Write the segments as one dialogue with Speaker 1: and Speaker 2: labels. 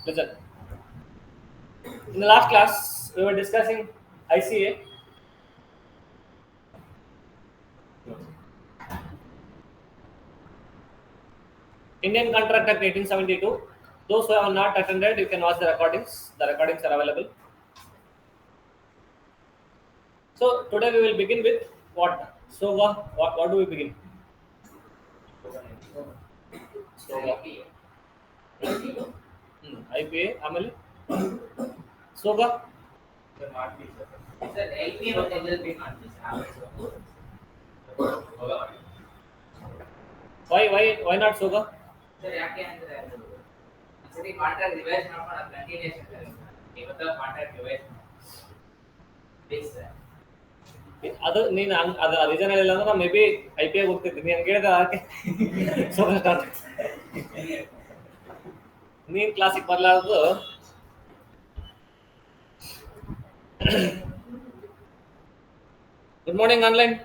Speaker 1: Listen. In the last class, we were discussing ICA. Indian Contract Act 1872. Those who have not attended, you can watch the recordings. The recordings are available. So today we will begin with what? So what do we begin? IPA, Amali. Soga. Why not Soga? ಅದು ನೀನು ಅದು reason ಇಲ್ಲ ಅಂದ್ರೆ may be I P I ಹೋಗ್ತಿದ್ದೆ ನೀನು ಕೇಳಿದ ಅದಕ್ಕೆ ಸೋಗ start ನೀನು ಕ್ಲಾಸಿಗೆ ಬರಲಾರ್ದು good morning online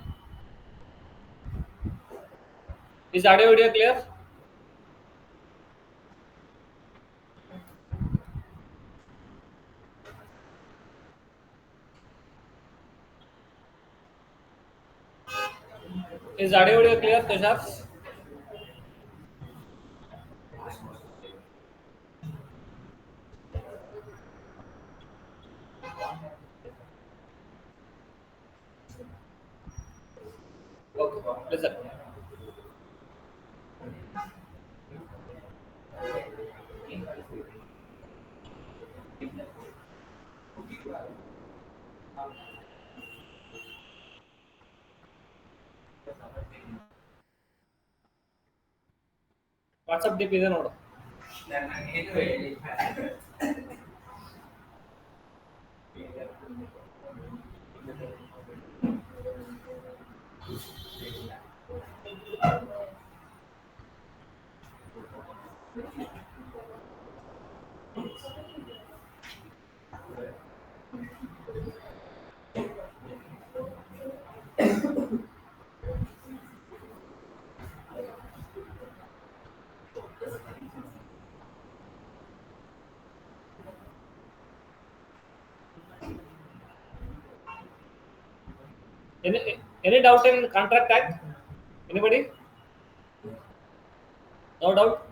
Speaker 1: is audio video clear Is audio video clear, Tushar? Okay, listen. WhatsApp DP ಇದೆ ನೋಡು Any doubt in Contract Act? Anybody? No doubt?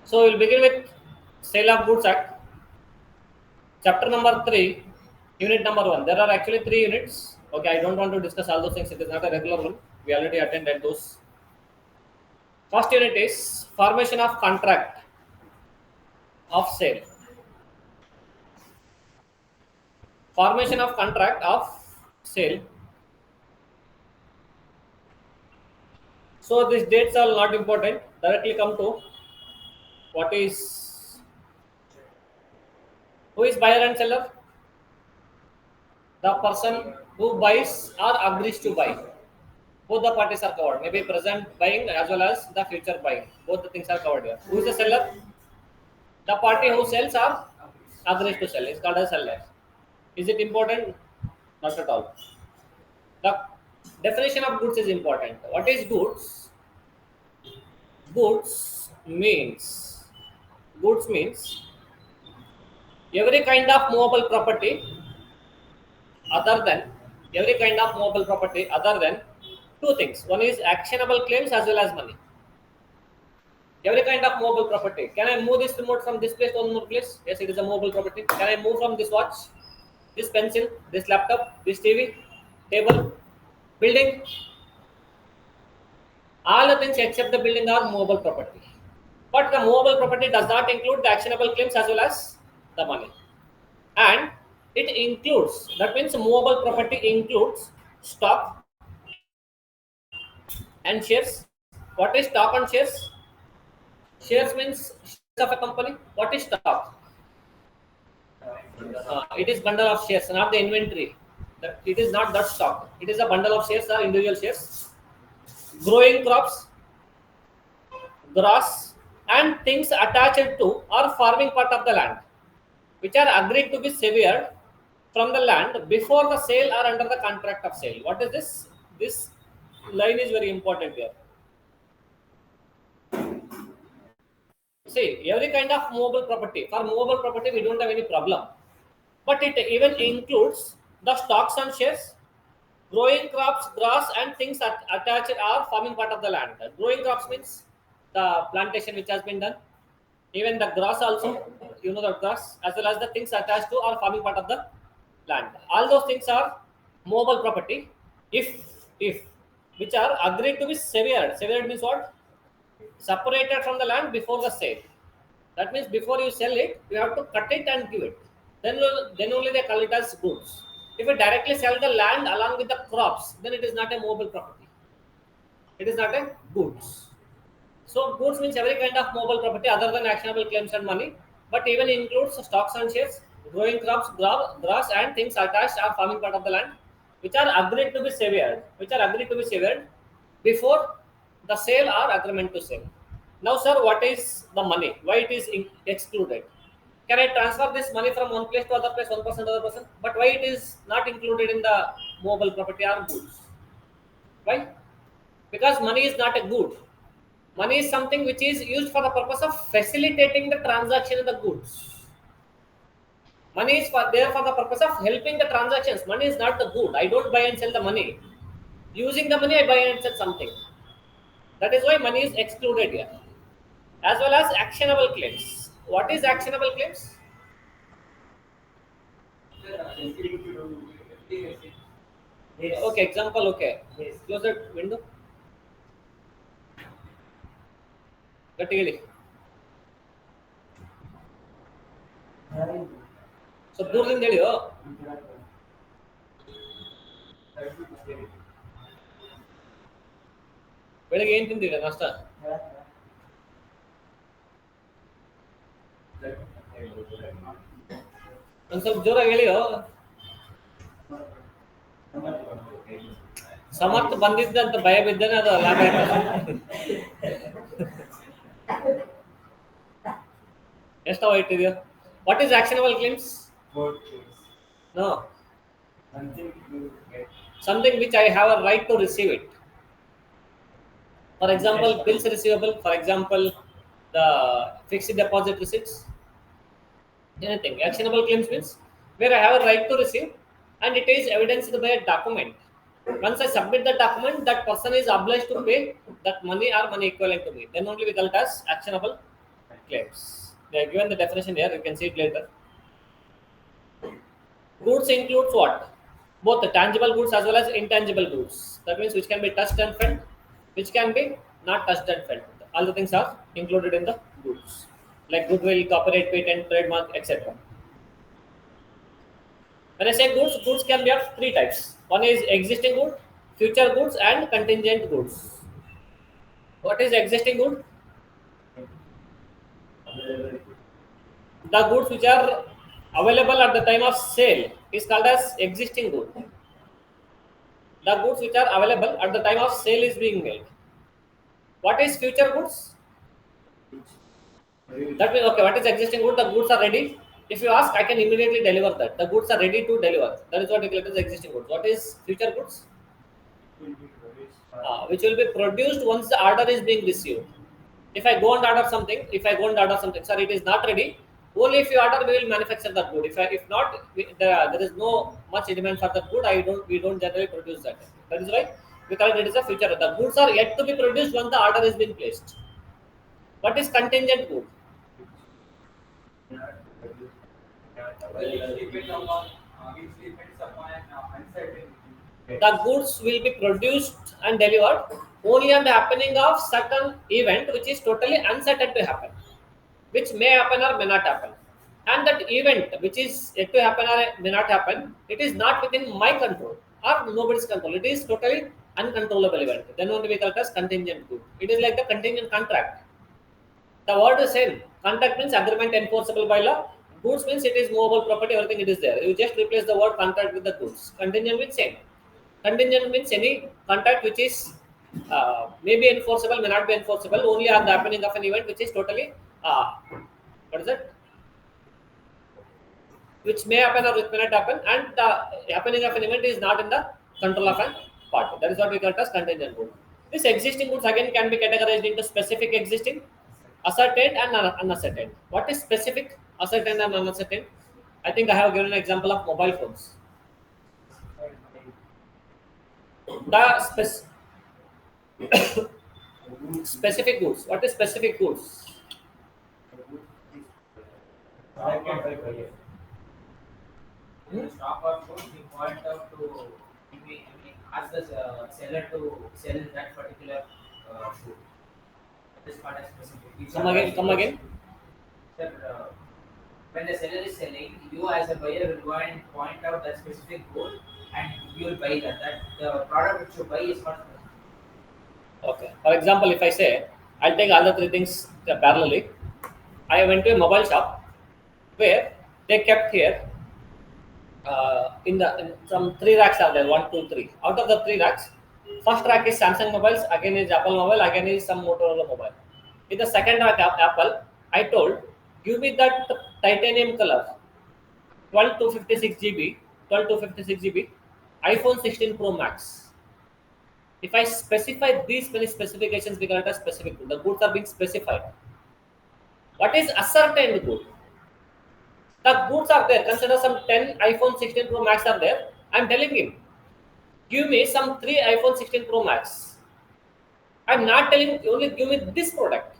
Speaker 1: So we'll begin with Sale of Goods Act. Chapter number 3, unit number 1. There are actually 3 units. Okay, I don't want to discuss all those things. It is not a regular one. We already attended those. First unit is formation of contract of sale. Formation of contract of sale. So these dates are not important. Directly come to what is, who is buyer and seller? The person who buys or agrees to buy. Both the parties are covered. Maybe present buying as well as the future buying. Both the things are covered here. Who is the seller? The party who sells or agrees to sell is called a seller. Is it important? Not at all. The definition of goods is important. What is goods? Goods means every kind of movable property other than two things. One is actionable claims as well as money. Every kind of movable property. Can I move this remote from this place to another place? Yes, it is a movable property. Can I move from this watch, this pencil, this laptop, this TV, table, building? All the things except the building are movable property. But the movable property does not include the actionable claims as well as the money. And it includes, that means movable property includes stock and shares. What is stock and shares? Shares means shares of a company. What is stock? It is bundle of shares, not the inventory. It is not that stock. It is a bundle of shares or individual shares. Growing crops. grass, and things attached to or forming part of the land, which are agreed to be severed from the land before the sale or under the contract of sale. What is this? This line is very important here. See, every kind of movable property. For movable property, we don't have any problem. But it even includes the stocks and shares, growing crops, grass, and things that attached are forming part of the land. Growing crops means the plantation which has been done. Even the grass also, you know the grass, as well as the things attached to are forming part of the land. All those things are movable property. If which are agreed to be severed. Severed means what? Separated from the land before the sale. That means before you sell it, you have to cut it and give it. Then only they call it as goods. If you directly sell the land along with the crops, then it is not a mobile property. It is not a goods. So goods means every kind of mobile property other than actionable claims and money, but even includes stocks and shares, growing crops, grass, and things attached or forming part of the land, which are agreed to be severed, before the sale or agreement to sale. Now, sir, what is the money? Why it is excluded? Can I transfer this money from one place to other place, one person to other person? But why it is not included in the mobile property or goods? Why? Because money is not a good. Money is something which is used for the purpose of facilitating the transaction of the goods. Money is there for the purpose of helping the transactions. Money is not the good. I don't buy and sell the money. Using the money, I buy and sell something. That is why money is excluded here. As well as actionable claims. What is actionable claims? Okay, example, okay. Close the window. ಗಟ್ಟಿಗೆ ಸ್ವಲ್ಪ ದೂರದಿಂದ ಹೇಳಿಯೋ. ಬೆಳಗ್ಗೆ ಏನ್ ತಿಂದಿರ ನಾಷ್ಟ? ಒಂದ್ ಸ್ವಲ್ಪ ಜೋರಾಗಿ ಹೇಳಿಯೋ. ಸಮರ್ಥ ಬಂದಿದ್ದಂತ ಭಯ ಬಿದ್ದಾನೆ, ಅದು ಲಾಭ ಎಷ್ಟವ ಇಟ್ಟಿದ್ಯೋ? What is actionable claims? No. Something which I have a right to receive it. For example, bills receivable. For example, the fixed deposit receipts. Anything. Actionable claims means where I have a right to receive and it is evidenced by a document. Once I submit the document, that person is obliged to pay that money or money equivalent to me. Then only we call it as actionable claims. They are given the definition here. You can see it later. Goods includes what? Both the tangible goods as well as intangible goods. That means which can be touched and felt, which can be not touched and felt. All the things are included in the goods, like goodwill, copyright, patent, trademark, etc. When I say goods, goods can be of three types. One is existing good, future goods, and contingent goods. What is existing good? The goods which are available at the time of sale is called as existing good. The goods which are available at the time of sale is being made. What is future goods? That means, okay, what is existing good? The goods are ready. If you ask, I can immediately deliver that. The goods are ready to deliver. That is what we call it as existing goods. What is future goods? Which will be produced once the order is being received. If I go and order something, sir, it is not ready. Only if you order, we will manufacture that good. If not, there is no much demand for that good. We don't generally produce that. That is why we call it as a future. The goods are yet to be produced once the order is being placed. What is contingent good? The goods will be produced and delivered only on the happening of certain event which is totally uncertain to happen, which may happen or may not happen. And that event which is yet to happen or may not happen, it is not within my control or nobody's control. It is totally uncontrollable event. Then only we call it as contingent good. It is like the contingent contract. The word is same. Contract means agreement enforceable by law. Goods means it is movable property, everything it is there. You just replace the word contract with the goods. Contingent means same. Contingent means any contract which is May be enforceable, may not be enforceable only on the happening of an event which is totally what is it? Which may happen or which may not happen, and the happening of an event is not in the control of a party. That is what we call as contingent good. This existing goods again can be categorized into specific existing, ascertained, and unascertained. What is specific, ascertained, and unascertained? I think I have given an example of mobile phones. The specific goods. What is specific goods?
Speaker 2: To stock or food, we point out to ask the seller to sell that particular food. This part is specific. It's
Speaker 1: Come again. Come again.
Speaker 2: Sir, when the seller is selling, you as a buyer will go and point out that specific goal, and you will buy that. That the product which you buy is not specific.
Speaker 1: Okay. For example, if I say I'll take all the three things parallelly, I went to a mobile shop where they kept here in some three racks are there, one, two, three. Out of the three racks, first rack is Samsung mobiles, again is Apple mobile, again is some Motorola mobile. In the second rack Apple, I told, give me that titanium color, 12 to 56 GB, 12 to 56 GB, iPhone 16 Pro Max. If I specify these many specifications, we call it as specific good. The goods are being specified. What is ascertained good? The goods are there. Consider some 10 iPhone 16 Pro Max are there. I'm telling him, give me some 3 iPhone 16 Pro Max. I'm not telling only give me this product.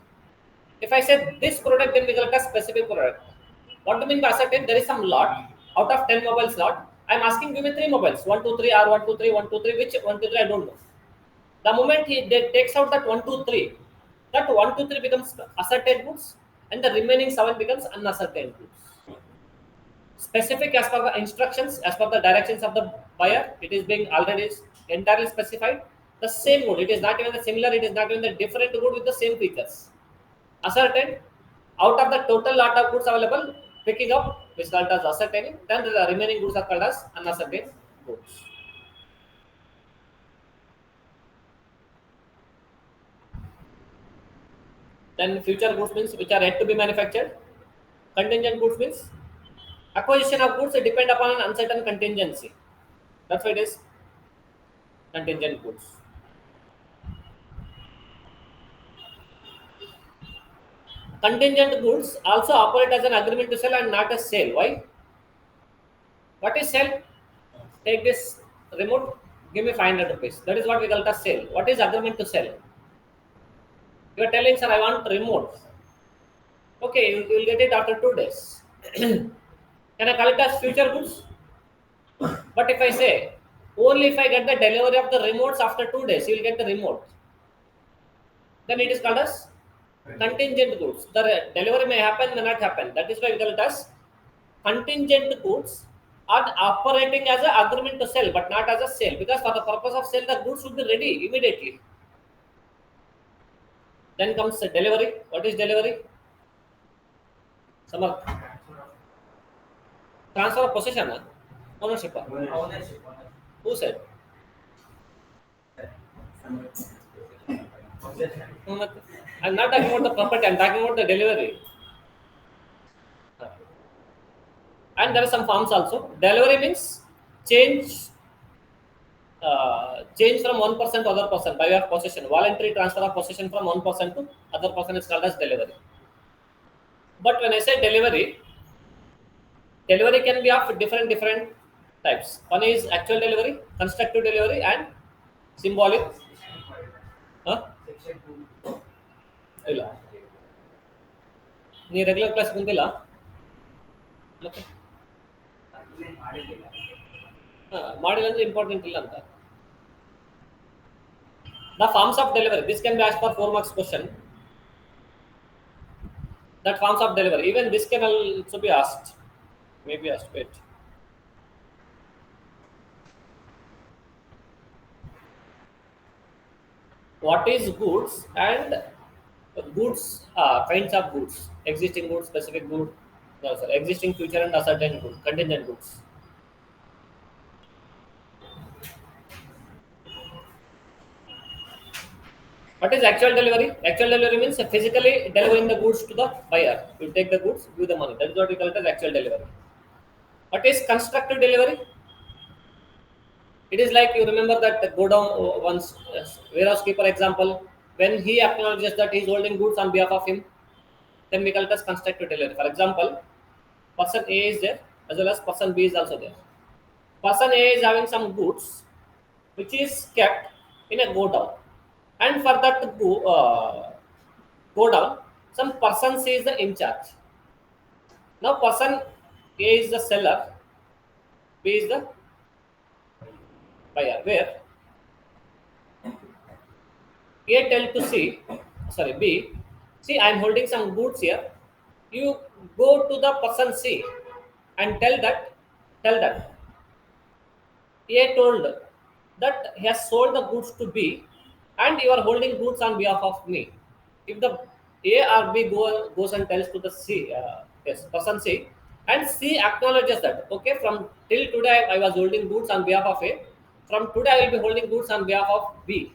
Speaker 1: If I say this product, then we will get a specific product. What do you mean by ascertain? There is some lot out of 10 mobiles lot. I'm asking give me 3 mobiles, 1, 2, 3, or 1, 2, 3, 1, 2, 3. Which 1, 2, 3 I don't know. The moment they takes out that 1, 2, 3, that 1, 2, 3 becomes ascertained goods, and the remaining 7 becomes unascertained goods. Specific as per the instructions, as per the directions of the buyer, it is being already entirely specified. The same good, it is not even the similar, it is not even the different good with the same features. Ascertained, out of the total lot of goods available, picking up, which is called as ascertaining, then the remaining goods are called as unascertained goods. Then future goods means which are yet to be manufactured. Contingent goods means acquisition of goods depend upon an uncertain contingency. That's why it is contingent goods. Contingent goods also operate as an agreement to sell and not a sale. Why? What is sale? Take this remote, give me 500 rupees. That is what we call as sale. What is agreement to sell? You are telling, sir, I want remote. Okay, you will get it after 2 days. Can I call it as future goods? But if I say, only if I get the delivery of the remotes after 2 days, you will get the remote. Then it is called as contingent goods. The delivery may happen, may not happen. That is why we call it as contingent goods are operating as an agreement to sell, but not as a sale. Because for the purpose of sale, the goods should be ready immediately. Then comes the delivery. What is delivery? Some transfer of possession, ownership.
Speaker 2: Ownership.
Speaker 1: Who said?
Speaker 2: Possession.
Speaker 1: I'm not talking about the property. I'm talking about the delivery. And there are some forms also. Delivery means change, change from one person to other person by way of possession. Voluntary transfer of possession from one person to other person is called as delivery. But when I say delivery, delivery can be of different types. One is actual delivery, constructive delivery, and symbolic. Huh?
Speaker 2: Section 2.
Speaker 1: ಇಲ್ಲ ನೀ regular class ಬಂದಿಲ್ಲ ಮತ್ತೆ ಮಾಡಿಲ್ಲ ಅಂದ್ರೆ important ಇಲ್ಲ ಅಂತ. The forms of delivery, this can be asked for 4 marks question. That forms of delivery, even this can also be asked, maybe asked. Wait, what is goods and goods, kinds of goods, existing goods, specific good, no, sorry, existing, future, and ascertained good, contingent goods. What is actual delivery? Actual delivery means physically delivering the goods to the buyer. You take the goods, give the money. That is what we call it as actual delivery. What is constructive delivery? It is like you remember that go down once warehouse keeper example. When he acknowledges that he is holding goods on behalf of him, then we call it as constructive delivery. For example, person A is there as well as person B is also there. Person A is having some goods which is kept in a go down, and for that go down, some person C is the in charge. Now person A is the seller, B is the buyer. Where A tell to C, sorry B, see I am holding some goods here. You go to the person C and tell that A told that he has sold the goods to B and you are holding goods on behalf of me. If the A or B goes and tells to the C, yes, person C, and C acknowledges that, okay, from till today I was holding goods on behalf of A, from today I will be holding goods on behalf of B.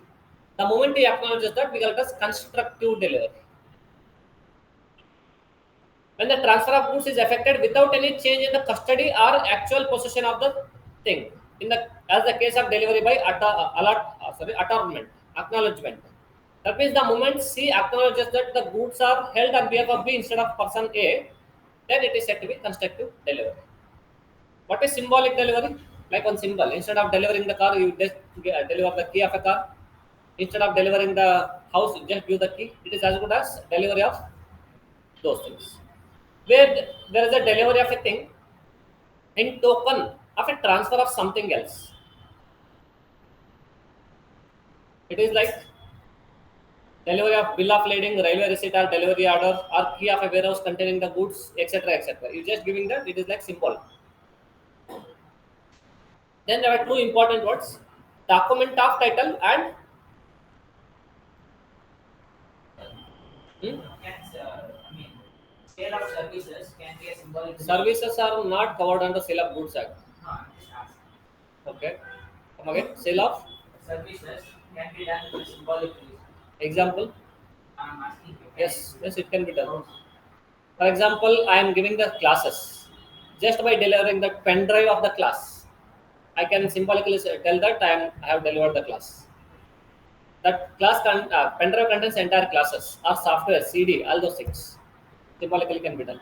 Speaker 1: The moment he acknowledges that, we call it as constructive delivery. When the transfer of goods is effected without any change in the custody or actual possession of the thing, in the as the case of delivery by attornment, acknowledgement. That means the moment C acknowledges that the goods are held on behalf of B instead of person A, then it is said to be constructive delivery. What is symbolic delivery? Like one symbol, instead of delivering the car, you just deliver the key of a car. Instead of delivering the house, you just give the key. It is as good as delivery of those things. Where there is a delivery of a thing in token of a transfer of something else. It is like delivery of bill of lading, railway receipt or delivery order or key of a warehouse containing the goods, etc. etc. You just giving that, it is like symbol. Then there are two important words, document of title and hmm,
Speaker 2: I mean, sale of services can be a symbolic reason.
Speaker 1: services are not covered under Sale of Goods Act.
Speaker 2: No, I'm just asking.
Speaker 1: Okay. Come again. Sale of
Speaker 2: Services can be done with a symbolic reason.
Speaker 1: example.
Speaker 2: I'm asking you.
Speaker 1: Yes, yes, it can be done. For example, I am giving the classes. Just by delivering the pen drive of the class, I can symbolically tell that I have delivered the class. That pen drive contains entire classes or software, CD, all those things. Symbolically can be done.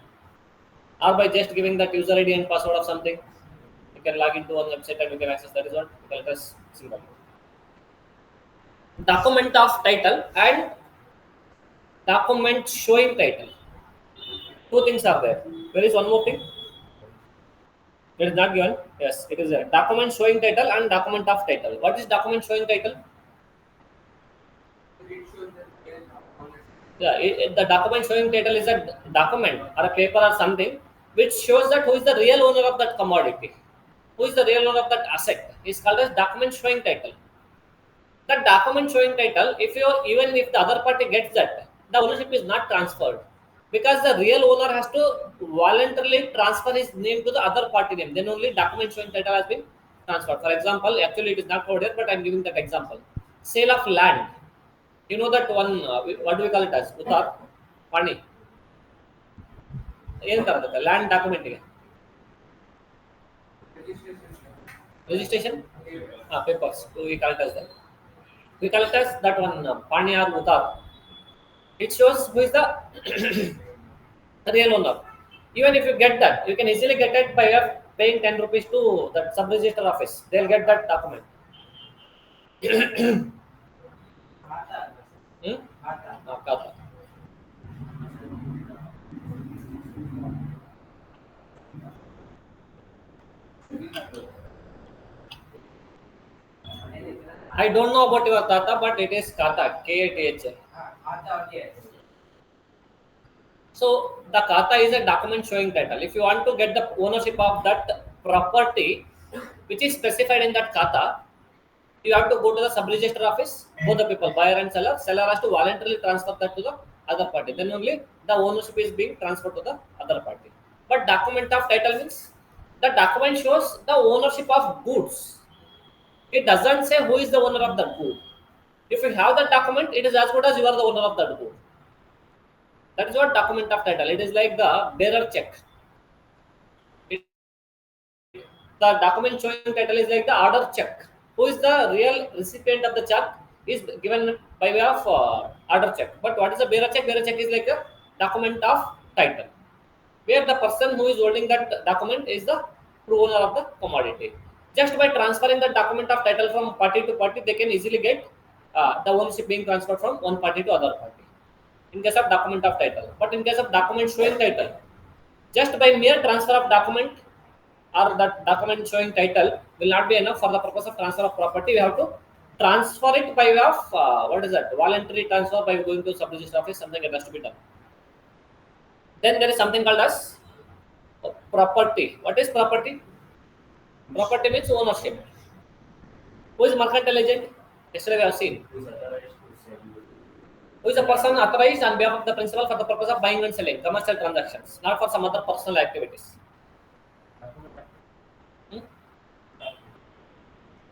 Speaker 1: Or by just giving that user ID and password of something, you can log into one website and you can access that is what we call it as symbol. Document of title and document showing title. Two things are there. There is one more thing. It is not given. Yes, it is there. Document showing title and document of title. What is document showing title? Yeah, the document showing title is a document or a paper or something which shows that who is the real owner of that commodity, who is the real owner of that asset. Is called as document showing title. The document showing title, if you even if the other party gets that, the ownership is not transferred because the real owner has to voluntarily transfer his name to the other party name. Then only document showing title has been transferred. For example, actually it is not covered here, but I am giving that example. Sale of land. You know that one. What do we call it as? Utar, pani. ಏನು ತರದಕ್ಕೆ land ಡಾಕ್ಯುಮೆಂಟ್ಗೆ registration papers we call it as that. We call it as that one pani or utar. It shows who is the real owner. Even if you get that, you can easily get it by paying 10 rupees to that sub register office. They'll get that document. Hmm? Kata. I don't know about your kata, but it is kata, K-A-T-H-A. So the kata is a document showing title. If you want to get the ownership of that property, which is specified in that kata, you have to go to the sub-register office, both the people, buyer and seller. Seller has to voluntarily transfer that to the other party. Then only the ownership is being transferred to the other party. But document of title means the document shows the ownership of goods. It doesn't say who is the owner of the good. If you have that document, it is as good as you are the owner of that good. That is what document of title. It is like the bearer check. The document showing title is like the order check. Who is the real recipient of the check is given by way of order check. But what is a bearer check? Bearer check is like a document of title, where the person who is holding that document is the true owner of the commodity. Just by transferring the document of title from party to party, they can easily get the ownership being transferred from one party to other party. In case of document of title, but in case of document showing title, just by mere transfer of document or that document showing title will not be enough for the purpose of transfer of property. We have to transfer it by way of what is that? Voluntary transfer by going to sub-registrar office. Something that has to be done. Then there is something called as property. What is property? Property means ownership. Who is mercantile agent? Yesterday we have seen. Who is a person authorized on behalf of the principal for the purpose of buying and selling commercial transactions, not for some other personal activities.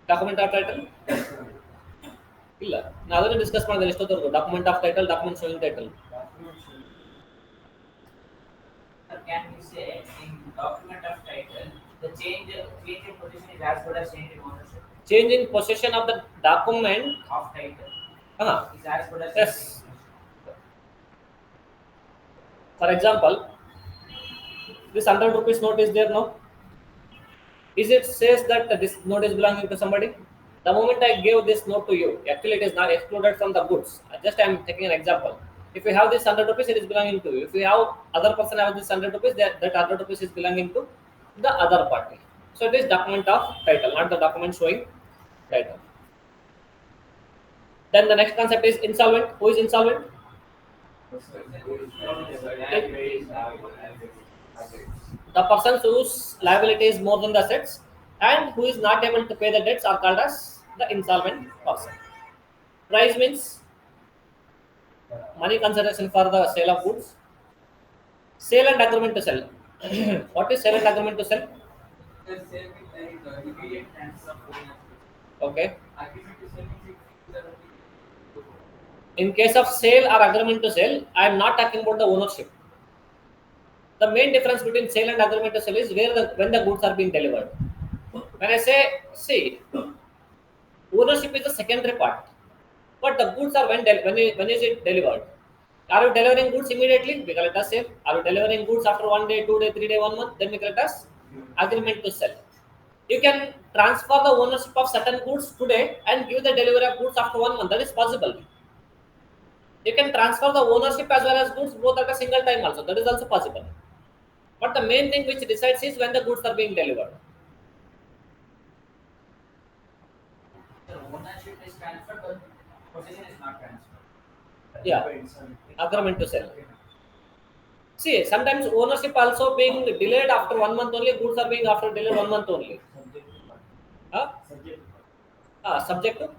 Speaker 1: Document of title ಇಲ್ಲ ನಾ ಅದನ್ನ discuss ಮಾಡಿದ್ರೆ ಎಷ್ಟೊತ್ತವರೆಗೂ document of title document showing title
Speaker 2: Can we say in document of title the change in position is as good as change in ownership?
Speaker 1: Change in possession of the document
Speaker 2: Of title is as good as
Speaker 1: yes. For example, this 100 rupees note is there now. Is it says that this note is belonging to somebody? The moment I gave this note to you, actually it is not excluded from the goods. Just I am taking an example. If you have this 100 rupees, it is belonging to you. If you have other person have this 100 rupees, that 100 rupees is belonging to the other party. So it is document of title, not the document showing title. Then the next concept is insolvent. Who is insolvent? The person whose liability is more than the assets and who is not able to pay the debts are called as the insolvent person. Price means money consideration for the sale of goods. Sale and agreement to sell. What is sale and agreement to sell? Okay. In case of sale or agreement to sell, I am not talking about the ownership. The main difference between sale and agreement to sell is when the goods are being delivered. When I say, see, ownership is the secondary part, but the goods are when is it delivered? Are you delivering goods immediately? We call it as sale. Are you delivering goods after 1 day, 2 day, 3 day, 1 month? Then we call it as agreement to sell. You can transfer the ownership of certain goods today and give the delivery of goods after 1 month. That is possible. You can transfer the ownership as well as goods both at a single time also. That is also possible. But the main thing which decides is when the goods are being delivered.
Speaker 2: The ownership is transferred, but possession is not transferred.
Speaker 1: Yeah, agreement to sell. See, sometimes ownership also being delayed after 1 month only. Goods are being after delayed 1 month only. Subject to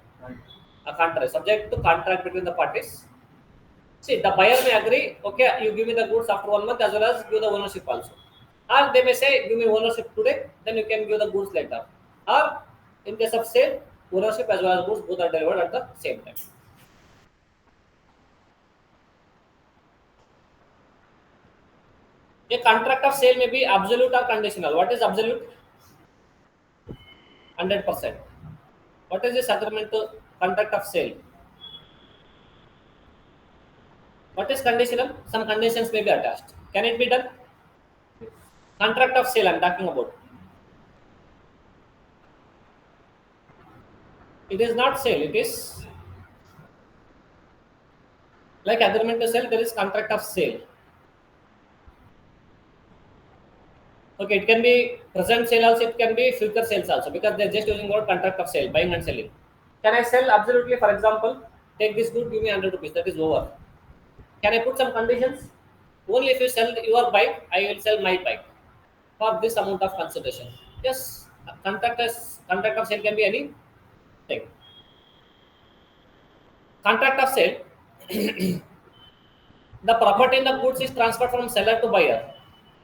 Speaker 1: a contract. Subject to contract between the parties. See, the buyer may agree, okay, you give me the goods after 1 month as well as give the ownership also. Or they may say, give me ownership today, then you can give the goods later. Or in case of sale, ownership as well as goods both are delivered at the same time. A contract of sale may be absolute or conditional. What is absolute? 100%. What is this agreement to contract of sale? What is conditional? Some conditions may be attached. Can it be done? Contract of sale I am talking about. It is not sale, it is like agreement to sell, there is contract of sale. Okay, it can be present sale also, it can be future sales also, because they are just using word contract of sale, buying and selling. Can I sell absolutely, for example, take this good, give me 100 rupees, that is over. Can I put some conditions? Only if you sell your bike, I will sell my bike for this amount of consideration. Yes, contract of sale can be anything. Contract of sale, the property in the goods is transferred from seller to buyer.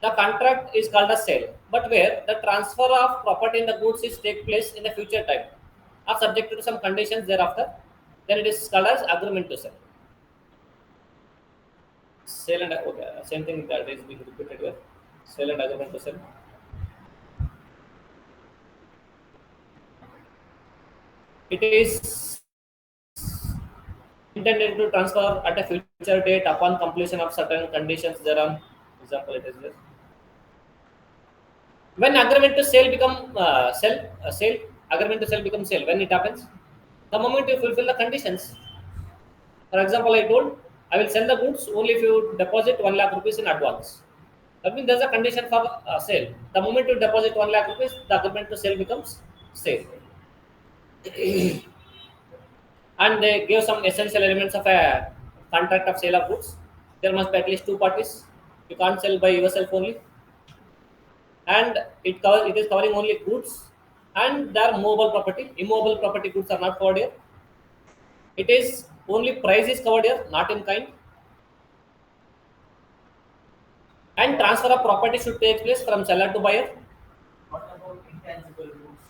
Speaker 1: The contract is called a sale, but where the transfer of property in the goods is take place in the future time, are subject to some conditions thereafter. Then it is called as agreement to sell. Sale and okay, same thing that is being repeated here. Sale and agreement to sell. It is intended to transfer at a future date upon completion of certain conditions thereon. Example, it is this. When agreement to sale become sale, agreement to sell becomes sale. When it happens, the moment you fulfill the conditions. For example, I told I will sell the goods only if you deposit 1 lakh rupees in advance. That means there's a condition for sale. The moment you deposit 1 lakh rupees, the agreement to sale becomes sale. And they give some essential elements of a contract of sale of goods. There must be at least two parties. You can't sell by yourself only, and it is covering only goods and their movable property. Immovable property goods are not covered here. It is only price is covered here, not in kind. And transfer of property should take place from seller to buyer.
Speaker 2: What about intangible goods?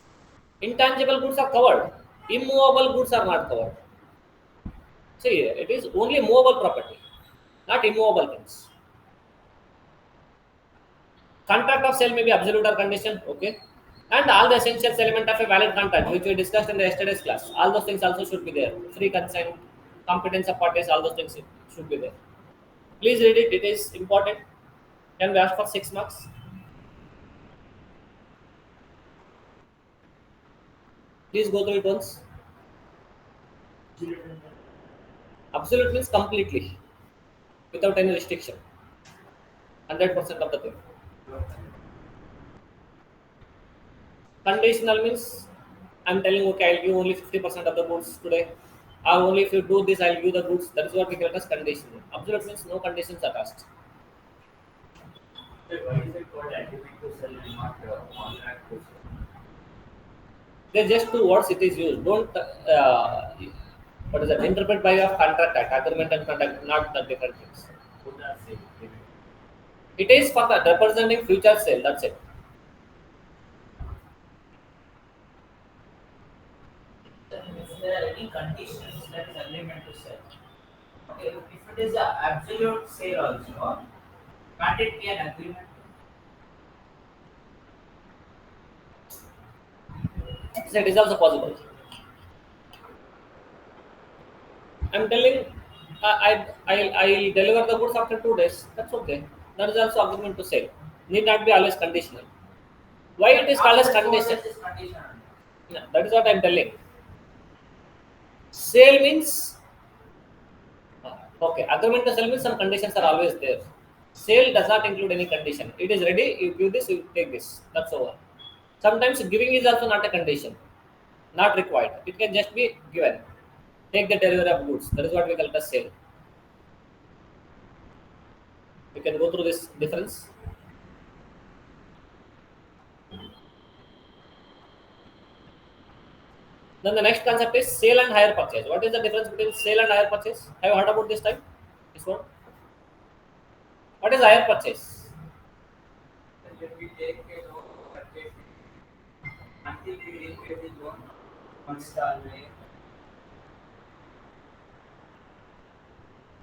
Speaker 1: Intangible goods are covered. Immovable goods are not covered. See, it is only movable property, not immovable things. Contract of sale may be absolute or condition, okay. And all the essentials element of a valid contract, which we discussed in the yesterday's class, all those things also should be there. Free consent, competence of parties, all those things should be there. Please read it, it is important. Can we ask for 6 marks? Please go through it once. Absolute means completely, without any restriction. 100% of the thing. Conditional means I'm telling okay, I'll give only 50% of the goods today. Or only if you do this, I'll give the goods. That is what we call as conditional. Absolute means no conditions attached.
Speaker 2: So why is it called agreement to sell and not contract to sell?
Speaker 1: They're just two words it is used. Don't what is that? Interpret by your contract act, agreement and contract, not the different things.
Speaker 2: Both are same.
Speaker 1: It is for the representing future sale. That's it.
Speaker 2: If there are any conditions that is agreement to sell. Okay, if it is an absolute sale also, can't it be an agreement?
Speaker 1: So it is also possible. I'm telling I'll deliver the goods after 2 days. That's okay. That is also agreement to sale. Need not be always conditional. Why it is called as
Speaker 2: After 4
Speaker 1: condition?
Speaker 2: days is conditional.
Speaker 1: Yeah, that is what I'm telling. Sale means okay. Agreement to sell means some conditions are always there. Sale does not include any condition. It is ready. You give this, you take this. That's over. Sometimes giving is also not a condition, not required. It can just be given. Take the delivery of goods. That is what we call it as sale. We can go through this difference. Then the next concept is sale and hire purchase. What is the difference between sale and hire purchase? Have you heard about this time? This one. What is hire purchase?
Speaker 2: When we take a loan, purchase until we repay the loan, installment,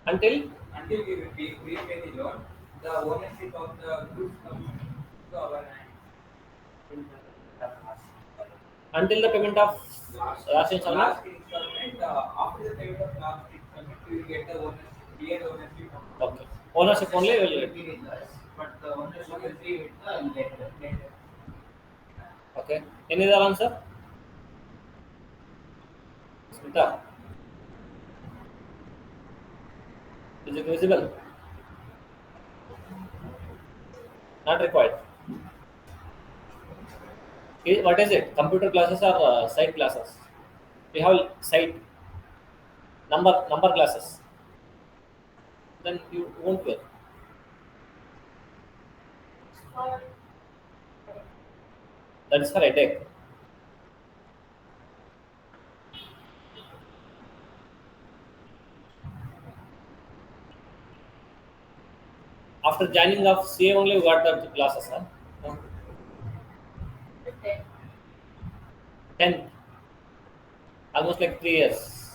Speaker 1: Until
Speaker 2: until we repay the loan, the ownership of the goods comes to our hand.
Speaker 1: until the payment of last installment.
Speaker 2: Last installment, after the payment of last installment, we will get the ownership, real ownership of the
Speaker 1: Okay. Ownership only will
Speaker 2: will
Speaker 1: get.
Speaker 2: be with us, but the ownership will be with the lender.
Speaker 1: Okay. Any other answer? Smita, is it visible? Not required. What is it? Computer classes or site classes? We have site number classes. Then you won't get. That is for headache. After joining of CA only we got the classes. Huh? 10. Almost like 3 years.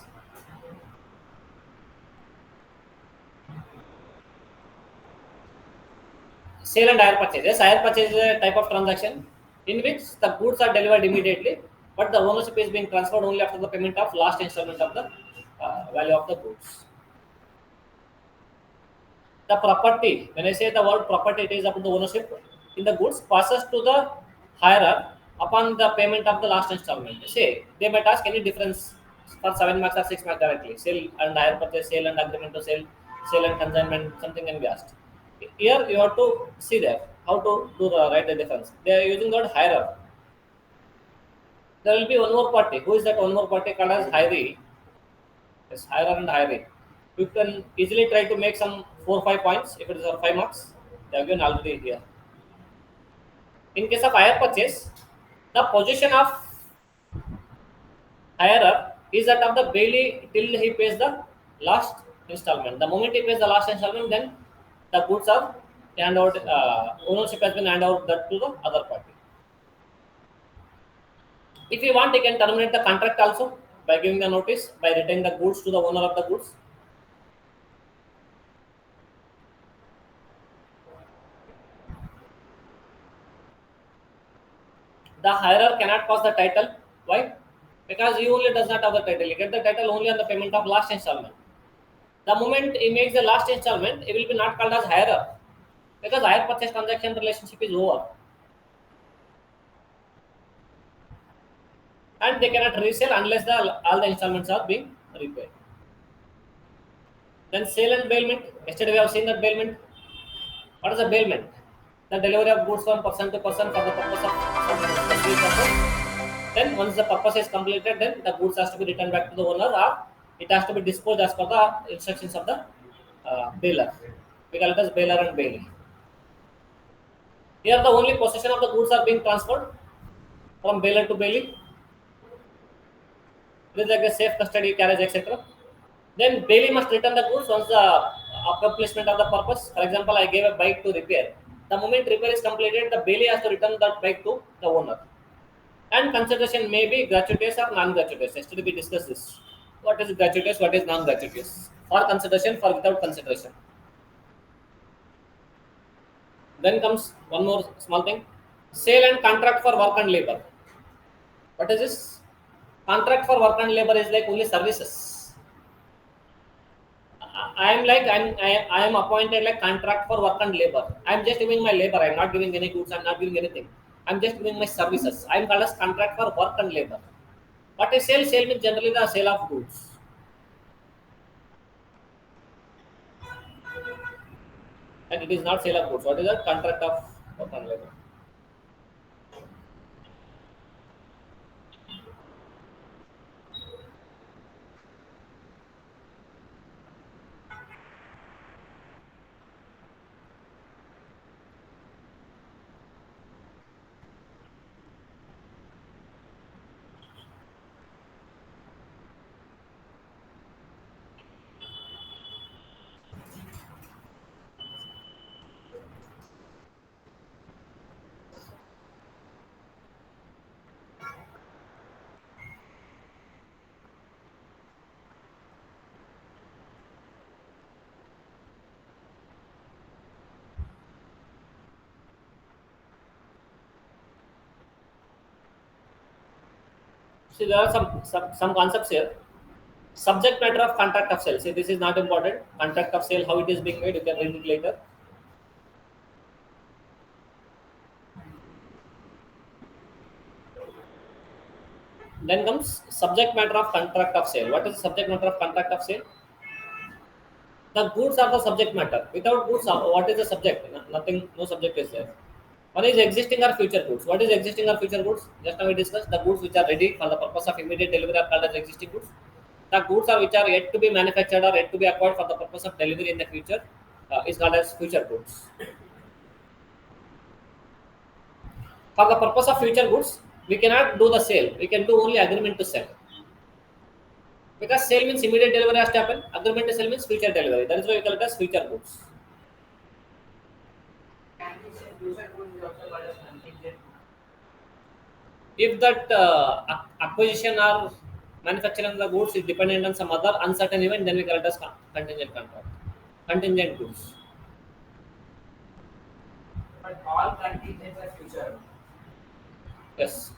Speaker 1: Sale and hire purchase. Yes, hire purchase is a type of transaction in which the goods are delivered immediately, but the ownership is being transferred only after the payment of last installment of the value of the goods. The property, when I say the word property, it is about the ownership in the goods passes to the hirer upon the payment of the last installment. Say they might ask any difference for 7 marks or 6 marks directly. Sale and hire purchase, sale and agreement to sale, sale and consignment, something can be asked. Here you have to see that how to do the write the difference. They are using the word hirer. There will be one more party. Who is that one more party called as hiree? Yes, hirer and hiree. You can easily try to make some 4 or 5 points if it is for 5 marks. They have given already here. In case of hire purchase, the position of hirer is that of the bailee till he pays the last installment. The moment he pays the last installment, then the goods are handed out. Ownership has been handed out that to the other party. If you want, you can terminate the contract also by giving the notice by returning the goods to the owner of the goods. The hirer cannot pass the title. Why? Because he only does not have the title. He get the title only on the payment of last installment. The moment he makes the last installment, he will be not called as hirer because hire purchase transaction relationship is over, and they cannot resell unless all the installments are being repaid. Then sale and bailment. Yesterday we have seen that bailment. What is a bailment? The delivery of goods from person to person for the purpose of some specific purpose. Then once the purpose is completed, then the goods has to be returned back to the owner or it has to be disposed as per the instructions of the bailer. We call it as bailer and bailee. Here the only possession of the goods are being transferred from bailer to bailee. It is like a safe custody, carriage, etc. Then bailee must return the goods once the accomplishment of the purpose. For example, I gave a bike to repair. The moment repair is completed, the bailee has to return that bike to the owner. And consideration may be gratuitous or non-gratuitous. Yesterday we discussed this. What is gratuitous? What is non-gratuitous? For consideration, for without consideration. Then comes one more small thing: sale and contract for work and labor. What is this? Contract for work and labor is like only services. I am appointed like contract for work and labor. I am just giving my labor. I am not giving any goods. I am not giving anything. I am just giving my services. I am called as contract for work and labor. What is sale? Sale means generally the sale of goods. And it is not sale of goods. What is the contract of work and labor? See, there are some concepts here. Subject matter of contract of sale. See, this is not important. Contract of sale, how it is being made, you can read it later. Then comes subject matter of contract of sale. What is the subject matter of contract of sale? The goods are the subject matter. Without goods, what is the subject? Nothing, no subject is there. One is existing or future goods. What is existing or future goods? Just now we discussed the goods which are ready for the purpose of immediate delivery are called as existing goods. The goods are which are yet to be manufactured or yet to be acquired for the purpose of delivery in the future is called as future goods. For the purpose of future goods, we cannot do the sale. We can do only agreement to sell. Because sale means immediate delivery has to happen. Agreement to sell means future delivery. That is why we call it as future goods.
Speaker 2: Can we say future goods is also called as contingent?
Speaker 1: If that acquisition or manufacturing of the goods is dependent on some other uncertain event, then we call it as contingent contract. Contingent goods.
Speaker 2: But all contingent are future.
Speaker 1: Yes.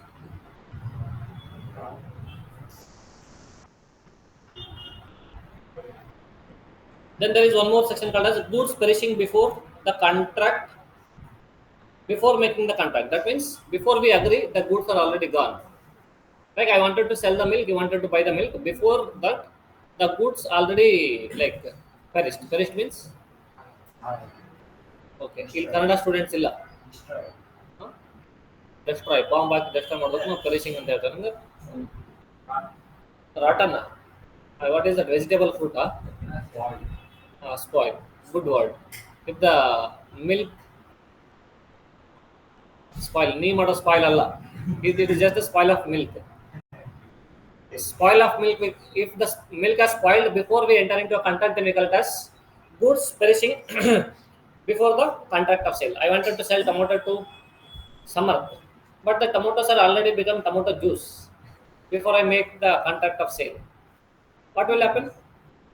Speaker 1: Then there is one more section called as goods perishing before the contract, before making the contract. That means before we agree, the goods are already gone. Like I wanted to sell the milk, you wanted to buy the milk. Before that, the goods already like perished. Perished means okay. ಇಲ್ಲಿ Kannada students ಇಲ್ಲ.
Speaker 2: Destroy.
Speaker 1: Destroy bomb ಹಾಕಿ destroy ಮಾಡೋದಕ್ಕೆ ನಾವು ಪೆರಿಶಿಂಗ್ ಅಂತ ಹೇಳ್ತಾರೆ ಅಂದ್ರೆ
Speaker 2: Not
Speaker 1: rotten. What is that vegetable fruit?
Speaker 2: spoil.
Speaker 1: Spoil. Good word. If the milk spoil, ನೀ ಮಾಡೋ spoil ಅಲ್ಲ, it is just the spoil of milk. Spoil of milk, if the milk has spoiled before we enter into a contract, then we call it as goods perishing before the contract of sale. I wanted to sell tomato to Samarth, but the tomatoes are already become tomato juice before I make the contract of sale. What will happen?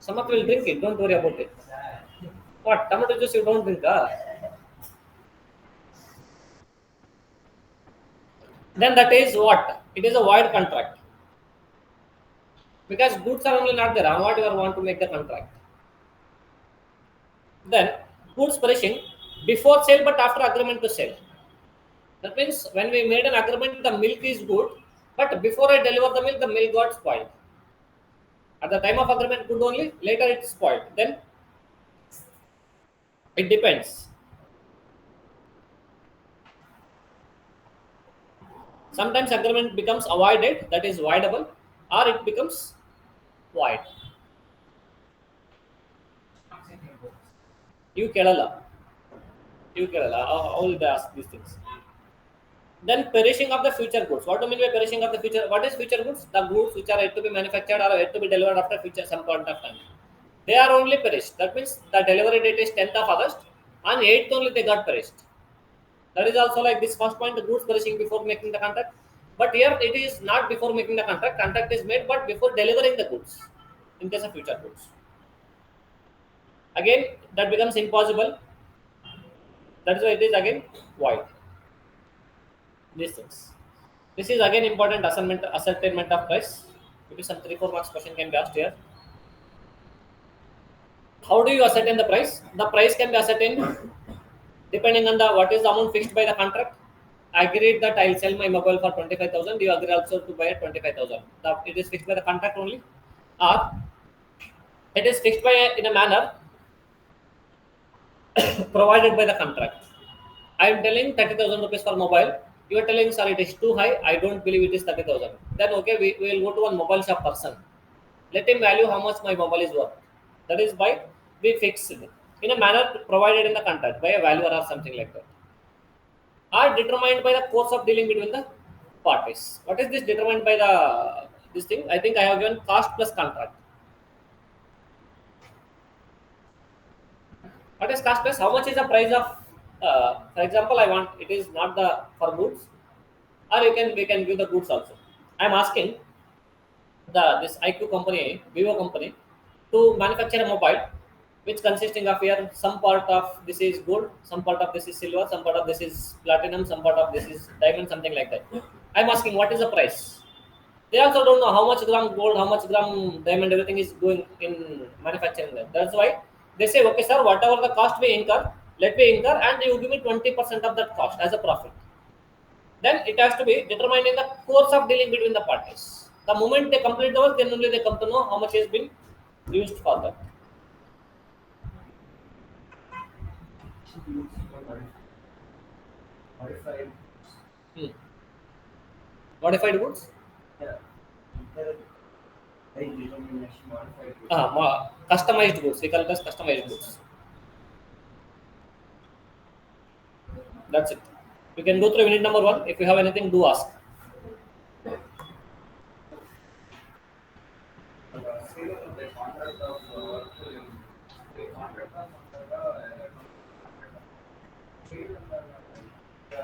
Speaker 1: Samarth will drink it, don't worry about it. What? Tomato juice you don't drink? Then that is what? It is a void contract. Because goods are only not there. On what you want to make the contract. Then goods perishing before sale but after agreement to sell. That means when we made an agreement, the milk is good, but before I deliver the milk got spoiled. At the time of agreement, good only. Later it's spoiled. Then it depends. Sometimes agreement becomes avoided, that is voidable, or it becomes void. You Kerala. You Kerala. How will they ask these things? Then perishing of the future goods. What do you mean by perishing of the future? What is future goods? The goods which are yet to be manufactured or yet to be delivered after future some point of time. They are only perished. That means the delivery date is 10th of August. On 8th only they got perished. That is also like this first point, the goods perishing before making the contract. But here it is not before making the contract. Contract is made, but before delivering the goods. In case of future goods. Again, that becomes impossible. That is why it is again void. These things. This is again important ascertainment of price. Maybe some 3-4 marks question can be asked here. How do you ascertain the price? The price can be ascertained depending on the what is the amount fixed by the contract. I agreed that I'll sell my mobile for 25,000. You agree also to buy at 25,000. It is fixed by the contract only, or it is fixed by in a manner provided by the contract. I am telling 30,000 rupees for mobile. You are telling, sir, it is too high. I don't believe it is 30,000. Then okay, we will go to one mobile shop person. Let him value how much my mobile is worth. That is why we fix it in a manner provided in the contract by a valuer or something like that. Are determined by the course of dealing between the parties. What is this determined by the this thing? I think I have given cost plus contract. What is cost plus? How much is the price of? For example, I want it is not the for goods, or we can give the goods also. I am asking this IQ company, Vivo company, to manufacture a mobile which consisting of here some part of this is gold, some part of this is silver, some part of this is platinum, some part of this is diamond, something like that. I am asking what is the price. They also don't know how much gram gold, how much gram diamond, everything is going in manufacturing that. That's why they say, okay, sir, whatever the cost we incur, let me incur, and you give me 20% of that cost as a profit. Then it has to be determined in the course of dealing between the parties. The moment they complete the work, then only they come to know how much has been used for that.
Speaker 2: Modified.
Speaker 1: Hmm. Modified goods?
Speaker 2: Yeah. Determination modified.
Speaker 1: Customized goods. We call it as customized goods. That's it. You can go through unit number 1. If you have anything, do ask.
Speaker 2: Contract of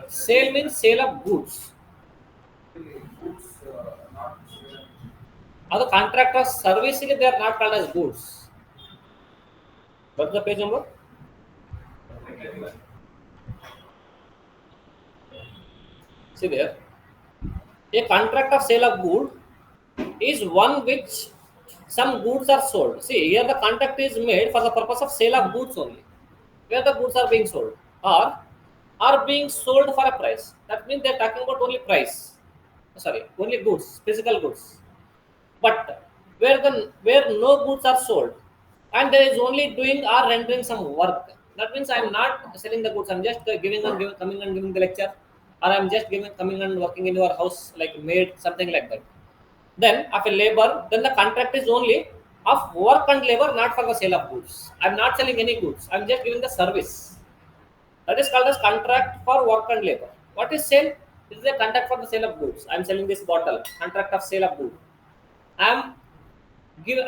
Speaker 1: Sale means sale of goods.
Speaker 2: goods not
Speaker 1: Other contract of service, they are not called as goods. What's the page number? See there, a contract of sale of good is one which some goods are sold. See here, the contract is made for the purpose of sale of goods only, where the goods are being sold or are being sold for a price. That means they're talking about only price. Sorry, only goods, physical goods. But where no goods are sold and there is only doing or rendering some work, that means I'm not selling the goods. I'm just coming and giving the lecture, or I'm just coming and working in your house like maid, something like that. Then of a labor, then the contract is only of work and labor, not for the sale of goods. I'm not selling any goods. I'm just giving the service. That is called as contract for work and labor. What is sale? This is a contract for the sale of goods. I'm selling this bottle. Contract of sale of goods. I'm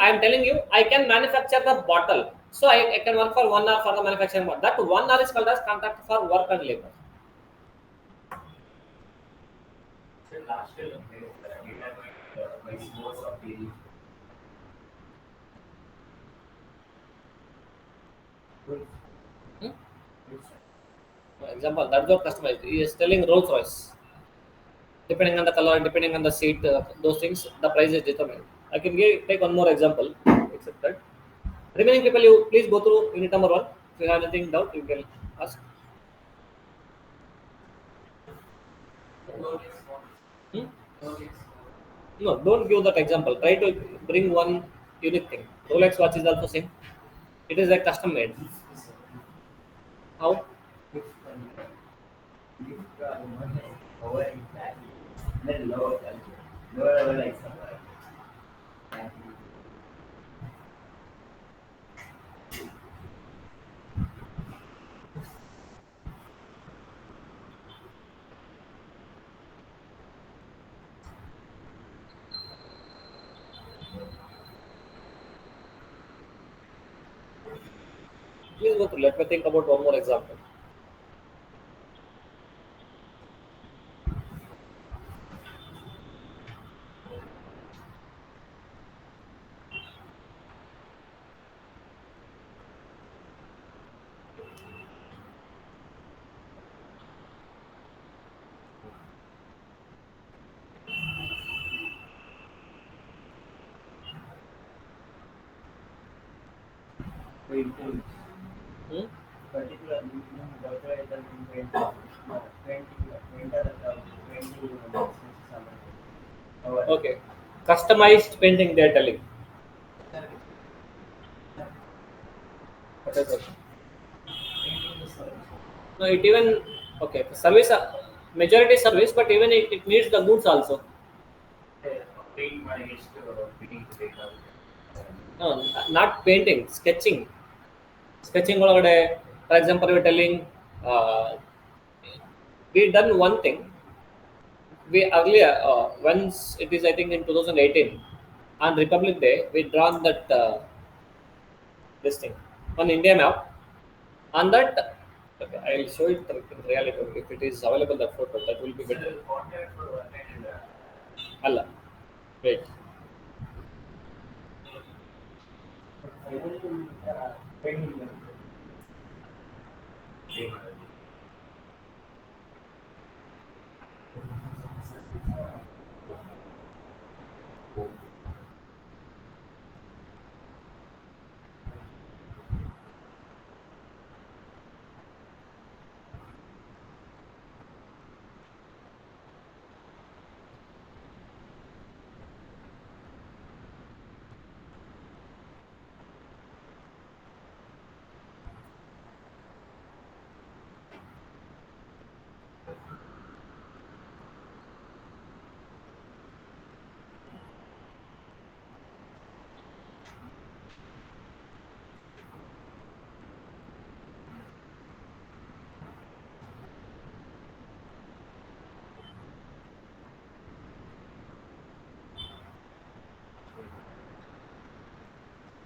Speaker 1: I'm telling you, I can manufacture the bottle. So I can work for 1 hour for the manufacturing bottle. That 1 hour is called as contract for work and labor.
Speaker 2: So last year, data by source of the goods.
Speaker 1: Hmm?
Speaker 2: Goods.
Speaker 1: For example, that's not customized. He is telling Rolls Royce. Depending on the color, depending on the seat, those things, the price is determined. I can take one more example, except that. Remaining people, you please go through unit number 1. If you have anything doubt, you can ask.
Speaker 2: Rolex watch.
Speaker 1: Hmm?
Speaker 2: Rolex
Speaker 1: No, don't give that example. Try to bring one unique thing. Rolex watch is also same. It is like custom made.
Speaker 2: watch.
Speaker 1: How?
Speaker 2: If over in that, then lower like somewhere.
Speaker 1: Please go through. Let me think about one more example.
Speaker 2: Painting,
Speaker 1: Hmm?
Speaker 2: particular doctor is in painting, painter, painting our
Speaker 1: Okay. Customized painting they are telling. What is it?
Speaker 2: painting is
Speaker 1: No, it even okay. Service majority service, but even it needs the goods also.
Speaker 2: paint by painting data.
Speaker 1: No, not painting, sketching. Sketching ಒಳಗಡೆ, for example, you're telling uh, we done one thing. We earlier once it is I think in 2018 on Republic Day we drawn that this thing on India map. On that, okay, I'll show it in reality. If it is available, that photo, that will be
Speaker 2: So
Speaker 1: better.
Speaker 2: contact for one and
Speaker 1: Allah, wait.
Speaker 2: able to painting.
Speaker 1: See,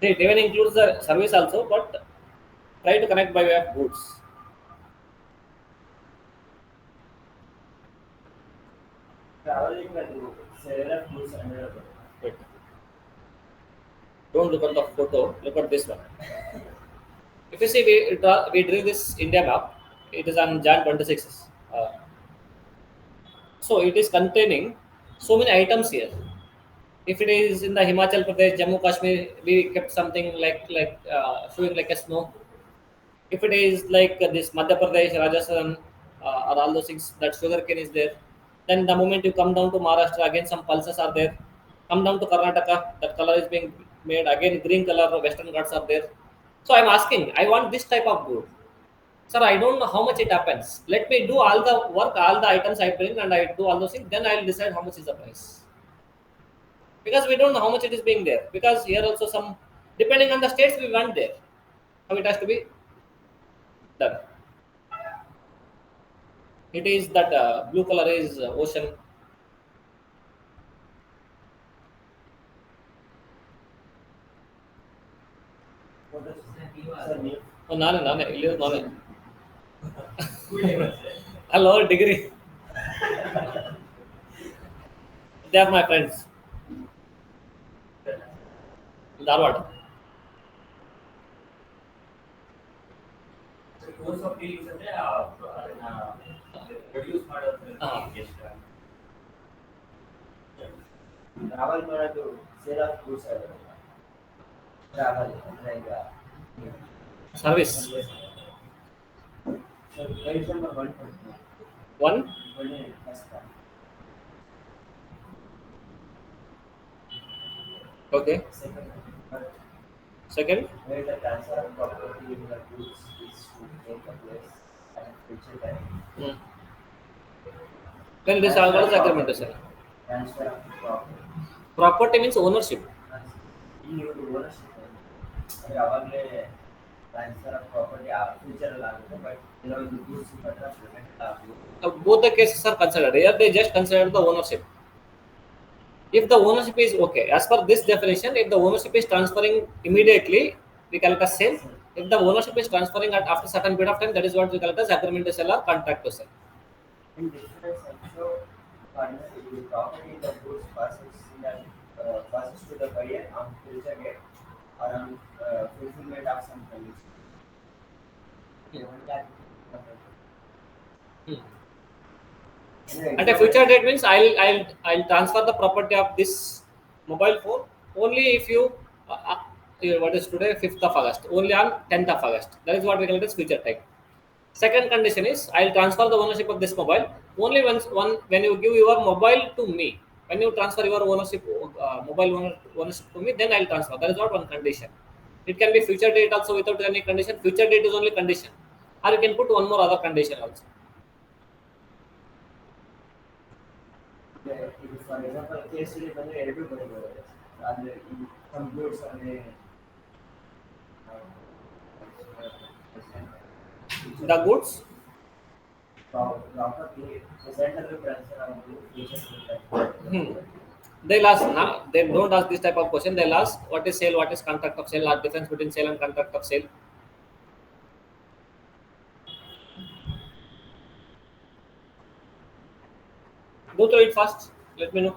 Speaker 1: it even includes the service also, but try to connect by way of goods.
Speaker 2: Traveling with several goods under
Speaker 1: Wait. Don't look at the photo. Look at this one. If you see, we drew this India map. It is on Jan 26. So it is containing so many items here. If it is in the Himachal Pradesh, Jammu Kashmir, we kept something like showing like a snow. If it is like this Madhya Pradesh, Rajasthan, or all those things, that sugarcane is there. Then the moment you come down to Maharashtra, again some pulses are there. Come down to Karnataka, that color is being made again green color. Western Ghats are there. So I'm asking, I want this type of good. Sir, I don't know how much it happens. Let me do all the work, all the items I bring, and I do all those things. Then I'll decide how much is the price. Because we don't know how much it is being there. Because here also some, depending on the states, we want there. How it has to be done. It is that blue color is ocean. Oh, nane, ಇಲ್ಲಿ ನಾನೇ. Hello, degree. They are my friends. Dharwad.
Speaker 2: Course of dealings ಅಂದ್ರೆ ಅದನ್ನ produce ಮಾಡೋದ್ರಲ್ಲಿ ಎಷ್ಟು travel ಮಾಡೋದು sale of goods travel ಅಂದ್ರೆ ಈಗ
Speaker 1: Service.
Speaker 2: Price number 1
Speaker 1: One.
Speaker 2: ಒಳ್ಳೆ ಕಷ್ಟ
Speaker 1: Okay. Second.
Speaker 2: where the transfer of property in the goods is to take place at a future time.
Speaker 1: Hmm. Then this all is agreement, sir.
Speaker 2: Transfer of property.
Speaker 1: Property means ownership.
Speaker 2: ಇಲ್ಲಿ ಒಂದು ownership ಅಂದ್ರೆ ಅವಾಗಲೇ transfer of property ಆ future ಅಲ್ಲಿ ಆಗುತ್ತೆ but ಕೆಲವೊಂದು goods ಮಾತ್ರ prevent ಆಗುತ್ತೆ
Speaker 1: Both the cases are considered. Here they just consider the ownership. If the ownership is okay, as per this definition, if the ownership is transferring immediately, we call it as sale. If the ownership is transferring at after certain period of time, that is what we call it as agreement to sell or contract to sell.
Speaker 2: in difference also the property the goods passes to the buyer on future date or on fulfillment of some condition.
Speaker 1: At a future date means I'll transfer the property of this mobile phone only if you what is today 5th of August, only on 10th of August. That is what we call it as future time. Second condition is I'll transfer the ownership of this mobile only when you give your mobile to me. When you transfer your ownership ownership to me, then I'll transfer. That is not one condition. It can be future date also without any condition. Future date is only condition, or you can put one more other condition also.
Speaker 2: ಇದು for example ಕೇಸಲ್ಲಿ ಬಂದರೆ ಎರಡು ಬರಬಹುದು ಅಂದರೆ some goods ಅಂದರೆ
Speaker 1: The goods,
Speaker 2: property centre transfer ಆಗೋದು future
Speaker 1: they'll ask. Now they don't ask this type of question. They'll ask what is sale, what is contract of sale, or difference between sale and contract of sale. Go through it fast. Let me know.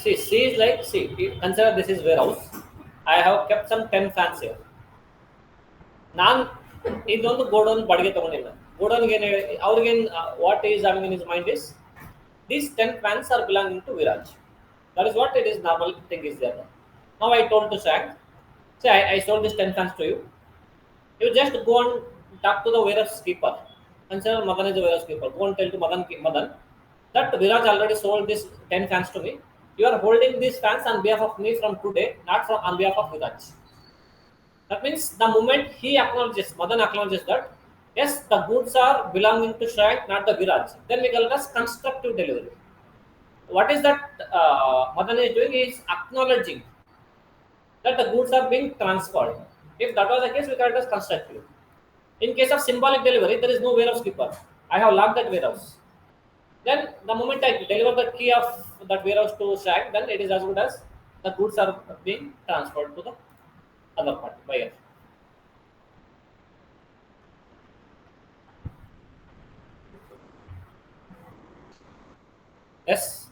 Speaker 1: See is like, consider this is warehouse. I have kept some 10 fans here. ನಾನು ಇದೊಂದು godown ಬಾಡಿಗೆ ತಗೊಂಡಿಲ್ಲ. ಗೋಡೌನ್ಗೆ ಅವ್ರಿಗೇನು what is having in his mind is these 10 fans are belonging to Veeraj. That is what it is normal thing is there. Now I told to Shag, say I sold this 10 fans to you. You just go and talk to the warehouse keeper. Consider Madan is the warehouse keeper. Go and tell to Madan that Veeraj already sold this 10 fans to me. You are holding these fans on behalf of me from today, not from on behalf of Veeraj. That means the moment he acknowledges, Madan acknowledges that yes, the goods are belonging to Shrek, not the Viraj. Then we call it as constructive delivery. What is that Madan is doing? He is acknowledging that the goods are being transferred. If that was the case, we call it as constructive. In case of symbolic delivery, there is no warehouse keeper. I have locked that warehouse. Then the moment I deliver the key of that warehouse to Shrek, then it is as good as the goods are being transferred to the other party buyer. Yes.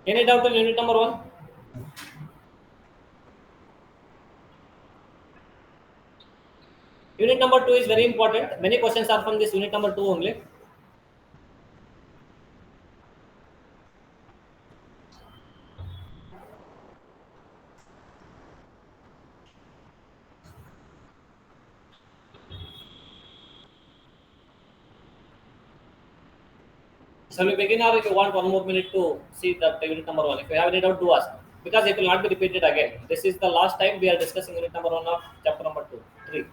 Speaker 1: Any doubt on unit number one? Unit number two is very important. Many questions are from this unit number two only. Shall we begin, or if you want one more minute to see that unit number one? If you have any doubt, do ask. Because it will not be repeated again. This is the last time we are discussing unit number one of chapter number two, three.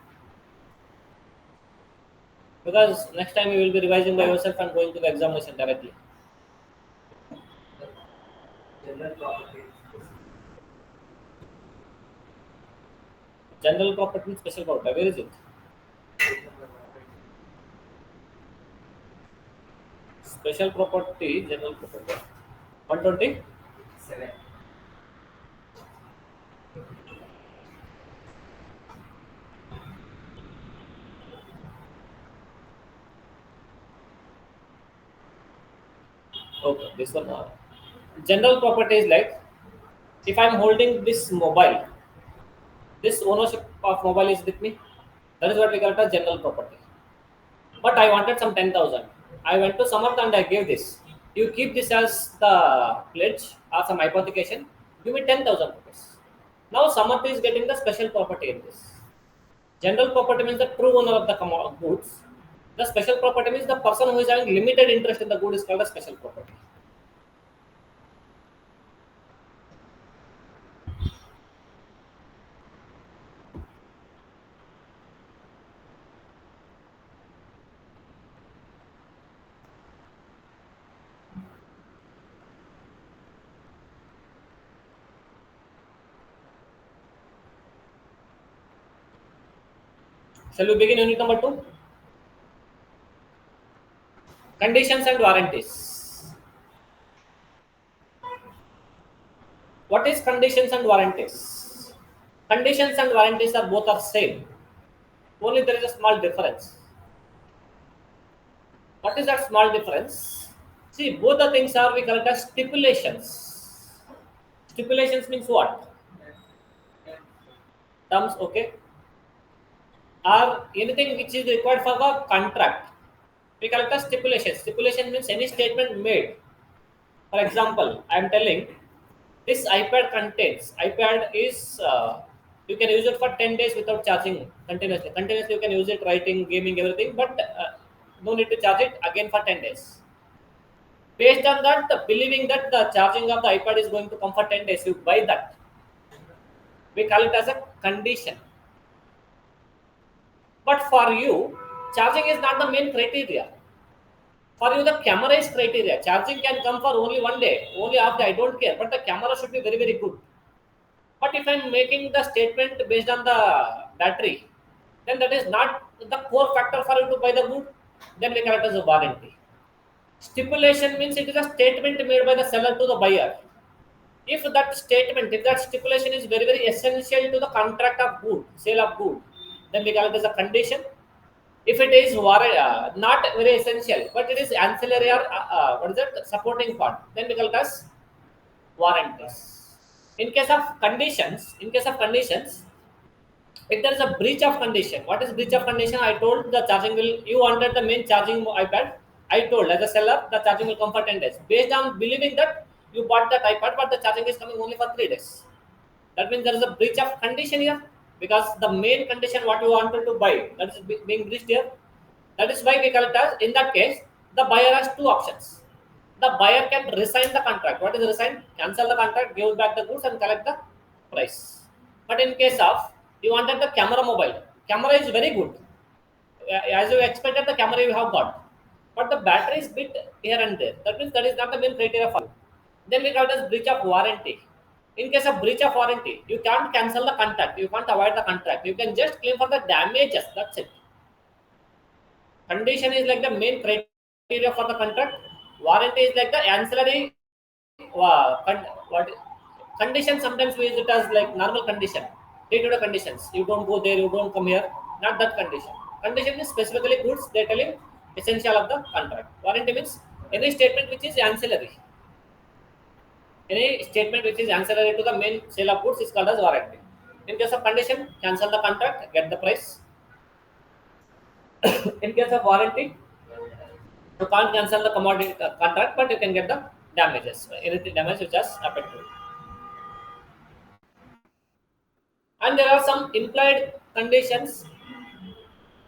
Speaker 1: Because next time you will be revising by yourself and going to the examination directly.
Speaker 2: General property.
Speaker 1: General property and special property. Where is it? Special property, general property. 120?
Speaker 2: Seven.
Speaker 1: Okay, this one. General property is like if I'm holding this mobile, this ownership of mobile is with me. That is what we call it as general property. But I wanted some 10,000. I went to Samarth and I gave this. You keep this as the pledge or some hypothecation. Give me 10,000 rupees. Now Samarth is getting the special property in this. General property means the true owner of the goods. The special property means the person who is having limited interest in the good is called a special property. Shall we begin unit number two? Conditions and warranties. What is conditions and warranties? Conditions and warranties are both are same. Only there is a small difference. What is that small difference? See, both the things are we call it as stipulations. Stipulations means what? Terms, okay. Or anything which is required for the contract. We call it as stipulation. Stipulation means any statement made. For example, I am telling this iPad contains. iPad is you can use it for 10 days without charging continuously. Continuously you can use it writing, gaming, everything, but no need to charge it again for 10 days. Based on that, believing that the charging of the iPad is going to come for 10 days, you buy that. We call it as a condition. But for you, charging is not the main criteria. For you, the camera is criteria. Charging can come for only one day, only half day. I don't care, but the camera should be very, very good. But if I'm making the statement based on the battery, then that is not the core factor for you to buy the good. Then we call it as a warranty. Stipulation means it is a statement made by the seller to the buyer. If that statement, if that stipulation is very, very essential to the contract of good, sale of good, then we call it as a condition. If it is not very essential, but it is ancillary or what is that supporting part, then we call it as warranties. In case of conditions, if there is a breach of condition, what is breach of condition? I told the charging will, you wanted the main charging iPad. I told as a seller, the charging will come for 10 days. Based on believing that you bought that iPad, but the charging is coming only for 3 days. That means there is a breach of condition here because the main condition what you wanted to buy that is being breached here. That is why we call it as in that case the buyer has two options. The buyer can resign the contract. What is resign? Cancel the contract, give back the goods and collect the price. But in case of you wanted the camera mobile, camera is very good. As you expected, the camera you have got, but the battery is bit here and there. That means that is not the main criteria for you. Then we call it as breach of warranty. In case of breach of warranty, you can't cancel the contract. You can't avoid the contract. You can just claim for the damages. That's it. Condition is like the main criteria for the contract. Warranty is like the ancillary. What condition sometimes we use it as like normal condition, day-to-day conditions. You don't go there, you don't come here. Not that condition. Condition is specifically goods detailing essential of the contract. Warranty means any statement which is ancillary. Any statement which is ancillary to the main sale of goods is called as warranty. In case of condition, cancel the contract, get the price. In case of warranty, you can't cancel the commodity contract, but you can get the damages. Anything damage which has happened to you. And there are some implied conditions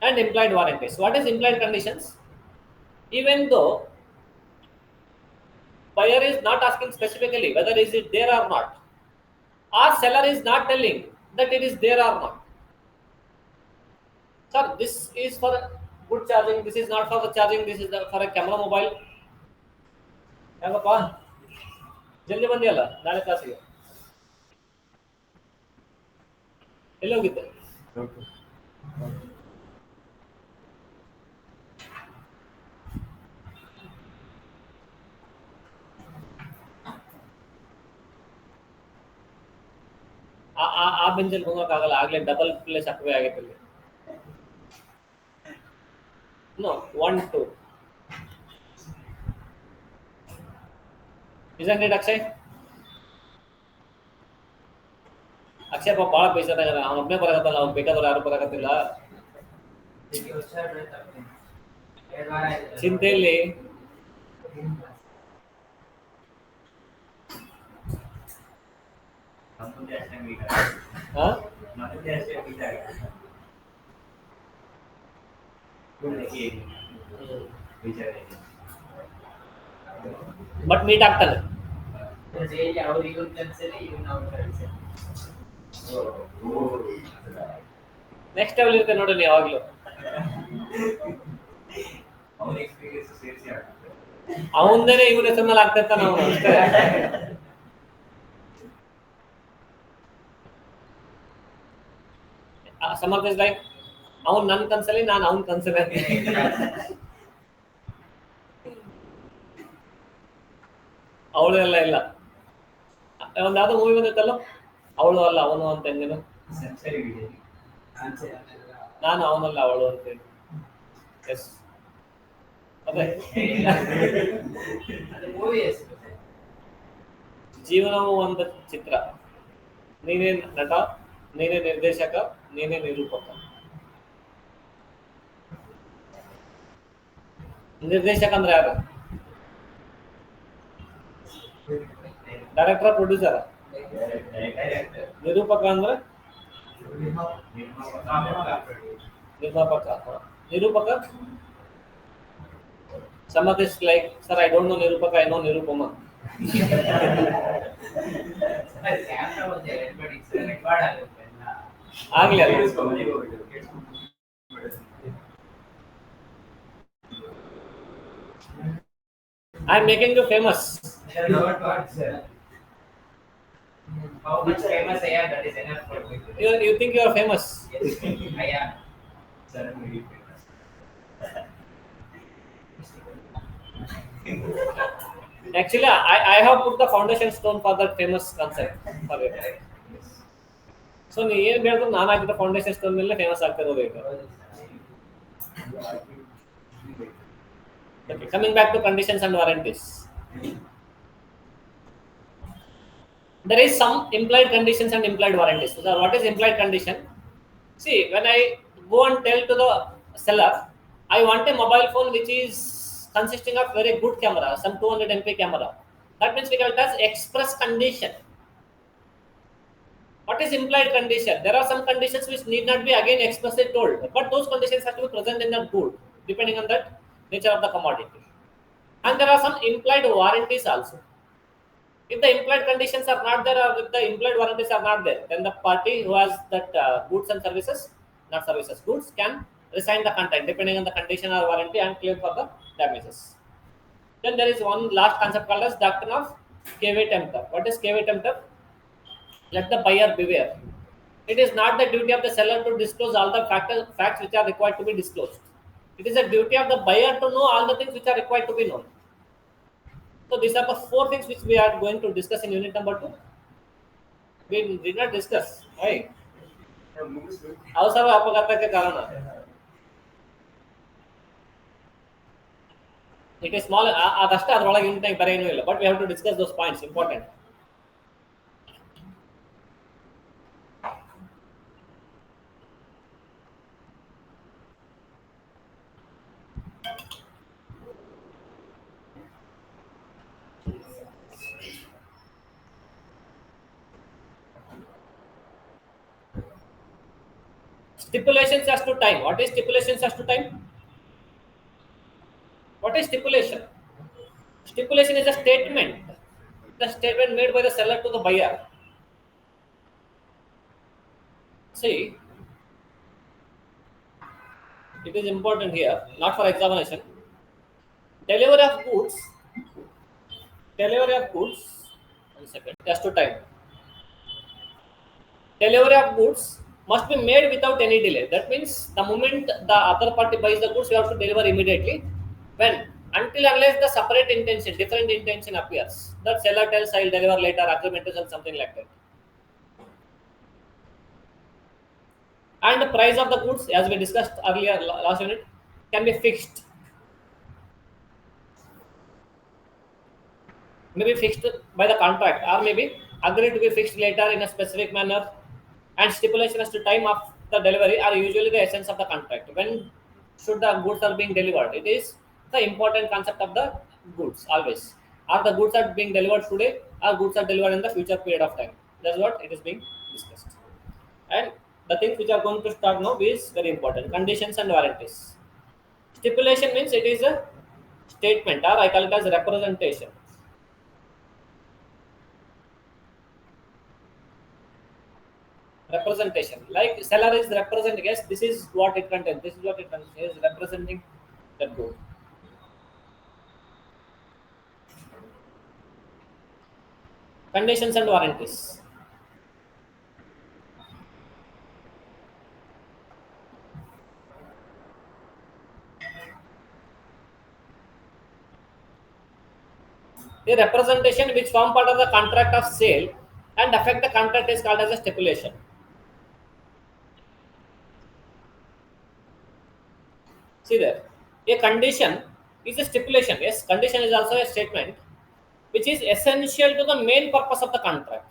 Speaker 1: and implied warranties. What is implied conditions? Even though buyer is not asking specifically whether is it there or not, or seller is not telling that it is there or not. Sir, this is for good charging. This is not for the charging. This is for a camera mobile. ಯಾಕಪ್ಪ ಜಲ್ದಿ ಬಂದಿಯಲ್ಲ ನಾಳೆ ಕ್ಲಾಸಿಗೆ ಎಲ್ಲಿ ಹೋಗಿದ್ದೆ ಆ ಬೆಂಚಲ್ಲಿ ಹೋಗೋಕ್ಕಾಗಲ್ಲ ಆಗ್ಲೇ double place ಅಪ್ವೇ ಆಗೈತೆ ಅಲ್ಲಿ no 1 2 isn't it Akshay Akshay ಪಾಪ ಭಾಳ ಬೇಜಾರಾಗಲ್ಲ ಅವ್ನು ಒಬ್ಬನೇ ಬರಕತ್ತಲ್ಲ ಅವ್ನು ಬೇಕಾದವ್ರು ಯಾರು ಬರಕತ್ತಿಲ್ಲ ಚಿಂತೆಯಲ್ಲಿ ಬಟ್ ಮೀಟ್ ಆಗ್ತಾನೆ ನೆಕ್ಸ್ಟ್ ಲೆವೆಲ್ ಇರುತ್ತೆ ನೋಡಿ ನೀವು ಯಾವಾಗಲೂ ಅವನದೇನೆ ಇವನ ಹೆಸರಿನಲ್ಲಿ ಆಗ್ತಾ ನಾವು ಅಷ್ಟೇ ಸಮರ್ಥ ಇಸ್ ಲೈಕ್ ಅವ್ನು ನನ್ನ ಕನ್ಸಲ್ಲಿ ನಾನು ಅವನ ಕನ್ಸಲ್ಲಿ ಅವಳು ಎಲ್ಲ ಇಲ್ಲ ಒಂದ್ ಯಾವ್ದೋ ಮೂವಿ ಬಂದಿತ್ತಲ್ಲ ಅವಳು ಅಲ್ಲ ಅವನು ಅಂತ ಹೆಂಗೇನು ನಾನು ಅವನಲ್ಲ ಅವಳು ಅಂತ ಎಸ್ ಅದೇ ಜೀವನವು ಒಂದು ಚಿತ್ರ ನೀನೇ ನಟ ನೀನೇ ನಿರ್ದೇಶಕ ನೀನೇ ನಿರೂಪಕ ನಿರ್ದೇಶಕ ಅಂದ್ರೆ ಯಾರು ಡೈರೆಕ್ಟರ್ ಪ್ರೊಡ್ಯೂಸರ್ ನಿರೂಪಕ ಅಂದ್ರೆ ನಿರ್ಮಾಪಕ ನಿರೂಪಕ something is like sir I don't know ನಿರೂಪಕ ಐ ನೋ ನಿರೂಪಮ ಆಗ್ಲಿ I am making you famous
Speaker 2: How much famous I am, that is enough for me.
Speaker 1: You think you are famous?
Speaker 2: Yes, I am. Sir, I'm very famous.
Speaker 1: Actually, I have put the foundation stone for that famous concept for it. So, ನೀ ಏನು ಹೇಳಿದ್ರು ನಾನು ಹಾಕಿದ foundation stone ಮೇಲೆ famous ಆಗ್ತಿರೋದು ಈಗ. Okay, coming back to conditions and warranties. There is some implied conditions and implied warranties. So what is implied condition? See, when I go and tell to the seller, I want a mobile phone which is consisting of very good camera, some 200 MP camera. That means we call it as express condition. What is implied condition? There are some conditions which need not be again expressly told, but those conditions have to be present in that good, depending on that nature of the commodity. And there are some implied warranties also. If the implied conditions are not there or if the implied warranties are not there, then the party who has that goods and services, not services, goods can resign the contract depending on the condition or warranty and claim for the damages. Then there is one last concept called as doctrine of KV tempter. What is KV tempter? Let the buyer beware. It is not the duty of the seller to disclose all the facts which are required to be disclosed. It is the duty of the buyer to know all the things which are required to be known. So these are the four things which we are going to discuss in unit number 2. We did not discuss. Right? ಅವಸರ ಅಪಘಾತಕ್ಕೆ ಕಾರಣ. It is small. ಅದಷ್ಟೇ ಅದರೊಳಗೆ intent ಬೇರೆ ಏನೂ ಇಲ್ಲ. But we have to discuss those points. Important. Stipulations as to time. What is stipulations as to time? What is stipulation? Stipulation is a statement. The statement made by the seller to the buyer. See, it is important here, not for examination. Delivery of goods. Delivery of goods. 1 second. As to time. Delivery of goods must be made without any delay. That means the moment the other party buys the goods, you have to deliver immediately. When? Until unless the separate intention, different intention appears. The seller tells, I'll deliver later, agreement is something like that. And the price of the goods, as we discussed earlier, last unit, can be fixed. Maybe fixed by the contract, or maybe agreed to be fixed later in a specific manner. And stipulation as to time of the delivery are usually the essence of the contract. When should the goods are being delivered? It is the important concept of the goods always. Are the goods are being delivered today, or goods are delivered in the future period of time? That's what it is being discussed. And the things which are going to start now is very important. Conditions and warranties. Stipulation means it is a statement, or I call it as representation. Representation, like seller is representing, yes, this is what it contains, this is what it contains, he is representing that good. Conditions and warranties. A representation which form part of the contract of sale and affect the contract is called as a stipulation. See there, a condition is a stipulation. Yes, condition is also a statement which is essential to the main purpose of the contract.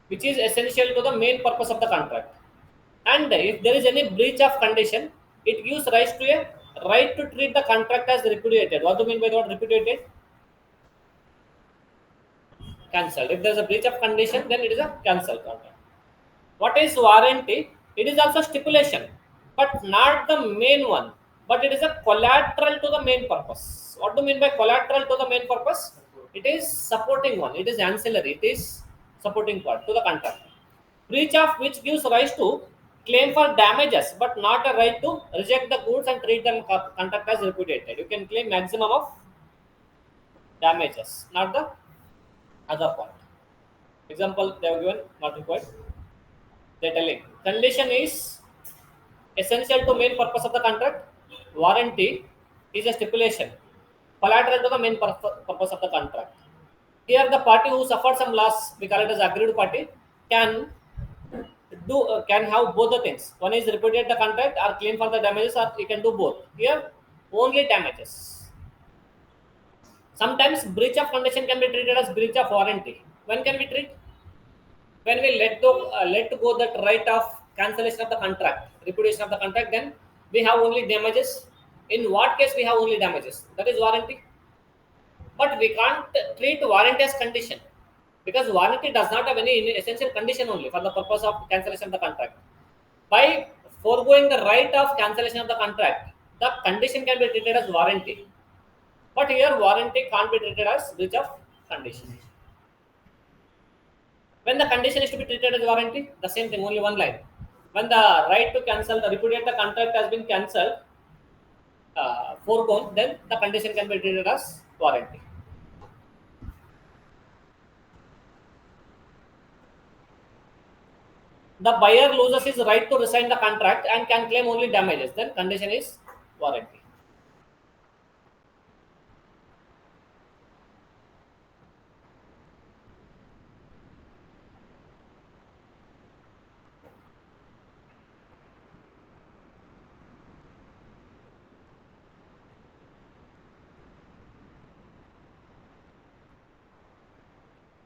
Speaker 1: Which is essential to the main purpose of the contract. And if there is any breach of condition, it gives rise to a right to treat the contract as repudiated. What do you mean by the word repudiated? Cancelled. If there is a breach of condition, then it is a cancelled contract. What is warranty? It is also stipulation, but not the main one. But it is a collateral to the main purpose. What do you mean by collateral to the main purpose? It is supporting one. It is ancillary. It is supporting part to the contract. Breach of which gives rise to claim for damages, but not a right to reject the goods and treat them contract as repudiated. You can claim maximum of damages, not the other part. Example they have given, not required. They're telling condition is essential to main purpose of the contract. Warranty is a stipulation, collateral to the main purpose of the contract. Here, the party who suffered some loss, we call it as aggrieved party, can can have both the things. One is repudiate the contract or claim for the damages, or you can do both. Here, only damages. Sometimes breach of condition can be treated as breach of warranty. When can we treat? When we let go that right of cancellation of the contract, repudiation of the contract, then we have only damages. In what case we have only damages? That is warranty. But we can't treat warranty as condition, because warranty does not have any essential condition only for the purpose of cancellation of the contract. By foregoing the right of cancellation of the contract, the condition can be treated as warranty. But here warranty can't be treated as breach of condition. When the condition is to be treated as warranty, the same thing, only one line. When the right to cancel, the repudiate the contract has been cancelled, foregone, then the condition can be treated as warranty. the buyer loses his right to rescind the contract and can claim only damages, then condition is warranty.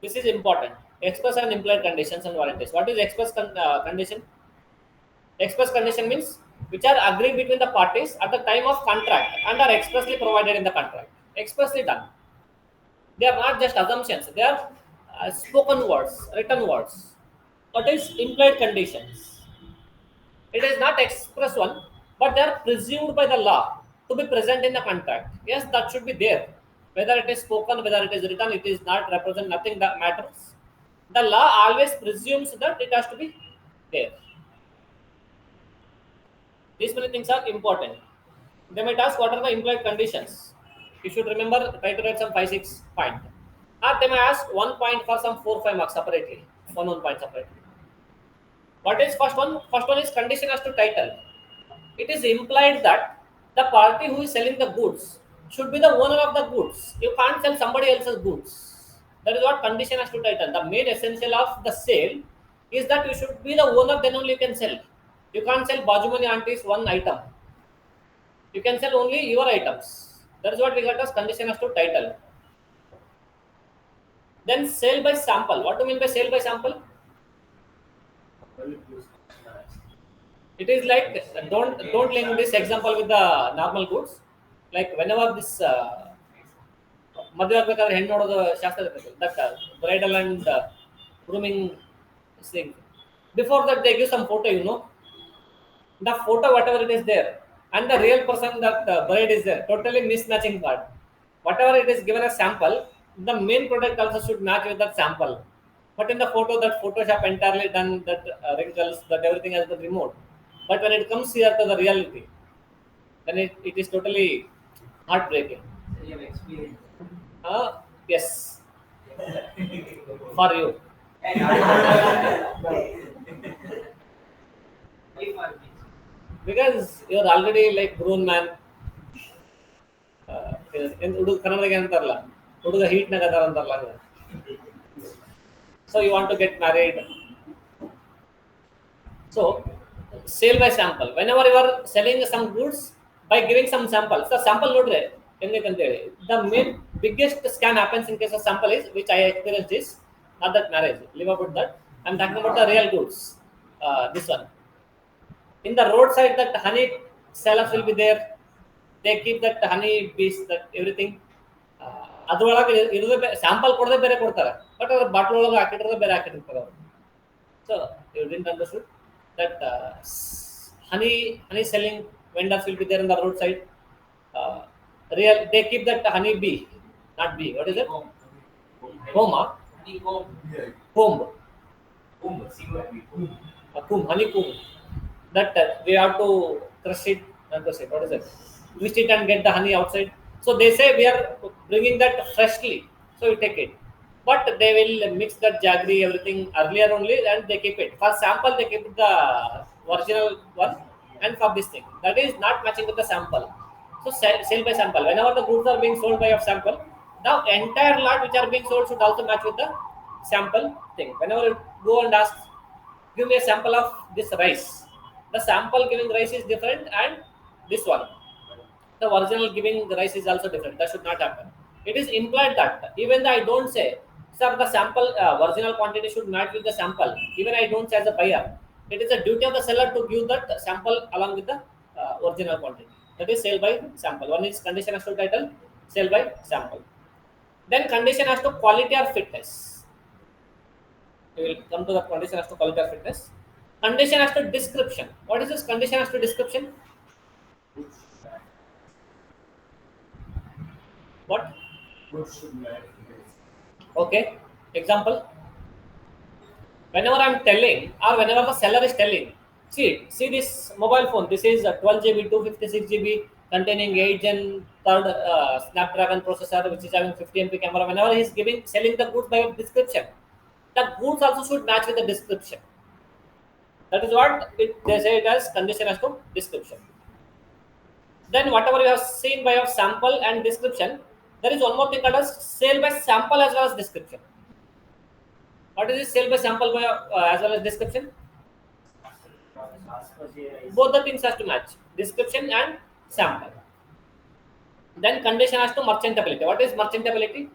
Speaker 1: This is important. Express and implied conditions and warranties. What is express condition? Express condition means which are agreed between the parties at the time of contract and are expressly provided in the contract. Expressly done. They are not just assumptions. They are spoken words, written words. What is implied conditions? It is not express one, but they are presumed by the law to be present in the contract. Yes, that should be there. Whether it is spoken, whether it is written, it is not represent nothing that matters. The law always presumes that it has to be there. These many things are important. They might ask what are the implied conditions. You should remember, try to write some 5-6 point. Or they may ask 1 point for some 4-5 marks separately. One point separately. What is first one? First one is condition as to title. It is implied that the party who is selling the goods should be the owner of the goods. You can't sell somebody else's goods. That is what condition as to title. The main essential of the sale is that you should be the owner, then only you can sell. You can't sell Bajumani auntie's one item. You can sell only your items. That is what we got as condition as to title. Then sale by sample. What do you mean by sale by sample? It is like don't link this example with the normal goods. Like whenever this ಮದುವೆ ಆಗ್ಬೇಕಾದ್ರೆ ಹೆಣ್ಣು ನೋಡೋದು ಶಾಸ್ತ್ರ ಇರ್ತದೆ that bridal and grooming thing. Before that they give some photo, the photo whatever it is there and the real person that bride is there, totally mismatching part. Whatever it is given as sample, the main product also should match with that sample. But in the photo, that Photoshop entirely done, that wrinkles, that everything has been removed. But when it comes here to the reality, then it is totally heartbreaking.
Speaker 2: So you have experience.
Speaker 1: Yes, for you.
Speaker 2: Why for me?
Speaker 1: Because you're already like grown man. ಹುಡುಗ ಕನ್ನಡದಾಗ ಅಂತಾರಲ್ಲ ಹುಡುಗ ಹೀಟ್ನಾಗ ಅದಾರ ಅಂತಾರಲ್ಲ ಹಂಗ. So you want to get married. So sale by sample. Whenever you are selling some goods by giving some samples, the sample nodre ಹೆಂಗೈತೆ ಅಂತ ಹೇಳಿ. The main biggest scam happens in case of sample is, which I experienced is not that marriage. Leave about that. I'm talking about the real goods. This one. In the roadside, that honey sellers will be there. They keep that honey bees, that everything. ಅದ್ರೊಳಗೆ ಇರೋದೇ sample ಕೊಡದೆ ಬೇರೆ ಕೊಡ್ತಾರೆ, but ಅದ್ರ bottle ಒಳಗೆ ಹಾಕಿಟ್ರೆ ಬೇರೆ ಹಾಕಿರ್ತಾರೆ ಅವರು. So you didn't understood that honey selling vendors will be there in the roadside. They keep that honey bee, not bee. What is it? Comb. Comb. Honey comb. That we have to crush it. What is it? Twist it and get the honey outside. So they say we are bringing that freshly, so you take it. But they will mix that jaggery everything earlier only, and they keep it. For sample, they keep the original one, and for this thing that is not matching with the sample. So sale by sample. Whenever the goods are being sold by a sample, the entire lot which are being sold should also match with the sample thing. Whenever you go and ask, give me a sample of this rice. The sample giving rice is different, and this one, the original giving the rice, is also different. That should not happen. It is implied that even though I don't say, sir, the sample original quantity should match with the sample. Even I don't say as a buyer, it is a duty of the seller to give that sample along with the original quantity. That is sale by sample. One is condition as to title, sale by sample. Then condition as to quality or fitness. We will come to the condition as to quality or fitness. Condition as to description. What is this condition as to description? What? Okay. Example. Whenever I'm telling, or whenever the seller is telling, see this mobile phone. This is a 12 GB, 256 GB, containing 8 Gen 3rd Snapdragon processor, which is having 50 MP camera. Whenever he is selling the goods by description, the goods also should match with the description. That is what they say it as condition as to description. Then whatever you have seen by of sample and description, there is one more thing called as sale by sample as well as description. What is this sale by sample by as well as description?
Speaker 2: As per CA is
Speaker 1: Both the things has to match, description and sample. Then condition has to merchantability. What is merchantability?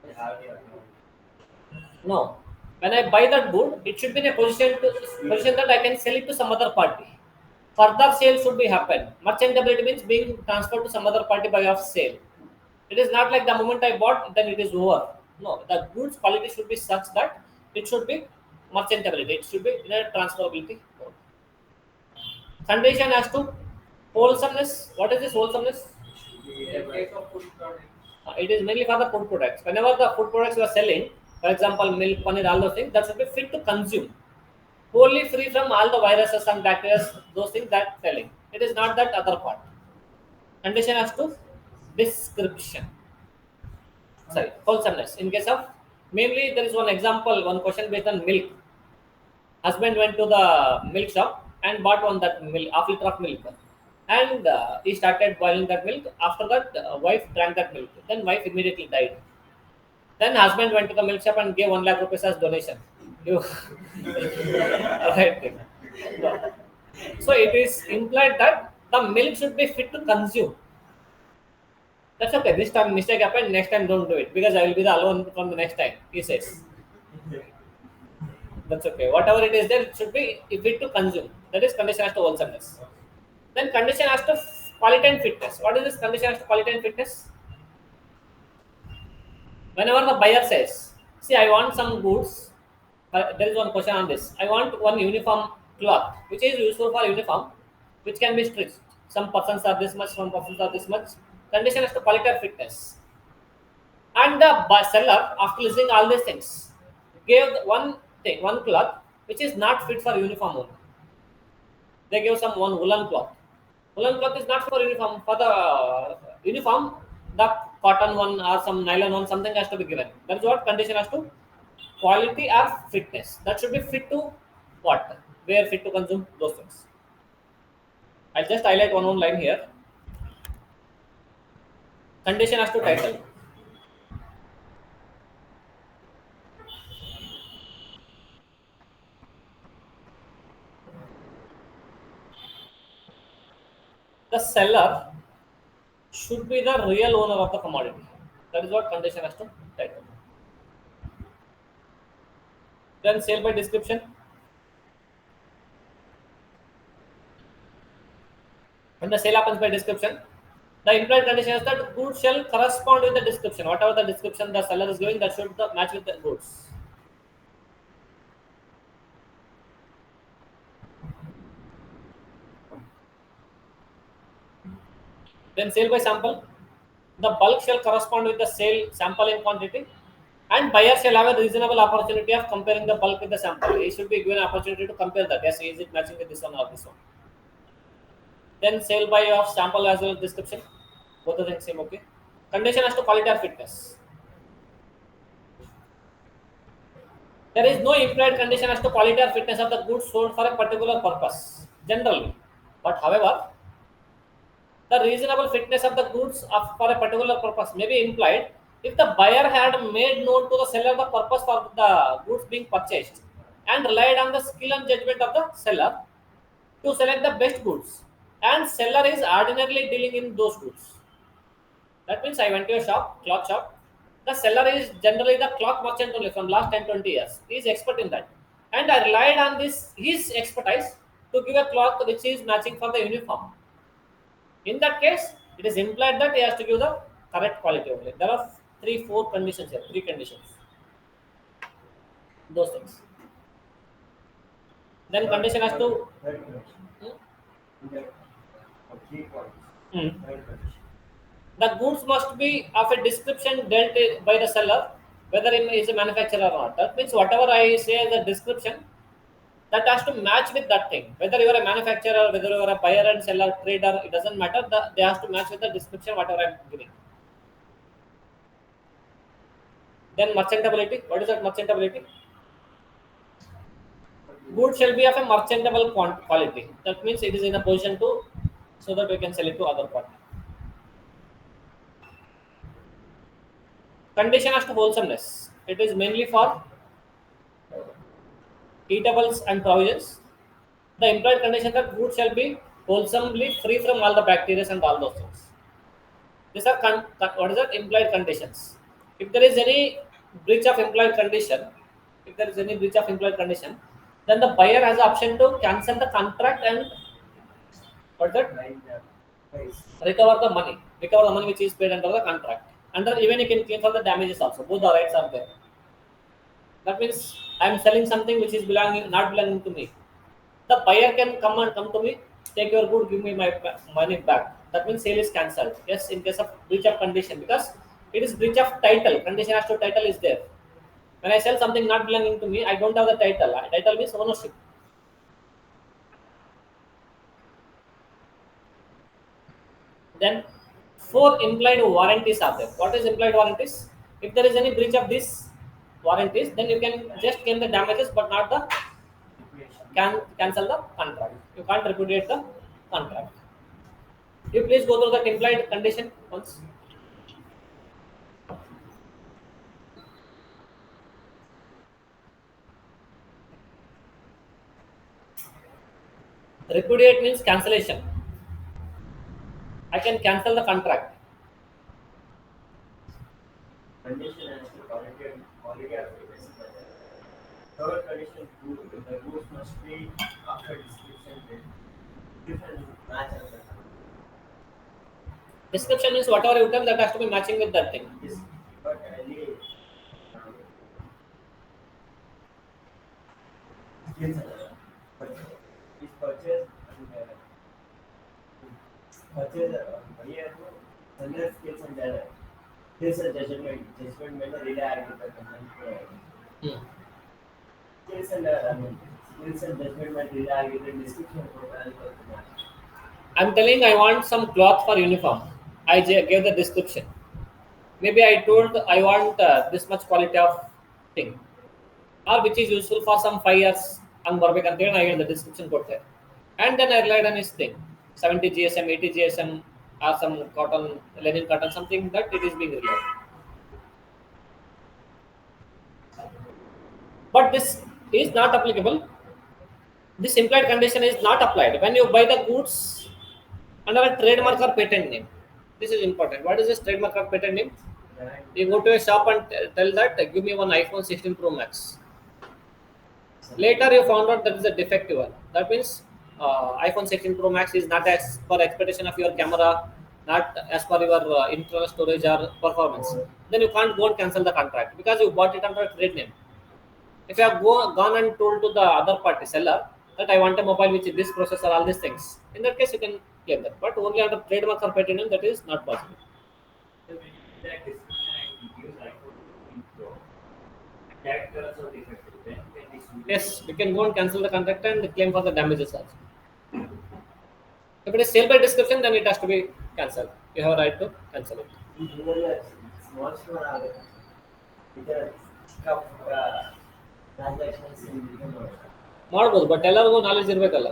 Speaker 2: they have the
Speaker 1: No. When I buy that good, it should be in a position that I can sell it to some other party. Further sale should be happen. Merchantability means being transferred to some other party by of sale. It is not like the moment I bought, then it is over. No, the goods quality should be such that it should be merchantability. It should be in a transferability mode. Condition as to wholesomeness. What is this wholesomeness?
Speaker 2: in case of food product.
Speaker 1: It is mainly for the food products. Whenever the food products you are selling, for example, milk, paneer, all those things, that should be fit to consume. Wholly free from all the viruses and bacteria, those things that selling. It is not that other part. Condition as to description. Sorry, wholesomeness. In case of mainly there is one example, one question based on milk. Husband went to the milk shop and bought one that milk, half liter of milk, and he started boiling that milk. After that, wife drank that milk. Then wife immediately died. Then husband went to the milk shop and gave 1 lakh rupees as donation. You right thing. No. So it is implied that the milk should be fit to consume. That's okay. This time mistake happened. Next time don't do it because I will be the alone from the next time. He says. That's okay. Whatever it is there, it should be fit to consume. That is condition as to wholesomeness. Then condition as to quality and fitness. What is this condition as to quality and fitness? Whenever the buyer says, see, I want some goods, there is one question on this. I want one uniform cloth, which is useful for uniform, which can be stretched. Some persons are this much, some persons are this much. Condition as to quality or fitness. And the seller, after listening all these things, gave one thing, one cloth, which is not fit for uniform only. They gave some one woolen cloth. Woolen cloth is not for uniform. For the uniform, the cotton one or some nylon one, something has to be given. That is what condition has to quality or fitness. That should be fit to what? Where fit to consume those things. I'll just highlight one line here. Condition has to title. The seller should be the real owner of the commodity. That is what condition has to title. Then sale by description. When the sale happens by description, the implied condition is that goods shall correspond with the description. Whatever the description the seller is giving, that should match with the goods. Then sale by sample. The bulk shall correspond with the sale sample in quantity, and buyer shall have a reasonable opportunity of comparing the bulk with the sample. He should be given an opportunity to compare that. Yes, is it matching with this one or this one? Then sale by of sample as well as description. Both the things same okay. Condition as to quality or fitness. There is no implied condition as to quality or fitness of the goods sold for a particular purpose, generally. But however, the reasonable fitness of the goods for a particular purpose may be implied if the buyer had made known to the seller the purpose for the goods being purchased and relied on the skill and judgment of the seller to select the best goods, and seller is ordinarily dealing in those goods. That means I went to a shop, cloth shop. The seller is generally the cloth merchant only from last 10 20 years. He is expert in that. And I relied on this his expertise to give a cloth which is matching for the uniform. In that case, it is implied that he has to give the correct quality only. There are three, four conditions here, three conditions. Those things. Then condition has to
Speaker 3: Third condition.
Speaker 1: hmm,
Speaker 3: We get 3 points.
Speaker 1: hmm.
Speaker 3: Third condition.
Speaker 1: The goods must be of a description dealt by the seller, whether he is a manufacturer or not. That means whatever I say as a description, that has to match with that thing. Whether you are a manufacturer, whether you are a buyer and seller, trader, it doesn't matter. They have to match with the description, whatever I'm giving. Then merchantability. What is that merchantability? Good shall be of a merchantable quality. That means it is in a position to, so that we can sell it to other party. Condition as to wholesomeness. It is mainly for eatables and provisions. The implied condition that food shall be wholesomely free from all the bacteria and all those things. These are what is that implied conditions. If there is any breach of implied condition, if there is any breach of implied condition, then the buyer has the option to cancel the contract and what that
Speaker 3: Right, price.
Speaker 1: recover the money which is paid under the contract. Under even you can claim for the damages also. Both the rights are there. That means I am selling something which is belonging not belonging to me. The buyer can come to me, take your good, give me my money back. That means sale is cancelled. Yes, in case of breach of condition, because it is breach of title. Condition as to title is there. When I sell something not belonging to me, I don't have the title. Title means ownership. Then four implied warranties are there. What is implied warranties? If there is any breach of these warranties, then you can just claim the damages, but not the can cancel the contract. You can't repudiate the contract. You please go through the implied condition once. Repudiate means cancellation. I can cancel the contract.
Speaker 3: Condition as to quality of the vessel. Third condition, the goods must be after description then different match of the
Speaker 1: Description means whatever you tell that has to be matching with that thing.
Speaker 3: this but early skills but is purchase and purchase buyer seller skills and seller. This is judgment when the relay agriculture
Speaker 1: Hmm.
Speaker 3: skills and skills and judgment when relay agriculture description profile.
Speaker 1: I'm telling I want some cloth for uniform. Gave the description. Maybe I told I want this much quality of thing, or which is useful for some 5 years. And ಬರ್ಬೇಕಂತೇಳಿ I the description ಕೊಟ್ಟೆ. And then I relied on his thing, 70 GSM, 80 GSM, or some cotton, linen cotton, something that it is being relied. But this is not applicable. This implied condition is not applied when you buy the goods under a trademark or patent name. This is important. What is this trademark or patent name? You go to a shop and tell that give me one iPhone 16 Pro Max. Later you found out that is a defective one. That means iPhone 16 Pro Max is not as per expectation of your camera, not as per your internal storage or performance. Then you can't go and cancel the contract because you bought it under a trade name. If you have gone and told to the other party seller that I want a mobile which is this processor, all these things, in that case you can claim that. But only under trademark or patent name, that is not possible.
Speaker 3: So when you do that description and you use iPhone 15 Pro, that also defective. Then can this
Speaker 1: Yes, you can go and cancel the contract and claim for the damages also. If it is sale by description, then it has to be cancelled. You have a right to cancel it.
Speaker 3: small store ಆಗುತ್ತೆ ಇದರ ಚಿಕ್ಕ ಪುಟ್ಟ transactions
Speaker 1: ಮಾಡ್ಬೋದು but ಎಲ್ಲರಿಗೂ knowledge ಇರಬೇಕಲ್ಲ.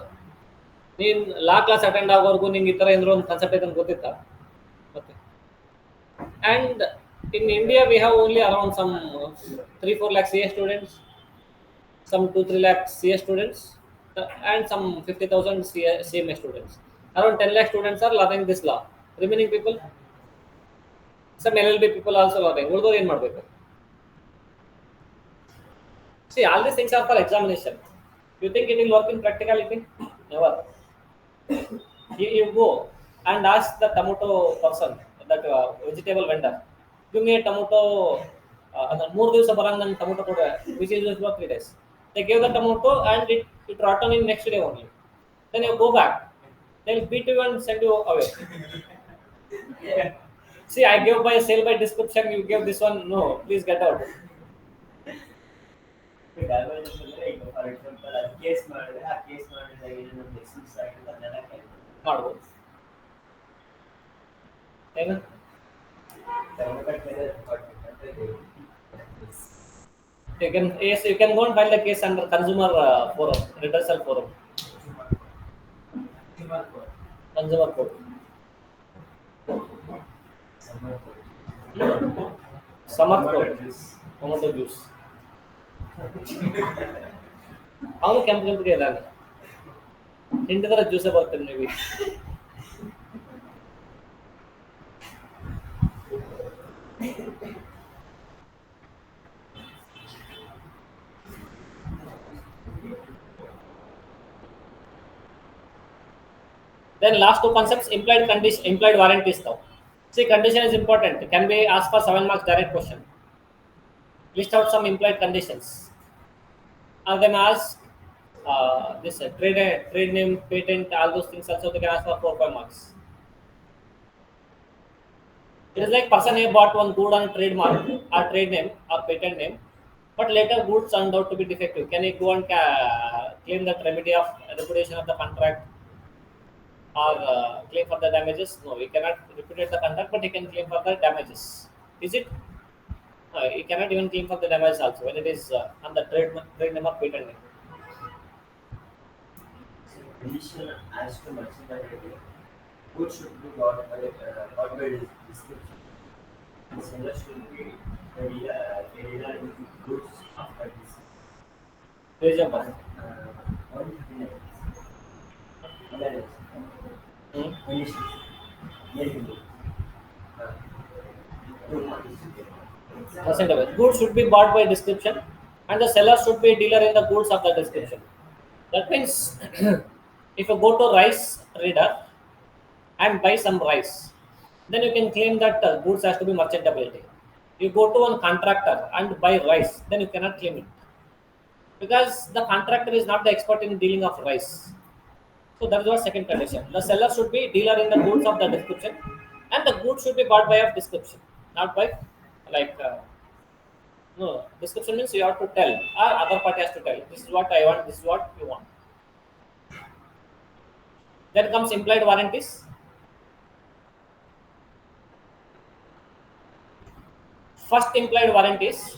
Speaker 1: ನೀನು ಲಾ class attend ಆಗೋವರೆಗೂ ನಿಂಗೆ ಈ ಥರ ಏನಾದ್ರು ಒಂದು ಕಾನ್ಸೆಪ್ಟ್ ಐತೆ ಅಂತ ಗೊತ್ತಿತ್ತಾ? ಮತ್ತೆ and in India we have only around some 3-4 lakh CA students, some 2-3 lakh CA students, and some 50,000 CMA students. Around 10 lakh students are learning this law. Remaining people, some LLB people also learning. ಉಳಿದವ್ರು ಏನು ಮಾಡಬೇಕು? See, all these things are for examination. You think it will work in practicality? Never. You go and ask the tomato person, that vegetable vendor, give me a tomato. 3 ದಿವಸ ಬರಂಗ್ ನನ್ನ tomato ಕೊಡ, which is used for 3 days. They gave the tomato and it rotten in next day only. Then you go back. They'll beat you and send you away. See, I gave by sale by description. You gave this one. No, please get out.
Speaker 3: Damage ಅಂದರೆ ಈಗ for example ಅದು case ಮಾಡಿದ್ರೆ ಆ case ಮಾಡಿದಾಗ ಏನೊಂದು Axis ಆಗಿದೆ ಅದನ್ನೆಲ್ಲ
Speaker 1: ಮಾಡ್ಬೋದು. ಏನು You can, yes, you can go and file the case under consumer forum, redressal forum,
Speaker 2: Consumer code.
Speaker 1: consumer court.
Speaker 3: Summer
Speaker 1: Summer
Speaker 3: Summer
Speaker 1: court,
Speaker 3: juice.
Speaker 1: tomato juice. ಅವನು ಕೆಂಪು ಕೆಂಪಿಗೆ ಇದ್ದಾನೆ ಹಿಂಡಿದ್ರೆ ಜ್ಯೂಸೇ ಬರ್ತದೆ maybe. Then last two concepts, implied condition, implied warranties now. See, condition is important. Can be asked for 7 marks direct question. List out some implied conditions. And then ask this trade name, patent, all those things also they can ask for 4-5 marks. It is like person A bought one good on trademark or trade name or patent name, but later goods turned out to be defective. Can he go and claim that remedy of repudiation of the contract or claim for the damages? No, he cannot repudiate the contract, but he can claim for the damages. Is it? He cannot even claim for the damages also when it is on the trade name or patent name.
Speaker 3: So condition as to merchandise, goods should be bought by description. The seller should be the dealer in goods after this.
Speaker 1: Reasonable.
Speaker 3: 159.
Speaker 1: Hmm.
Speaker 3: Condition. Making good.
Speaker 1: Percent of it. Goods should be bought by description, and the seller should be dealer in the goods of the description. That means if you go to rice trader and buy some rice, then you can claim that goods has to be merchantability. You go to one contractor and buy rice, then you cannot claim it because the contractor is not the expert in dealing of rice. So that is our second condition. The seller should be dealer in the goods of the description, and the goods should be bought by of description, not by like no. Description means you have to tell, or other party has to tell. This is what I want. This is what you want. Then comes implied warranties. First implied warranties.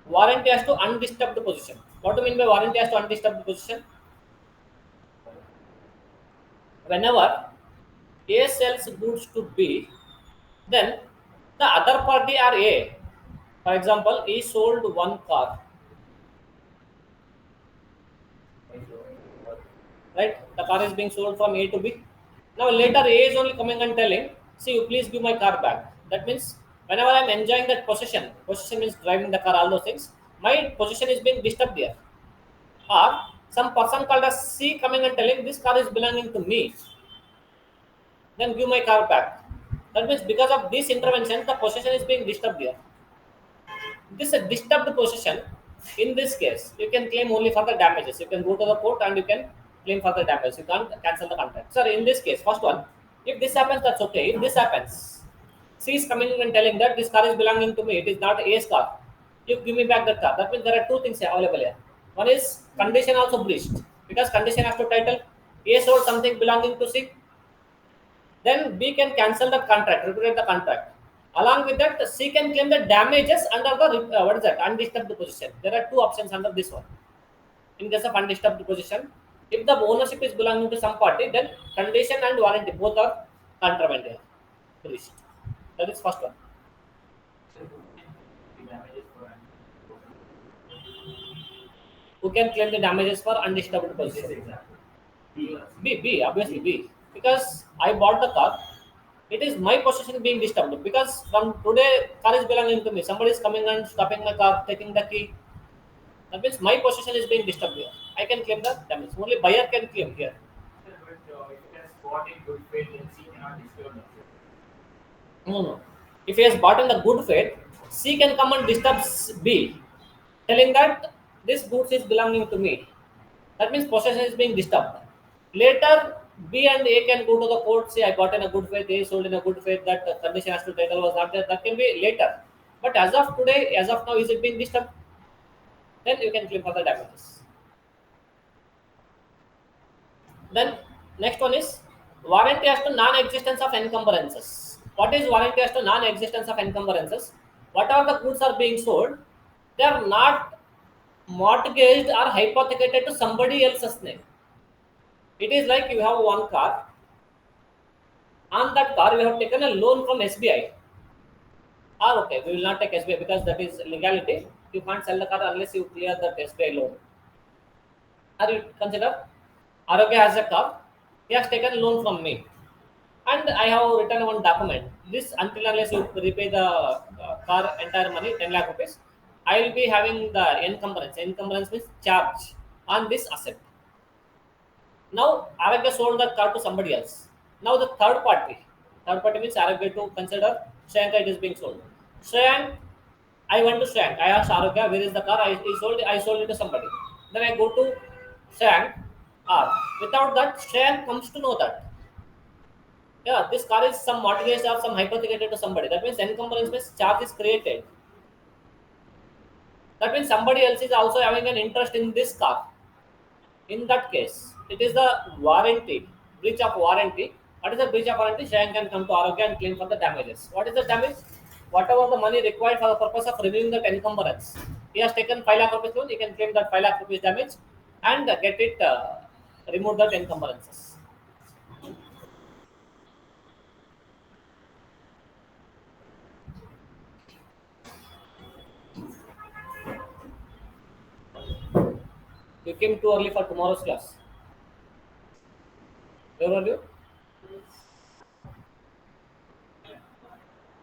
Speaker 1: Warranty has to undisturbed position. What do you mean by warranty has to undisturbed position? Whenever A sells goods to B, then the other party or A, for example, he sold one car, right? The car is being sold from A to B. Now later A is only coming and telling, see, you please give my car back. That means whenever I'm enjoying that possession means driving the car, all those things, my possession is being disturbed here. Or some person called as C coming and telling, this car is belonging to me, then give my car back. That means because of this intervention, the possession is being disturbed here. This is a disturbed possession. In this case, you can claim only for the damages. You can go to the court and you can claim for the damages. You can't cancel the contract. Sir, in this case, first one, if this happens, that's okay. If this happens, C is coming in and telling that this car is belonging to me, it is not A's car. You give me back that car. That means there are two things available here. One is condition also breached, because condition has to title A sold something belonging to C. Then B can cancel the contract, repudiate the contract. Along with that, C can claim the damages under the what is that, undisturbed position. There are two options under this one. In case of undisturbed position, if the ownership is belonging to some party, then condition and warranty both are contravened here, breached. That is first one.
Speaker 2: The damages for
Speaker 1: Who can claim the damages for undisturbed
Speaker 2: this
Speaker 1: position?
Speaker 2: example.
Speaker 1: B, obviously B. Because I bought the car, it is my possession being disturbed. Because from today, car is belonging to me. Somebody is coming and stopping my car, taking the key. That means my possession is being disturbed here. I can claim the damage. Only buyer can claim here.
Speaker 2: But if it has bought in good faith, then C cannot disturb it.
Speaker 1: No. If he has bought in the good faith, C can come and disturb B, telling that this goods is belonging to me. That means possession is being disturbed. Later, B and A can go to the court, say, I bought in a good faith, A sold in a good faith, that condition as to title was not there. That can be later. But as of today, as of now, is it being disturbed? Then you can claim for the damages. Then next one is warranty as to non-existence of encumbrances. What is warranty as to non-existence of encumbrances? Whatever the goods are being sold, They are not mortgaged or hypothecated to somebody else's name. It is like you have one car. On that car, you have taken a loan from SBI. Ah, okay, we will not take SBI because that is legality. You can't sell the car unless you clear that SBI loan. Are you consider? Arogya has a car. He has taken loan from me, and I have written one document. This until unless you repay the car entire money, 10 lakh rupees, I will be having the encumbrance. Encumbrance means charge on this asset. Now Aragya sold the car to somebody else. Now the third party means Aragya to consider Shreyanka it is being sold. Shreyank, I went to Shreyank. I asked Aragya where is the car? I sold it to somebody. Then I go to Shreyank. Without that, Shreyank comes to know that yeah, this car is some mortgage or some hypothecated to somebody. That means encumbrance means charge is created. That means somebody else is also having an interest in this car. In that case, it is the warranty, breach of warranty. What is the breach of warranty? Shayan can come to Arogya and claim for the damages. What is the damage? Whatever the money required for the purpose of removing that encumbrance. He has taken 5 lakh rupees loan, he can claim that 5 lakh rupees damage and get it remove that encumbrances. You came too early for tomorrow's class. Where were you?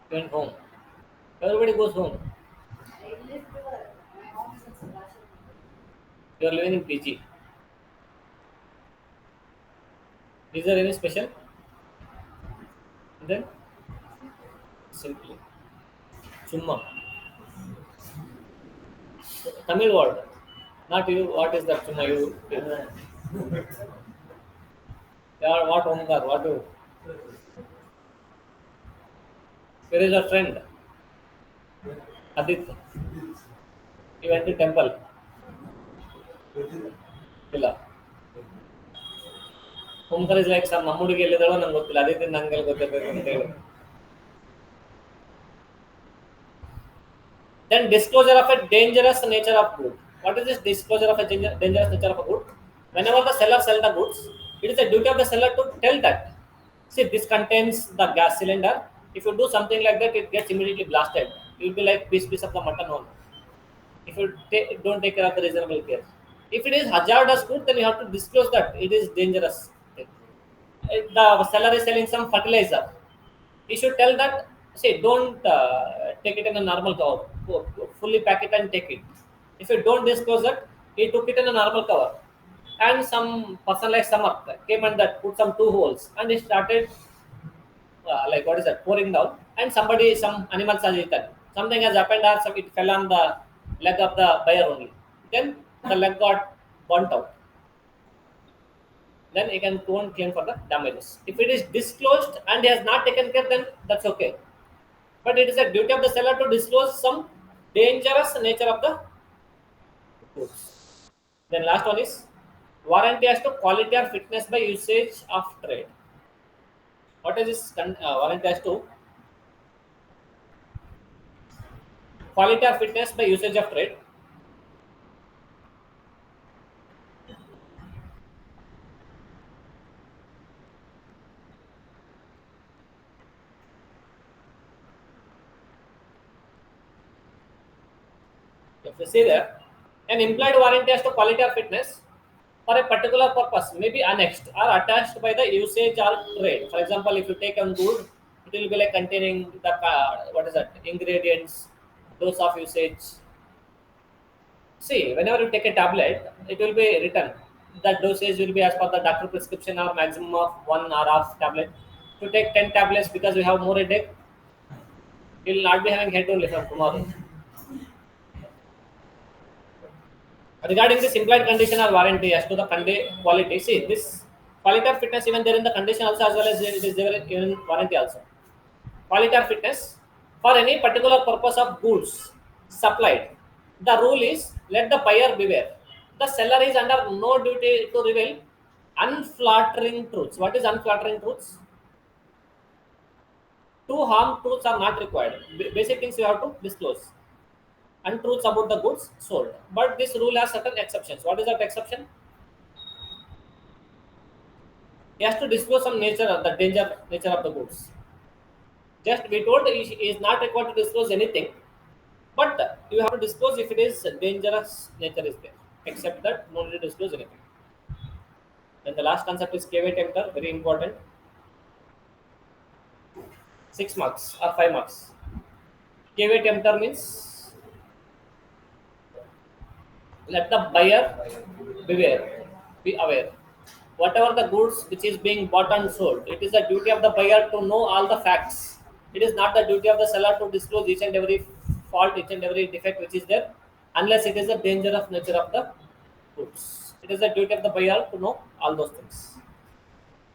Speaker 1: You went home. Everybody goes home. You are living in PG. Is there any special? Then simply Chumma. Tamil word. Not you. What is that Chumma? You. Yeah, what Omkar? What do? Where is your friend? Adit. He went to temple. ಇಲ್ಲ ಓಂಕಾರ is like sir ನಮ್ಮುಡಿಗೆ ಎಲ್ಲಿದ್ದಾಳೋ ನಂಗೆ ಗೊತ್ತಿಲ್ಲ ಅದಕ್ಕೆ ನಂಗೆಲ್ಲ ಗೊತ್ತಿರಬೇಕು ಅಂತ ಹೇಳಿ then disclosure of a dangerous nature of good. What is this disclosure of a dangerous nature of a good? Whenever the seller sell the goods, it is a duty of the seller to tell that see this contains the gas cylinder. If you do something like that, it gets immediately blasted. It will be like piece of the mutton one if you don't take care of the reasonable care. If it is hazardous good, then you have to disclose that it is dangerous. If the seller is selling some fertilizer, he should tell that say don't take it in a normal cover, fully pack it and take it. If you don't disclose that he took it in a normal cover and some person like Samak came and that put some two holes and he started like what is that pouring down and some animals has eaten something has happened or some it fell on the leg of the buyer only, then the leg got burnt out, then he can go and claim for the damages. If it is disclosed and he has not taken care, then that's okay. But it is a duty of the seller to disclose some dangerous nature of the goods. Then last one is warranty as to quality or fitness by usage of trade. What is this warranty as to quality or fitness by usage of trade? If you see there, an implied warranty as to quality or fitness for a particular purpose may be annexed or attached by the usage or trade. For example, if you take a good, it will be like containing the what is that ingredients, dose of usage. See, whenever you take a tablet, it will be written that dosage will be as per the doctor prescription or maximum of 1 hour of tablet. To take 10 tablets because we have more headache, you will not be having head only from tomorrow. Regarding this implied condition or warranty as to the quality, see this quality or fitness even there in the condition also as well as it is there in warranty also. Quality or fitness for any particular purpose of goods supplied. The rule is let the buyer beware. The seller is under no duty to reveal unflattering truths. What is unflattering truths? To harm truths are not required. Basic things you have to disclose. untruths about the goods sold. But this rule has certain exceptions. What is that exception? He has to disclose some nature of the danger nature of the goods. Just we told he is not required to disclose anything, but you have to disclose if it is dangerous nature is there. Except that, no need to disclose anything. Then the last concept is KV tempter, very important. 6 marks or 5 marks. KV tempter means let the buyer beware, be aware. Whatever the goods which is being bought and sold, it is the duty of the buyer to know all the facts. It is not the duty of the seller to disclose each and every fault, each and every defect which is there, unless it is a danger of nature of the goods. It is the duty of the buyer to know all those things.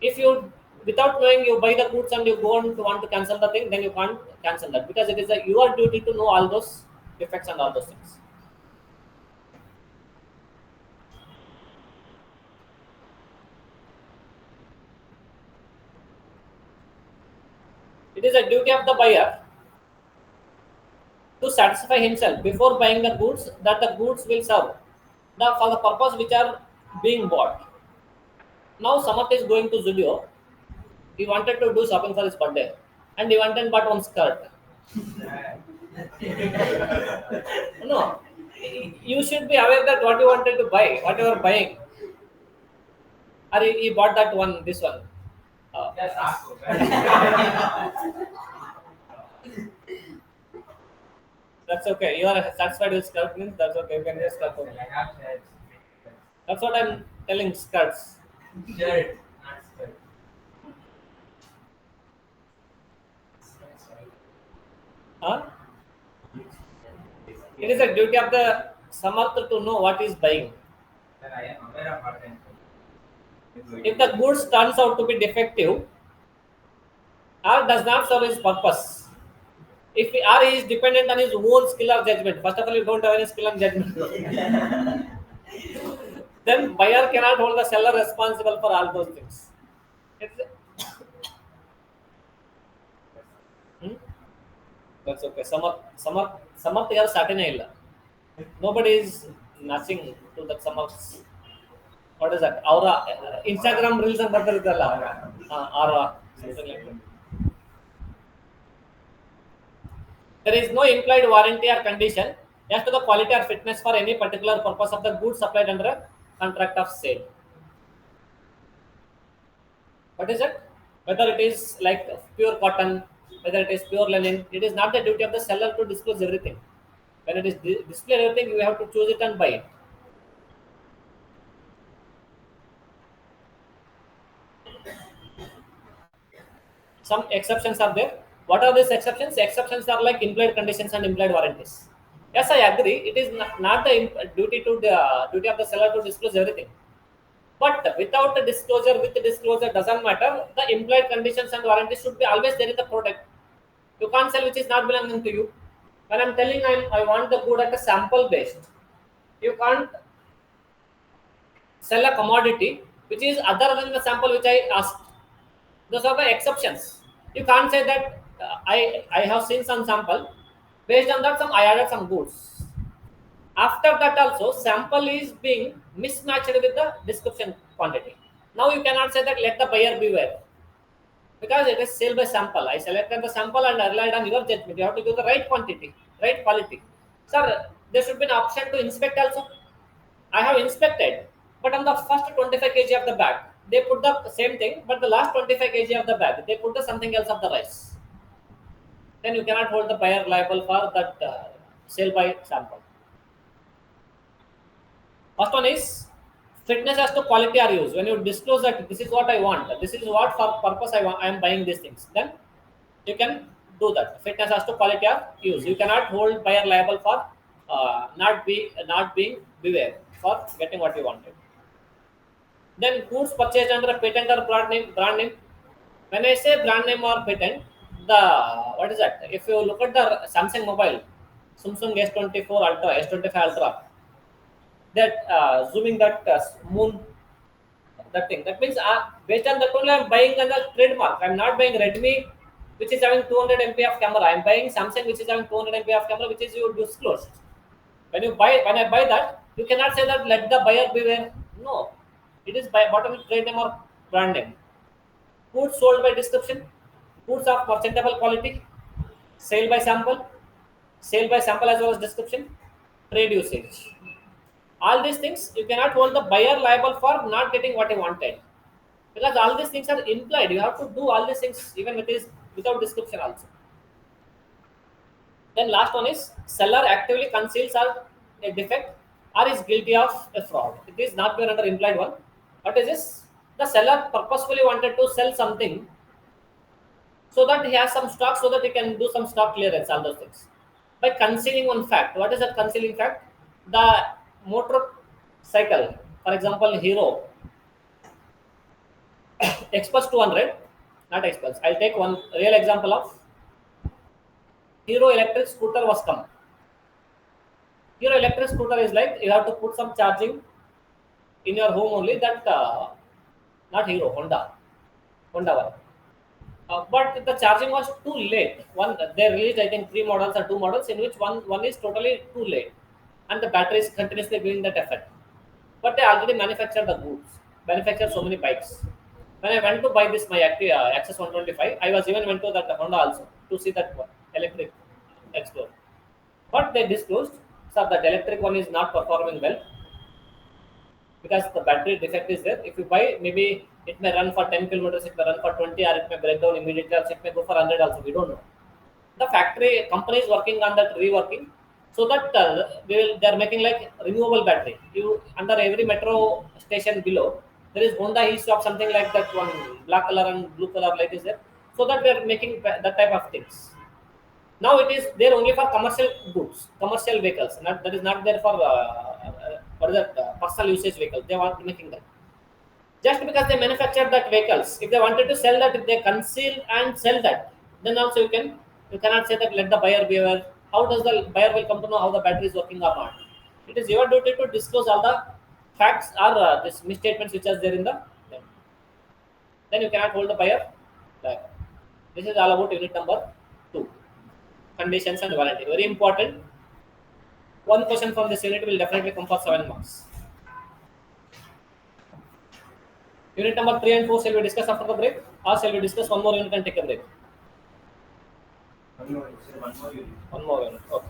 Speaker 1: If you, without knowing, you buy the goods and you go on to want to cancel the thing, then you can't cancel that because it is your duty to know all those defects and all those things. It is a duty of the buyer to satisfy himself before buying the goods that the goods will serve for the purpose which are being bought. Now, Samarth is going to Zudio. He wanted to do shopping for his birthday, and he went and bought one skirt. No, you should be aware that what you wanted to buy, what you are buying. Or he bought that one, this one.
Speaker 2: Yes, ask.
Speaker 1: That's okay. You are satisfied with skirt means that's okay. You can just skirt.
Speaker 2: I have said
Speaker 1: That's what I'm telling. Skirts.
Speaker 2: shirt, not skirt.
Speaker 1: Huh? It is a duty of the Samarth to know what is buying.
Speaker 2: Then I am aware of what I am doing.
Speaker 1: If the goods turns out to be defective or does not serve his purpose, if he, or he is dependent on his own skill or judgment, first of all, you don't have any skill and judgment, then buyer cannot hold the seller responsible for all those things. It's, hmm? That's okay. Samarth ಯಾರು ಸಾಟಿನೇ ಇಲ್ಲ. Nobody is matching to that Samarth. What is that? Aura. Instagram reels and ಬರ್ತಿರುತ್ತಲ್ಲ. Aura. Something like that. There is no implied warranty or condition as to the quality or fitness for any particular purpose of the goods supplied under a contract of sale. What is it? Whether it is like pure cotton, whether it is pure linen, it is not the duty of the seller to disclose everything. When it is display everything, you have to choose it and buy it. Some exceptions are there. What are these exceptions? Exceptions are like implied conditions and implied warranties. Yes, I agree. It is not the duty to the duty of the seller to disclose everything. But without the disclosure, with the disclosure, doesn't matter. The implied conditions and warranties should be always there in the product. You can't sell which is not belonging to you. When I'm telling I want the good at a sample based, you can't sell a commodity which is other than the sample which I asked. Those are the exceptions. You can't say that I have seen some sample. Based on that, I added some goods. After that also, sample is being mismatched with the description quantity. Now you cannot say that let the buyer beware. Because it is sale by sample. I selected the sample and I relied on your judgment. You have to give the right quantity, right quality. Sir, there should be an option to inspect also. I have inspected, but on the first 25 kg of the bag, they put the same thing, but the last 25 kg of the bag, they put the something else of the rice. Then you cannot hold the buyer liable for that sale by sample. First one is fitness as to quality or use. When you disclose that this is what I want, this is what for purpose I am buying these things, then you can do that. Fitness as to quality or use. You cannot hold buyer liable for not being beware for getting what you wanted. Then goods purchased under a patent or brand name. When I say brand name or patent, the what is that? If you look at the Samsung mobile, Samsung S24 Ultra, S25 Ultra, that zooming that moon, that thing. That means based on that only I'm buying on the trademark. I'm not buying Redmi, which is having 200 MP of camera. I'm buying Samsung, which is having 200 MP of camera, which is you disclosed. When I buy that, you cannot say that let the buyer beware. No, it is by bottom trade name or brand name. Goods sold by description, goods of merchantable quality, sale by sample, sale by sample as well as description, trade usage. All these things you cannot hold the buyer liable for not getting what he wanted, because all these things are implied. You have to do all these things even with this without description also. Then last one is seller actively conceals or a defect or is guilty of a fraud. It is not been under implied one. What is this? The seller purposefully wanted to sell something so that he has some stock, so that he can do some stock clearance, all those things. By concealing one fact. What is that concealing fact? The motor cycle, for example, Hero Express 200, not Express. I'll take one real example of Hero electric scooter was come. Hero electric scooter is like you have to put some charging in your home only. That not Hero, Honda one. But the charging was too late. One they released I think three models or two models in which one is totally too late, and the battery is continuously giving that effect. But they already manufactured the goods, manufactured so many bikes. When I went to buy this my Access 125, I was even went to that Honda also to see that one, electric Explorer. But they disclosed, so that electric one is not performing well because the battery defect is there. If you buy, maybe it may run for 10 kilometers, it may run for 20, or it may break down immediately, or it may go for 100 also. We don't know. The factory company is working on that reworking, so that they are making like removable battery. You under every metro station below there is Honda Hill shop, something like that one, black color and blue color light is there. So that we are making that type of things. Now it is there only for commercial goods, commercial vehicles. Not that is not there for the personal usage vehicle. They are making that. Just because they manufacture that vehicles, if they wanted to sell that, if they conceal and sell that, then also you cannot say that let the buyer be aware. How does the buyer will come to know how the battery is working or not? It is your duty to disclose all the facts or this misstatements which are there in the thing. Then you cannot hold the buyer back. This is all about unit number 2, conditions and warranty. Very important. One question from this unit will definitely come for 7 marks. Unit number 3 and 4 shall we discuss after the break, or shall we discuss one more unit and take a break?
Speaker 3: One more, sir, one more unit.
Speaker 1: One more unit. Okay.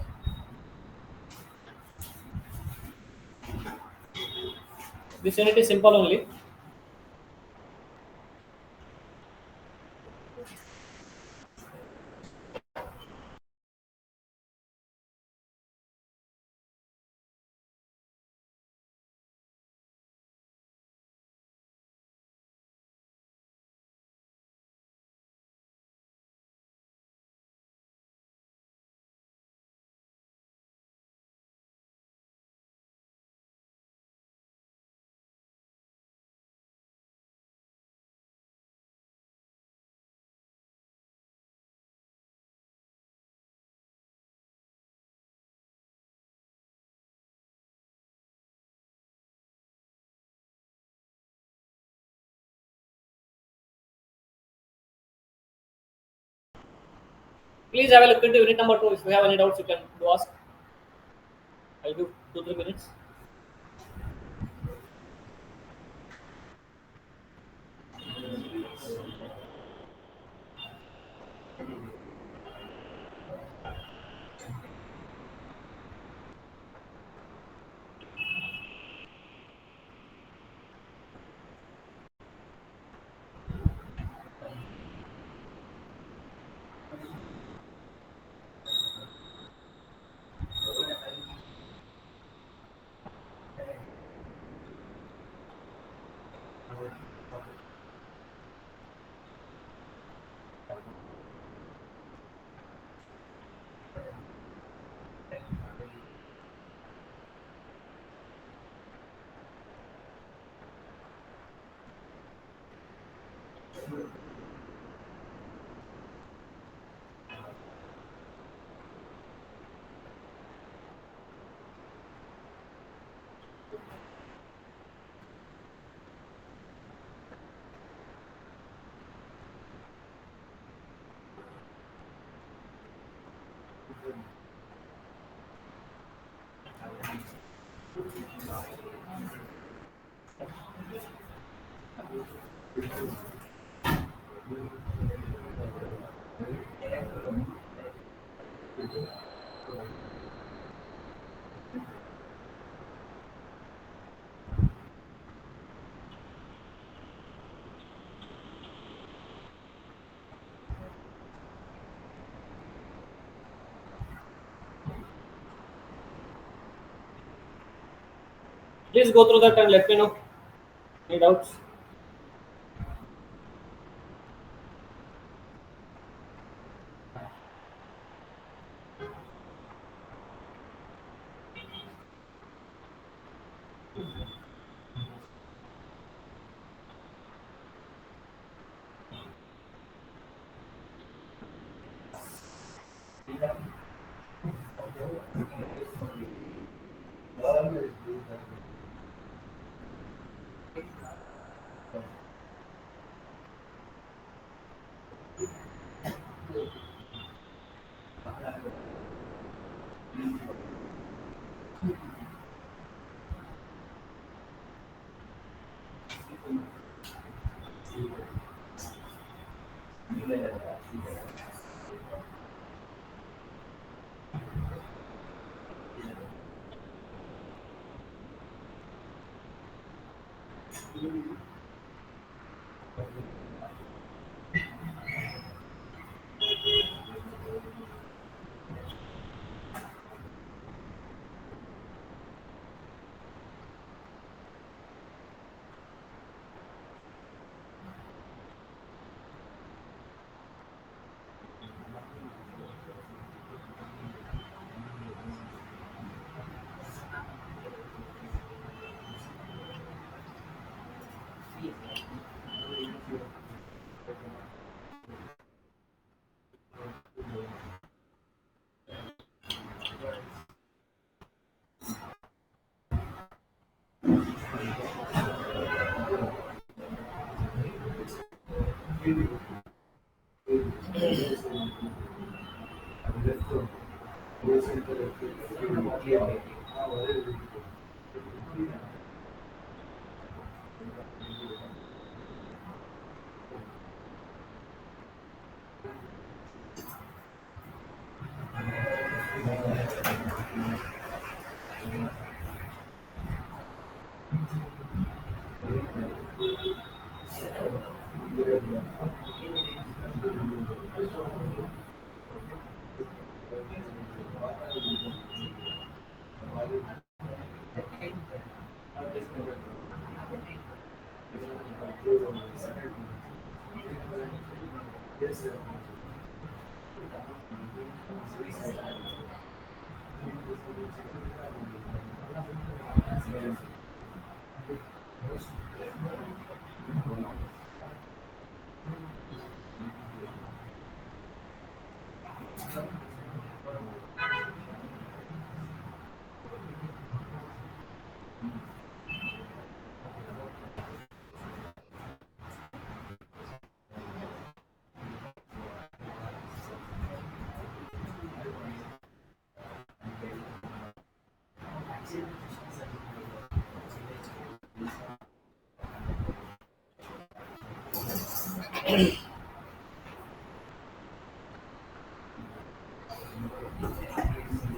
Speaker 1: This unit is simple only. Please have a look into unit number 2. If you have any doubts, you can do ask. I'll give 2-3 minutes. Please go through that and let me know. Any doubts?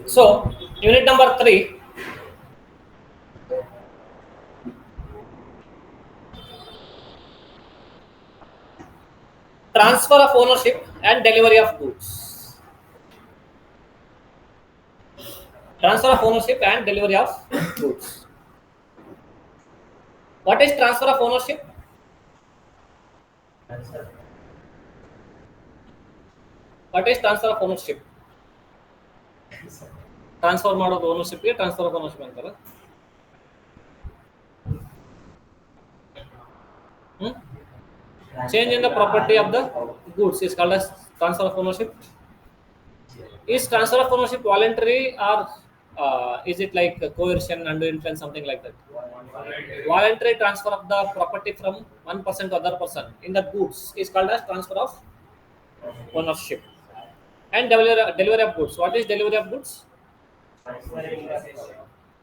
Speaker 1: So, unit number 3, transfer of ownership and delivery of goods. Transfer of ownership and delivery of goods. What is transfer of ownership? What is transfer of ownership? Transfer ಮಾಡೋದು ownership ಗೆ transfer of ownership ಅಂತಾರೆ. Change in the property of the goods is called as transfer of ownership. Is transfer of ownership voluntary, or is it like coercion, under influence, something like that? Voluntary transfer of the property from one person to other person in the goods is called as transfer of ownership. And delivery of goods. What is delivery of goods?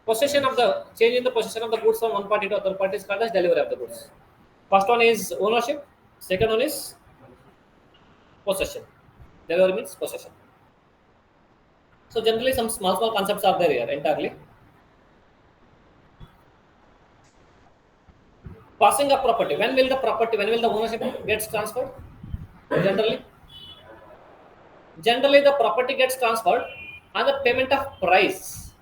Speaker 1: Possession of the change in the possession of the goods from one party to other party is called as delivery of the goods. First one is ownership. Second one is possession. Delivery means possession. So generally, some small concepts are there here entirely. Passing of property. When will the property? When will the ownership gets transferred? Generally, generally the property gets transferred on the payment of price.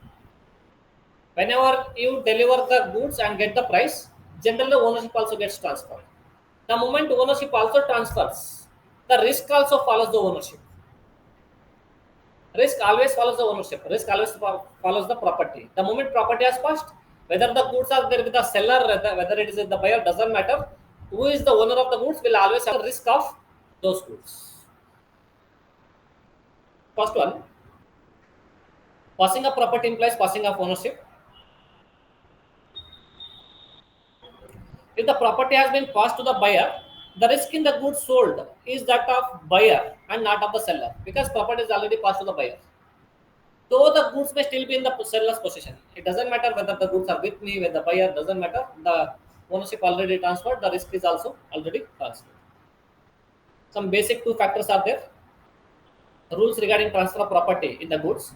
Speaker 1: Whenever you deliver the goods and get the price, generally the ownership also gets transferred. The moment ownership also transfers, the risk also follows the ownership. Risk always follows the ownership. Risk always follows the property. The moment property has passed, whether the goods are there with the seller, whether it is with the buyer, doesn't matter. Who is the owner of the goods will always have the risk of those goods. First one, passing of property implies passing of ownership. If the property has been passed to the buyer, the risk in the goods sold is that of buyer and not of the seller because property is already passed to the buyer. Though the goods may still be in the seller's possession, it doesn't matter whether the goods are with me, with the buyer, doesn't matter. The ownership already transferred, the risk is also already transferred. Some basic two factors are there. Rules regarding transfer of property in the goods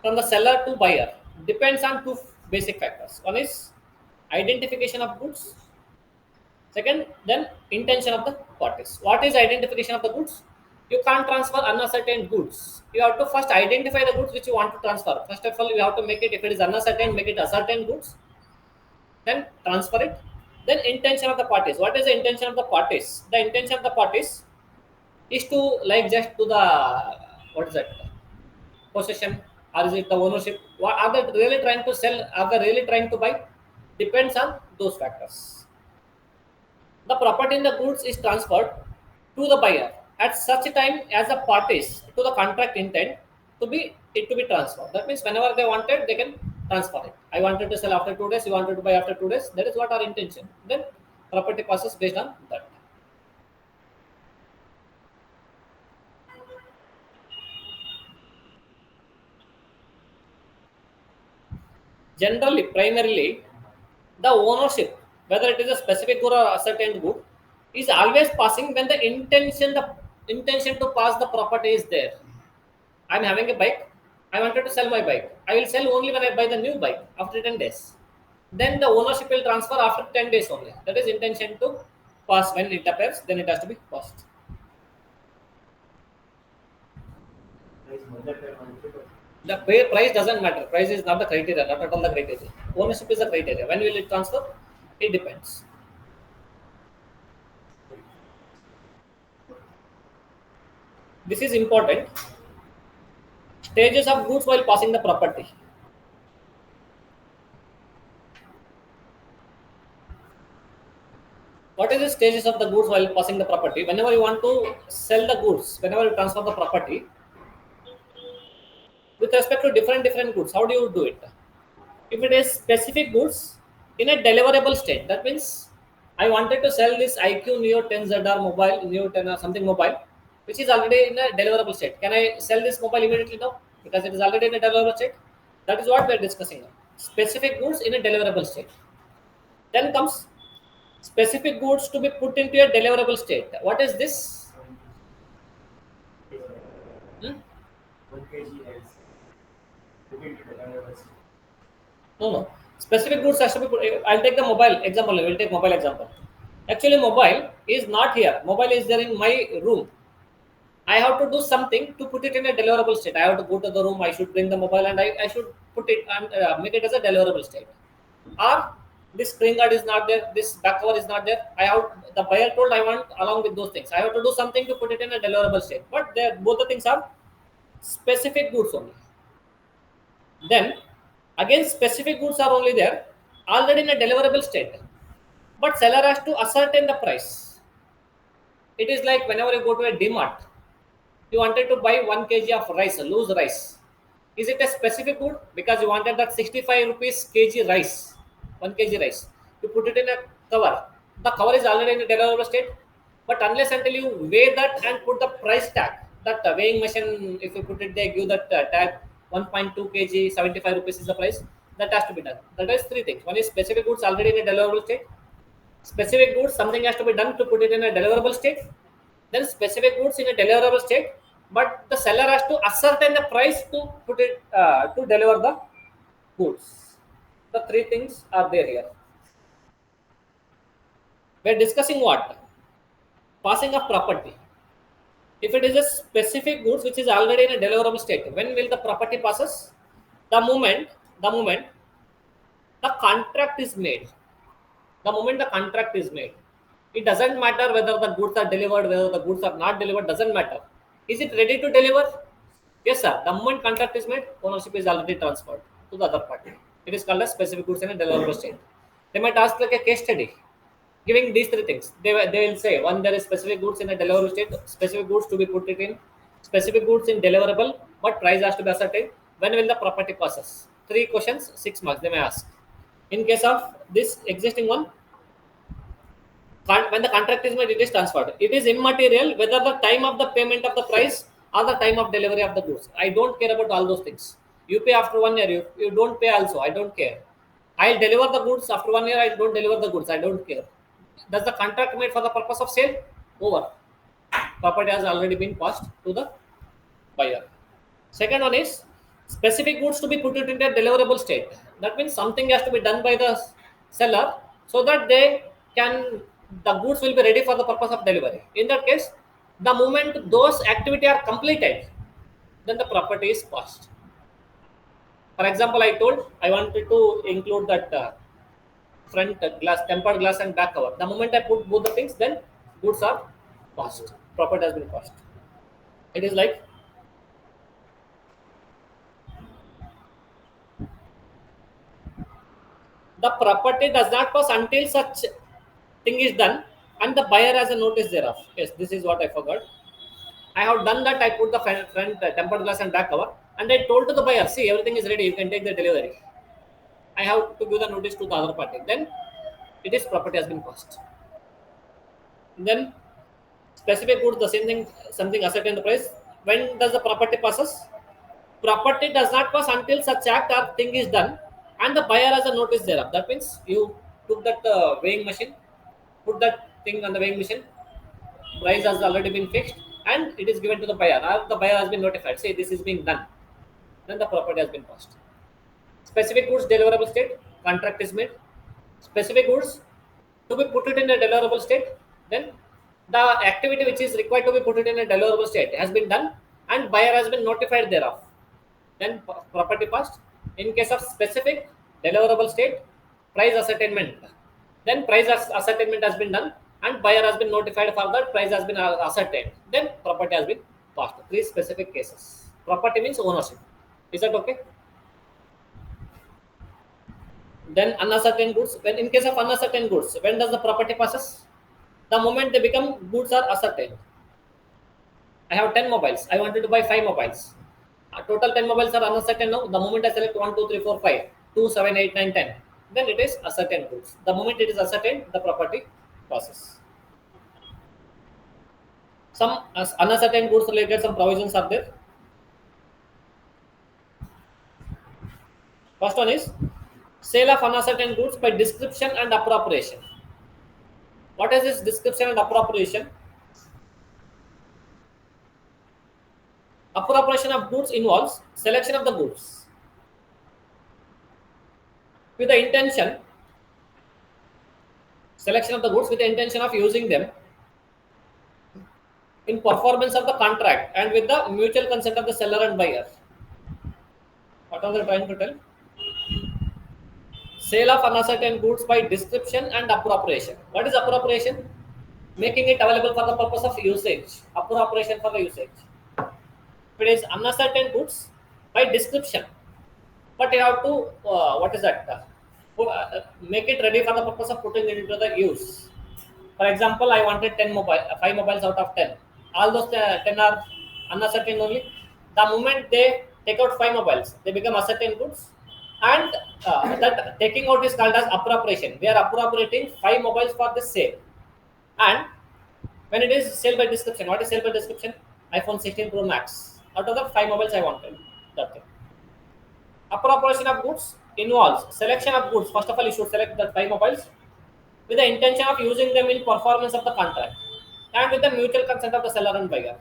Speaker 1: from the seller to buyer depends on two basic factors. One is identification of goods. Second, then intention of the parties. What is identification of the goods? You can't transfer unascertained goods. You have to first identify the goods which you want to transfer. First of all, you have to make it, if it is unascertained, make it ascertained goods. Then transfer it. Then intention of the parties. What is the intention of the parties? The intention of the parties is to like just to the what is that possession or is it the ownership? What are they really trying to sell? Are they really trying to buy? Depends on those factors. The property in the goods is transferred to the buyer at such a time as the parties to the contract intend to be it to be transferred. That means whenever they wanted, they can transfer it. I wanted to sell after 2 days, you wanted to buy after 2 days. That is what our intention. Then property passes based on that. Generally, primarily, the ownership, whether it is a specific good or a certain good, is always passing when the intention to pass the property is there. I'm having a bike. I wanted to sell my bike. I will sell only when I buy the new bike after 10 days. Then the ownership will transfer after 10 days only. That is intention to pass. When it appears, then it has to be passed. The price doesn't matter. Price is not the criteria, not at all the criteria. Ownership is the criteria. When will it transfer? It depends. This is important. Stages of goods while passing the property. What is the stages of the goods while passing the property? Whenever you want to sell the goods, whenever you transfer the property, with respect to different goods, how do you do it? If it is specific goods in a deliverable state, that means I wanted to sell this IQ Neo 10ZR mobile, Neo 10 or something mobile, which is already in a deliverable state. Can I sell this mobile immediately now? Because it is already in a deliverable state. That is what we are discussing now. Specific goods in a deliverable state. Then comes specific goods to be put into a deliverable state. What is this?
Speaker 3: 1 kg rice. Put into the conveyors.
Speaker 1: No. Specific goods has to be put. I'll take the mobile example. We'll take mobile example. Actually, mobile is not here. Mobile is there in my room. I have to do something to put it in a deliverable state. I have to go to the room. I should bring the mobile and I should put it and make it as a deliverable state. Or this screen guard is not there. This back cover is not there. The buyer told I want along with those things. I have to do something to put it in a deliverable state. But both the things are specific goods only. Then again, specific goods are only there already in a deliverable state. But seller has to ascertain the price. It is like whenever you go to a DMart, you wanted to buy 1 kg of rice, loose rice. Is it a specific good? Because you wanted that 65 rupees kg rice, 1 kg rice. You put it in a cover. The cover is already in a deliverable state. But unless until you weigh that and put the price tag, that weighing machine, if you put it there, give that tag 1.2 kg, 75 rupees is the price. that has to be done. That is three things. One is specific goods already in a deliverable state. Specific goods, something has to be done to put it in a deliverable state. Then specific goods in a deliverable state, but the seller has to ascertain the price to put it to deliver the goods. The three things are there here. We're discussing what? Passing of property. If it is a specific goods which is already in a deliverable state, when will the property passes? The moment the contract is made. The moment the contract is made, it doesn't matter whether the goods are delivered, whether the goods are not delivered, doesn't matter. Is it ready to deliver? Yes, sir. The moment contract is made, ownership is already transferred to the other party. It is called as specific goods in a deliverable state. They might ask like a case study, giving these three things. They will say, one, there is specific goods in a deliverable state, specific goods to be put it in, specific goods in deliverable, but price has to be ascertained. When will the property passes? Three questions, 6 marks they may ask. In case of this existing one, when the contract is made, it is transferred. It is immaterial whether the time of the payment of the price or the time of delivery of the goods. I don't care about all those things. You pay after 1 year, you don't pay also. I don't care. I'll deliver the goods after 1 year. I don't deliver the goods. I don't care. Does the contract made for the purpose of sale? Over. Property has already been passed to the buyer. Second one is specific goods to be put it into a deliverable state. That means something has to be done by the seller so that the goods will be ready for the purpose of delivery. In that case, the moment those activities are completed, then the property is passed. For example, I told I wanted to include that front glass, tempered glass and back cover. The moment I put both the things, then goods are passed. Property has been passed. It is like the property does not pass until such thing is done and the buyer has a notice thereof. Yes, this is what I forgot. I have done that. I put the front tempered glass and back cover, and I told to the buyer, see, everything is ready. You can take the delivery. I have to give the notice to the other party. Then it is property has been passed. Then specific goods, the same thing, something ascertain the price. When does the property passes? Property does not pass until such act or thing is done and the buyer has a notice thereof. That means you took that weighing machine, put that thing on the weighing machine, price has already been fixed and it is given to the buyer. Or the buyer has been notified, say this is being done. Then the property has been passed. Specific goods deliverable state, contract is made. Specific goods to be put it in a deliverable state, then the activity which is required to be put it in a deliverable state has been done and buyer has been notified thereof. Then property passed. In case of specific deliverable state, price ascertainment. Then price ascertainment has been done and buyer has been notified for that price has been ascertained. Then property has been passed. Three specific cases. Property means ownership. Is that okay? Then unascertained goods. When in case of unascertained goods, when does the property passes? The moment they become goods are ascertained. I have 10 mobiles. I wanted to buy 5 mobiles. Total 10 mobiles are unascertained now. The moment I select 1, 2, 3, 4, 5, 2, 7, 8, 9, 10, then it is ascertained goods. The moment it is ascertained, the property passes. Some unascertained goods related some provisions are there. First one is sale of unascertained goods by description and appropriation. What is this description and appropriation? Appropriation of goods involves selection of the goods with the intention, selection of the goods with the intention of using them in performance of the contract and with the mutual consent of the seller and buyer. What are they trying to tell? Sale of unascertained goods by description and appropriation. What is appropriation? Making it available for the purpose of usage. Appropriation for the usage. If it is unascertained goods by description, but you have to what is that? Make it ready for the purpose of putting it into the use. For example, I wanted 5 mobiles out of 10. All those 10 are unascertained only. The moment they take out 5 mobiles, they become ascertained goods. And that taking out is called as appropriation. We are appropriating 5 mobiles for this sale. And when it is sale by description, what is sale by description? iPhone 16 Pro Max. Out of the 5 mobiles I wanted. That thing. Appropriation of goods involves selection of goods. First of all, you should select the 5 mobiles with the intention of using them in performance of the contract and with the mutual consent of the seller and buyer.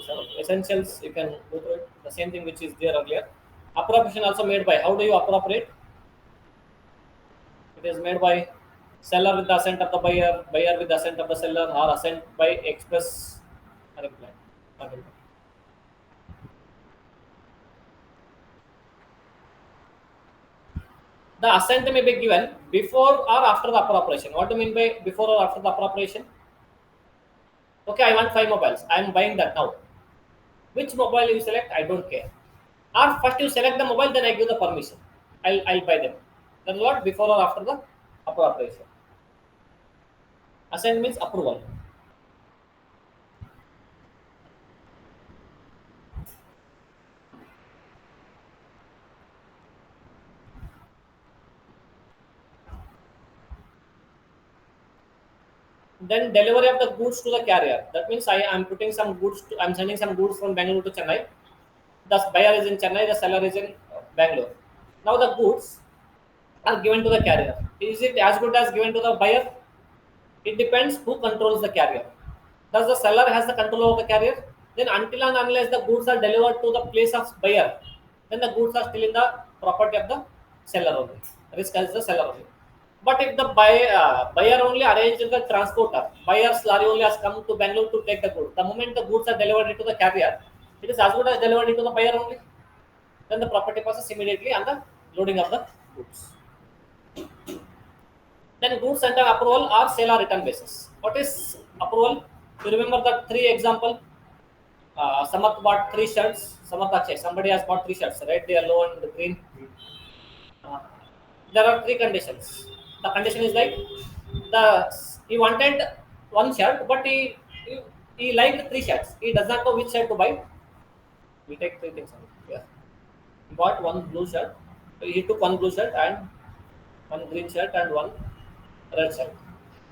Speaker 1: So essentials, you can go through it. The same thing which is there earlier. Appropriation also made by. How do you appropriate? It is made by seller with the assent of the buyer, buyer with the assent of the seller, or assent by express or implied. Or implied. The assent may be given before or after the appropriation. What do you mean by before or after the appropriation? Okay, I want 5 mobiles. I am buying that now. Which mobile you select, I don't care. Or first you select the mobile, then I give the permission. I'll buy them. That's what before or after the appropriation. Assent means approval. Then delivery of the goods to the carrier. That means I'm putting some goods. I'm sending some goods from Bangalore to Chennai. The buyer is in Chennai. The seller is in Bangalore. Now the goods are given to the carrier. Is it as good as given to the buyer? It depends who controls the carrier. Does the seller has the control over the carrier? Then until and unless the goods are delivered to the place of buyer, then the goods are still in the property of the seller only. Risk is the seller only. But if the buyer only arranged the transporter, buyer's lorry only has come to Bangalore to take the goods. The moment the goods are delivered into the carrier, it is as good as delivered into the buyer only. Then the property passes immediately on the loading of the goods. Then goods under approval or sale or return basis. What is approval? You remember the three example. Samarth bought 3 shirts. Samarth Akshay, somebody has bought 3 shirts, red, yellow, and green. Uh, there are 3 conditions. The condition is like the he wanted 1 shirt, but he liked 3 shirts. He does not know which shirt to buy. We take 3 things. Yeah. He bought one blue shirt. He took one blue shirt and one green shirt and one red shirt.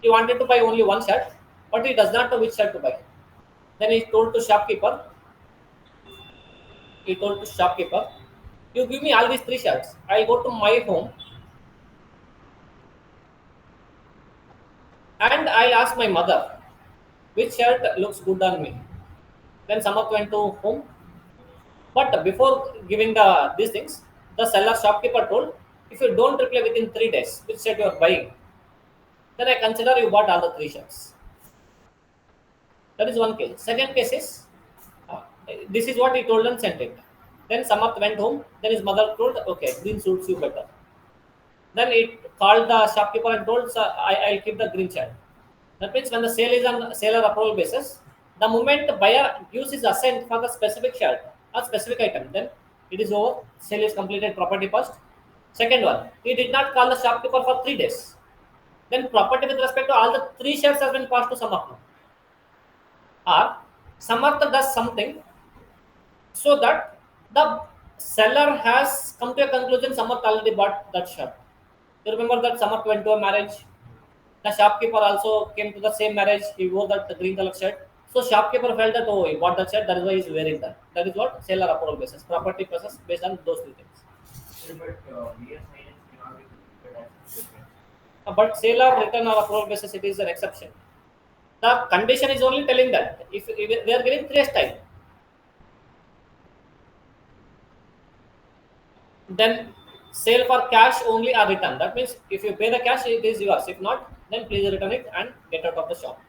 Speaker 1: He wanted to buy only 1 shirt, but he does not know which shirt to buy. Then he told to shopkeeper. He told to shopkeeper, "You give me all these 3 shirts. I'll go to my home and I'll ask my mother which shirt looks good on me." Then Samarth went to home, but before giving these things, the seller shopkeeper told, "If you don't reply within 3 days which shirt you are buying, then I consider you bought all the 3 shirts." That is one case. Second case is uh, this is what he told and sent it. Then Samarth went home. Then his mother told, "Okay, green suits you better." Then it called the shopkeeper and told, "Sir, I'll keep the green shirt." That means when the sale is on seller approval basis, the moment the buyer gives his assent for the specific shirt or specific item, then it is over. Sale is completed. Property passed. Second one, he did not call the shopkeeper for 3 days. Then property with respect to all the 3 shares has been passed to Samarth now. Or Samarth does something so that the seller has come to a conclusion Samarth already bought that shirt. You remember that Samarth went to a marriage. The shopkeeper also came to the same marriage. He wore that green color shirt. So shopkeeper felt that, oh, he bought that shirt. That is why he is wearing that. That is what seller approval basis. Property process based on those 2 things.
Speaker 3: But real finance cannot be considered as different.
Speaker 1: But seller return or approval basis, it is an exception. The condition is only telling that if they are giving 3 years time, then sale for cash only are return. That means if you pay the cash, it is yours. If not, then please return it and get out of the shop.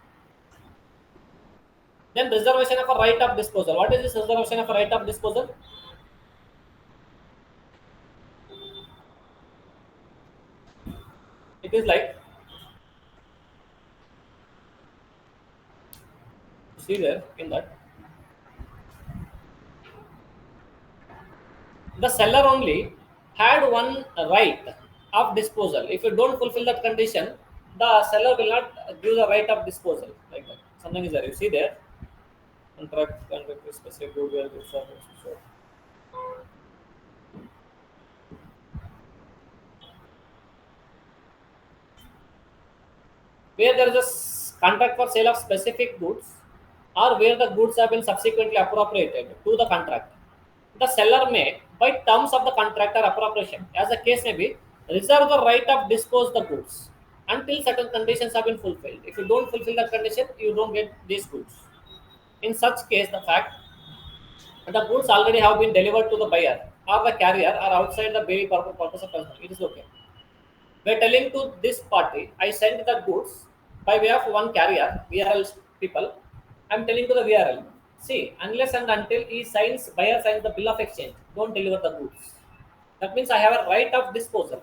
Speaker 1: Then reservation of a right of disposal. What is this reservation of a right of disposal? It is like, see there in that the seller only had one right of disposal. If you don't fulfill that condition, the seller will not give the right of disposal like that. Something is there. You see there, contract with specific goodwill, good service. So where there is a contract for sale of specific goods or where the goods have been subsequently appropriated to the contract. The seller may, by terms of the contract or appropriation, as the case may be, reserve the right of dispose the goods until certain conditions have been fulfilled. If you don't fulfill that condition, you don't get these goods. In such case, the fact the goods already have been delivered to the buyer or the carrier are outside the very purpose of concern. It is okay. We're telling to this party, I sent the goods by way of one carrier, VRL people. I'm telling to the VRL, see, unless and until he signs, buyer signs the bill of exchange, don't deliver the goods. That means I have a right of disposal.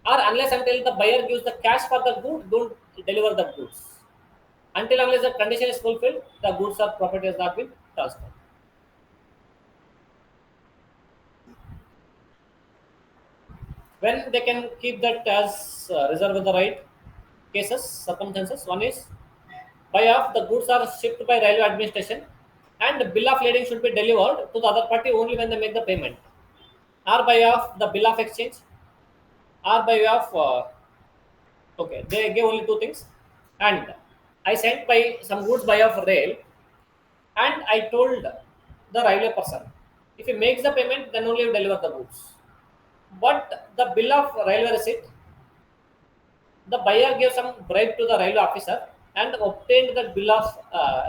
Speaker 1: Or unless until the buyer gives the cash for the good, don't deliver the goods. Until unless the condition is fulfilled, the goods or property has not been transferred. When they can keep that as reserve with the right cases, circumstances, one is by off the goods are shipped by railway administration and the bill of lading should be delivered to the other party only when they make the payment, or by off the bill of exchange, or by way of okay, they gave only two things. And I sent by some goods by of rail, and I told the railway person, if he makes the payment, then only you deliver the goods. But the bill of railway receipt, the buyer gave some bribe to the railway officer and obtained the bill of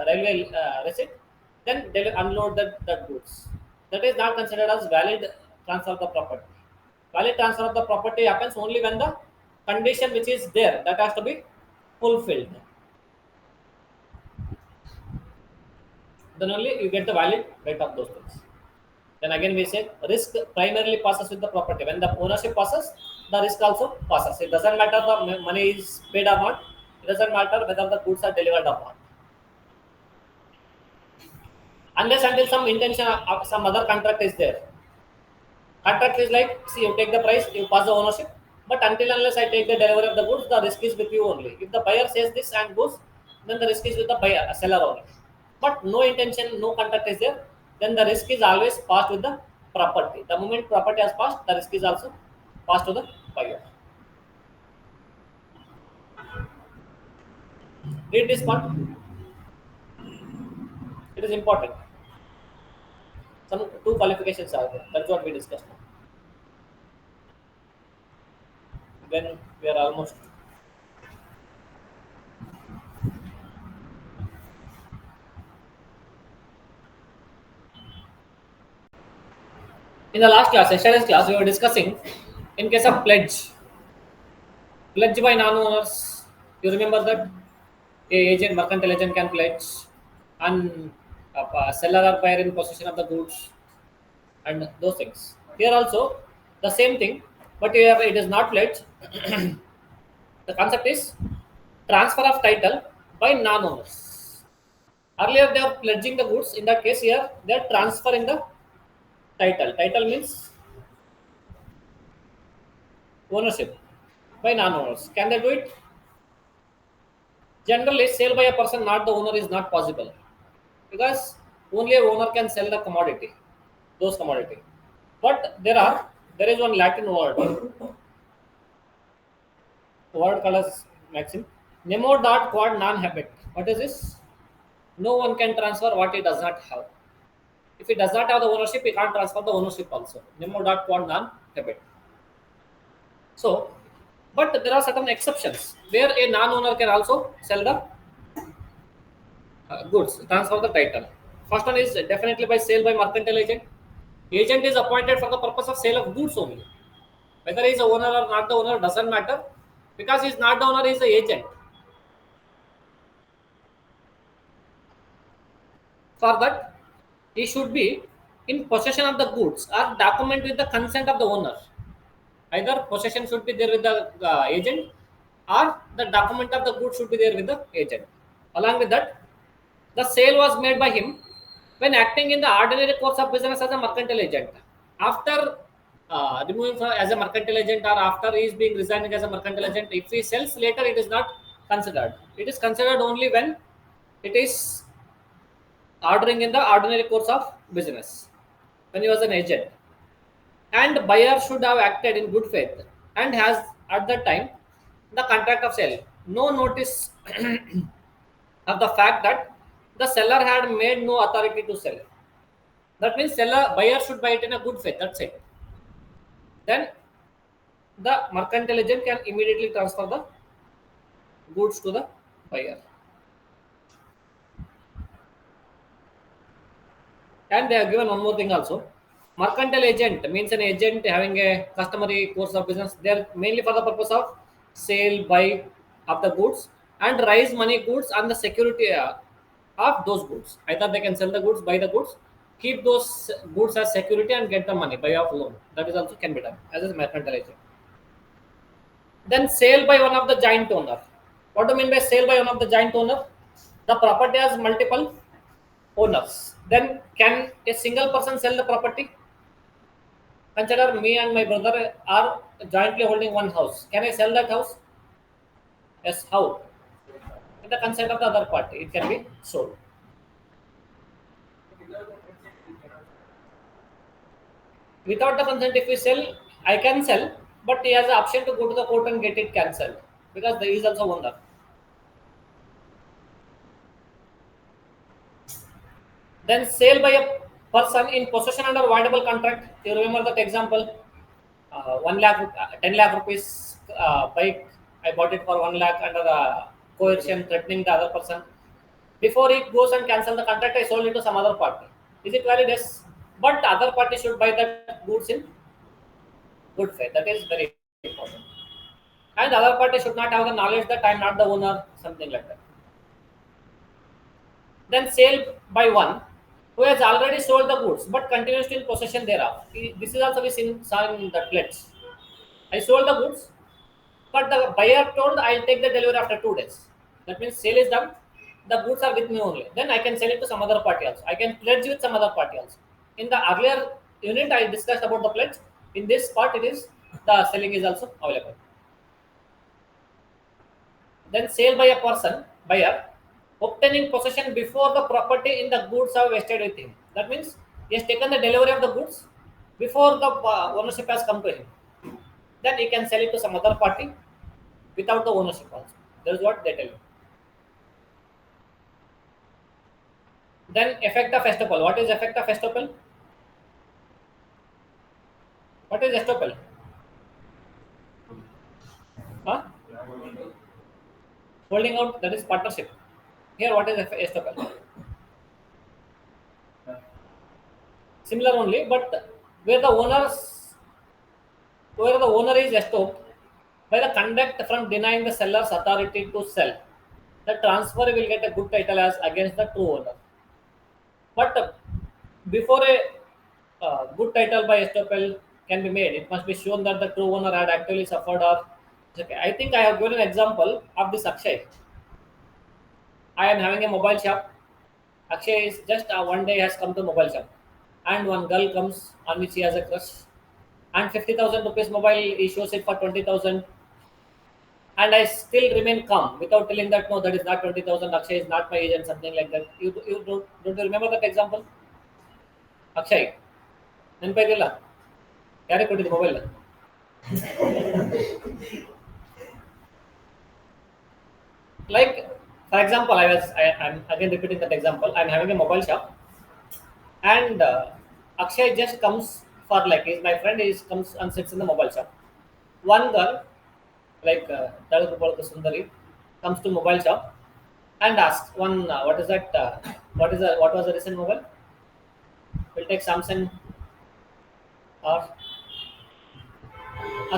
Speaker 1: railway receipt, then they will unload that goods. That is not considered as valid transfer of the property. Valid transfer of the property happens only when the condition which is there that has to be fulfilled. Then only you get the valid rate of those things. Then again we say risk primarily passes with the property. When the ownership passes, the risk also passes. It doesn't matter the money is paid or not. It doesn't matter whether the goods are delivered or not. Unless until some intention of some other contract is there. Contract is like, see, you take the price, you pass the ownership. But until unless I take the delivery of the goods, the risk is with you only. If the buyer says this and goes, then the risk is with the buyer, seller only. But no intention, no contract is there, then the risk is always passed with the property. The moment property has passed, the risk is also passed to the buyer. Read this part. It is important. Some two qualifications are there. That's what we discussed now. Then we are almost. In the last class, yesterday's class, we were discussing in case of pledge. Pledge by non-owners. You remember that a agent, mercantile agent can pledge, and a seller or buyer in possession of the goods, and those things. Here also the same thing, but here it is not pledge. The concept is transfer of title by non-owners. Earlier they are pledging the goods. In that case, here they are transferring the title. Title means ownership by non-owners. Can they do it? Generally, sale by a person, not the owner, is not possible because only a owner can sell the commodity, those commodity. But there is one Latin word called as maxim. Nemo dot quod non habet. What is this? No one can transfer what he does not have. If he does not have the ownership, he can't transfer the ownership also. Nemo dot quod non habet. So, but there are certain exceptions where a non-owner can also sell the goods, transfer the title. First one is definitely by sale by mercantile agent. Agent is appointed for the purpose of sale of goods only. Whether he is the owner or not the owner doesn't matter because he is not the owner, he is the agent. For that, he should be in possession of the goods or document with the consent of the owner. Either possession should be there with the agent or the document of the goods should be there with the agent. Along with that, the sale was made by him when acting in the ordinary course of business as a mercantile agent. After removing from as a mercantile agent or after he is being resigning as a mercantile agent, if he sells later, it is not considered. It is considered only when it is ordering in the ordinary course of business, when he was an agent. And buyer should have acted in good faith and has at that time the contract of sale. no notice of the fact that the seller had made no authority to sell. That means seller buyer should buy it in a good faith. That's it. Then the mercantile agent can immediately transfer the goods to the buyer. And they have given one more thing also. Mercantile agent means an agent having a customary course of business. They are mainly for the purpose of sale, buy of the goods and raise money goods on the security of those goods. Either they can sell the goods, buy the goods, keep those goods as security and get the money by off loan. That is also can be done as a mercantile agent. Then sale by one of the joint owner. What do you mean by sale by one of the joint owner? The property has multiple owners. Then can a single person sell the property? Consider me and my brother are jointly holding one house. Can I sell that house? Yes. How? With the consent of the other party, it can be sold. Without the consent, if we sell, I can sell, but he has the option to go to the court and get it cancelled because there is also owner. Then sale by a person in possession under voidable contract. You remember that example? 10 lakh rupees bike. I bought it for 1 lakh under the coercion, threatening the other person. Before he goes and cancel the contract, I sold it to some other party. Is it valid? Yes. But the other party should buy that goods in good faith. That is very important. And the other party should not have the knowledge that I am not the owner, something like that. Then sale by one who has already sold the goods but continues to in possession thereof. This is also we saw in the pledge. I sold the goods, but the buyer told I'll take the delivery after 2 days. That means sale is done. The goods are with me only. Then I can sell it to some other party also. I can pledge with some other party also. In the earlier unit, I discussed about the pledge. In this part, it is the selling is also available. Then sale by a person, buyer, obtaining possession before the property in the goods are vested with him. That means he has taken the delivery of the goods before the ownership has come to him. Then he can sell it to some other party without the ownership also. That is what they tell you. Then effect of estoppel. What is effect of estoppel? What is estoppel? Huh? Holding out, that is partnership. Here, what is estoppel? Similar only, but where the owner is estopped by the conduct from denying the seller's authority to sell, the transfer will get a good title as against the true owner. But before a good title by estoppel can be made, it must be shown that the true owner had actually suffered or. Okay, I think I have given an example of this Akshay. I am having a mobile shop. Akshay is just one day has come to mobile shop, and one girl comes on which he has a crush, and 50,000 rupees mobile he shows it for 20,000, and I still remain calm without telling that no, that is not 20,000. Akshay is not my agent, something like that. You don't you remember that example? Akshay, ನೆನಪಾಗಿಲ್ಲ ಯಾರಿಗೆ ಕೊಟ್ಟಿದ್ದು mobile like for example I'm again repeating that example. I'm having a mobile shop and Akshay just comes for like he's my friend, he comes and sits in the mobile shop. One girl like Sundari comes to mobile shop and asks one what is that what was the recent mobile? We'll take Samsung or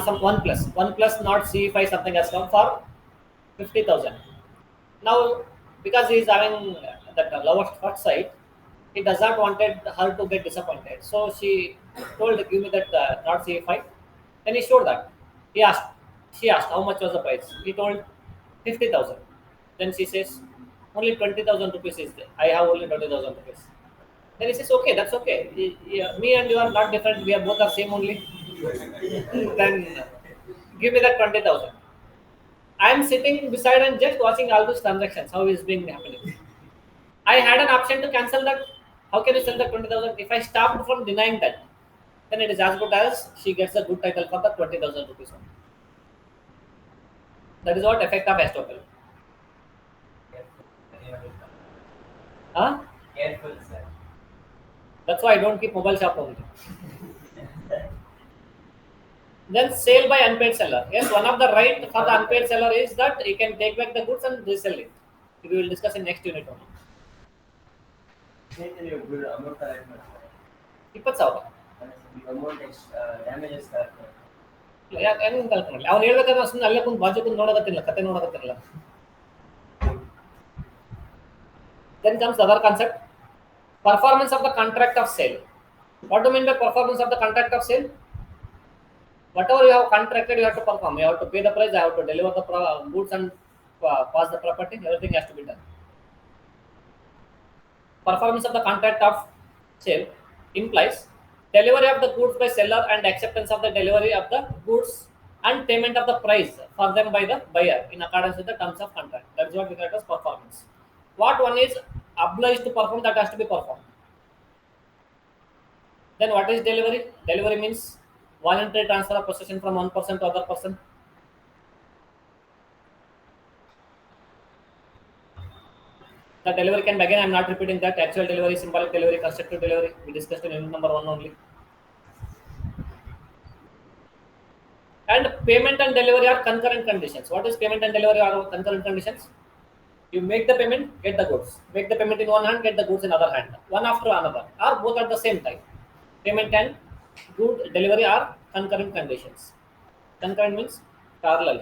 Speaker 1: some OnePlus not C5 something has come for 50,000. Now, because he is having that love at first sight, he does not wanted her to get disappointed. So she told, "Give me that not CA5." Then he showed that. She asked, "How much was the price?" He told, 50,000. Then she says, "Only 20,000 rupees is there. I have only 20,000 rupees." Then he says, "Okay, that's okay. Me and you are not different. We are both are same only." Then give me that 20,000. I am sitting beside and just watching all those transactions, how is being happening. I had an option to cancel that. How can you sell that 20,000? If I stopped from denying that, then it is as good as she gets a good title for the 20,000 rupees. That is what effect of estoppel. Huh?
Speaker 2: Careful, sir.
Speaker 1: That's why I don't keep mobile shop only. Then sale by unpaid seller. Yes, one of the right for the unpaid seller is that he can take back the goods and resell it. We will discuss in next unit only.
Speaker 3: ಸ್ನೇಹಿತರೆ ಒಬ್ಬರು amount collect ಮಾಡ್ತಾರೆ
Speaker 1: 20,000.
Speaker 3: Amount damages ಆಗ್ತದೆ
Speaker 1: ಯಾಕೆ ಹೆಂಗೆ ಕಲ್ಪನೆ ಮಾಡಲಿ ಅವ್ನು ಹೇಳ್ಬೇಕಾದ್ರೆ ಸುಮ್ಮನೆ ಅಲ್ಲೇ ಕುಂತು ಬಾಜು ಕುಂತು ನೋಡೋಕತ್ತಿಲ್ಲ ಕತೆ ನೋಡೋಕತ್ತಿಲ್ಲ. Then comes the other concept, performance of the contract of sale. What do you mean by performance of the contract of sale? Whatever you have contracted, you have to perform. You have to pay the price, you have to deliver the goods and pass the property. Everything has to be done. Performance of the contract of sale implies delivery of the goods by seller and acceptance of the delivery of the goods and payment of the price for them by the buyer in accordance with the terms of contract. That is what we call as performance. What one is obliged to perform, that has to be performed. Then what is delivery? Delivery means voluntary transfer of possession from one person to other person. The delivery can begin. I am not repeating that. Actual delivery, symbolic delivery, constructive delivery. We discussed in unit number 1 only. And payment and delivery are concurrent conditions. What is payment and delivery are concurrent conditions? You make the payment, get the goods. Make the payment in one hand, get the goods in other hand. One after another, or both at the same time. Payment and good delivery are concurrent conditions. Concurrent means parallel,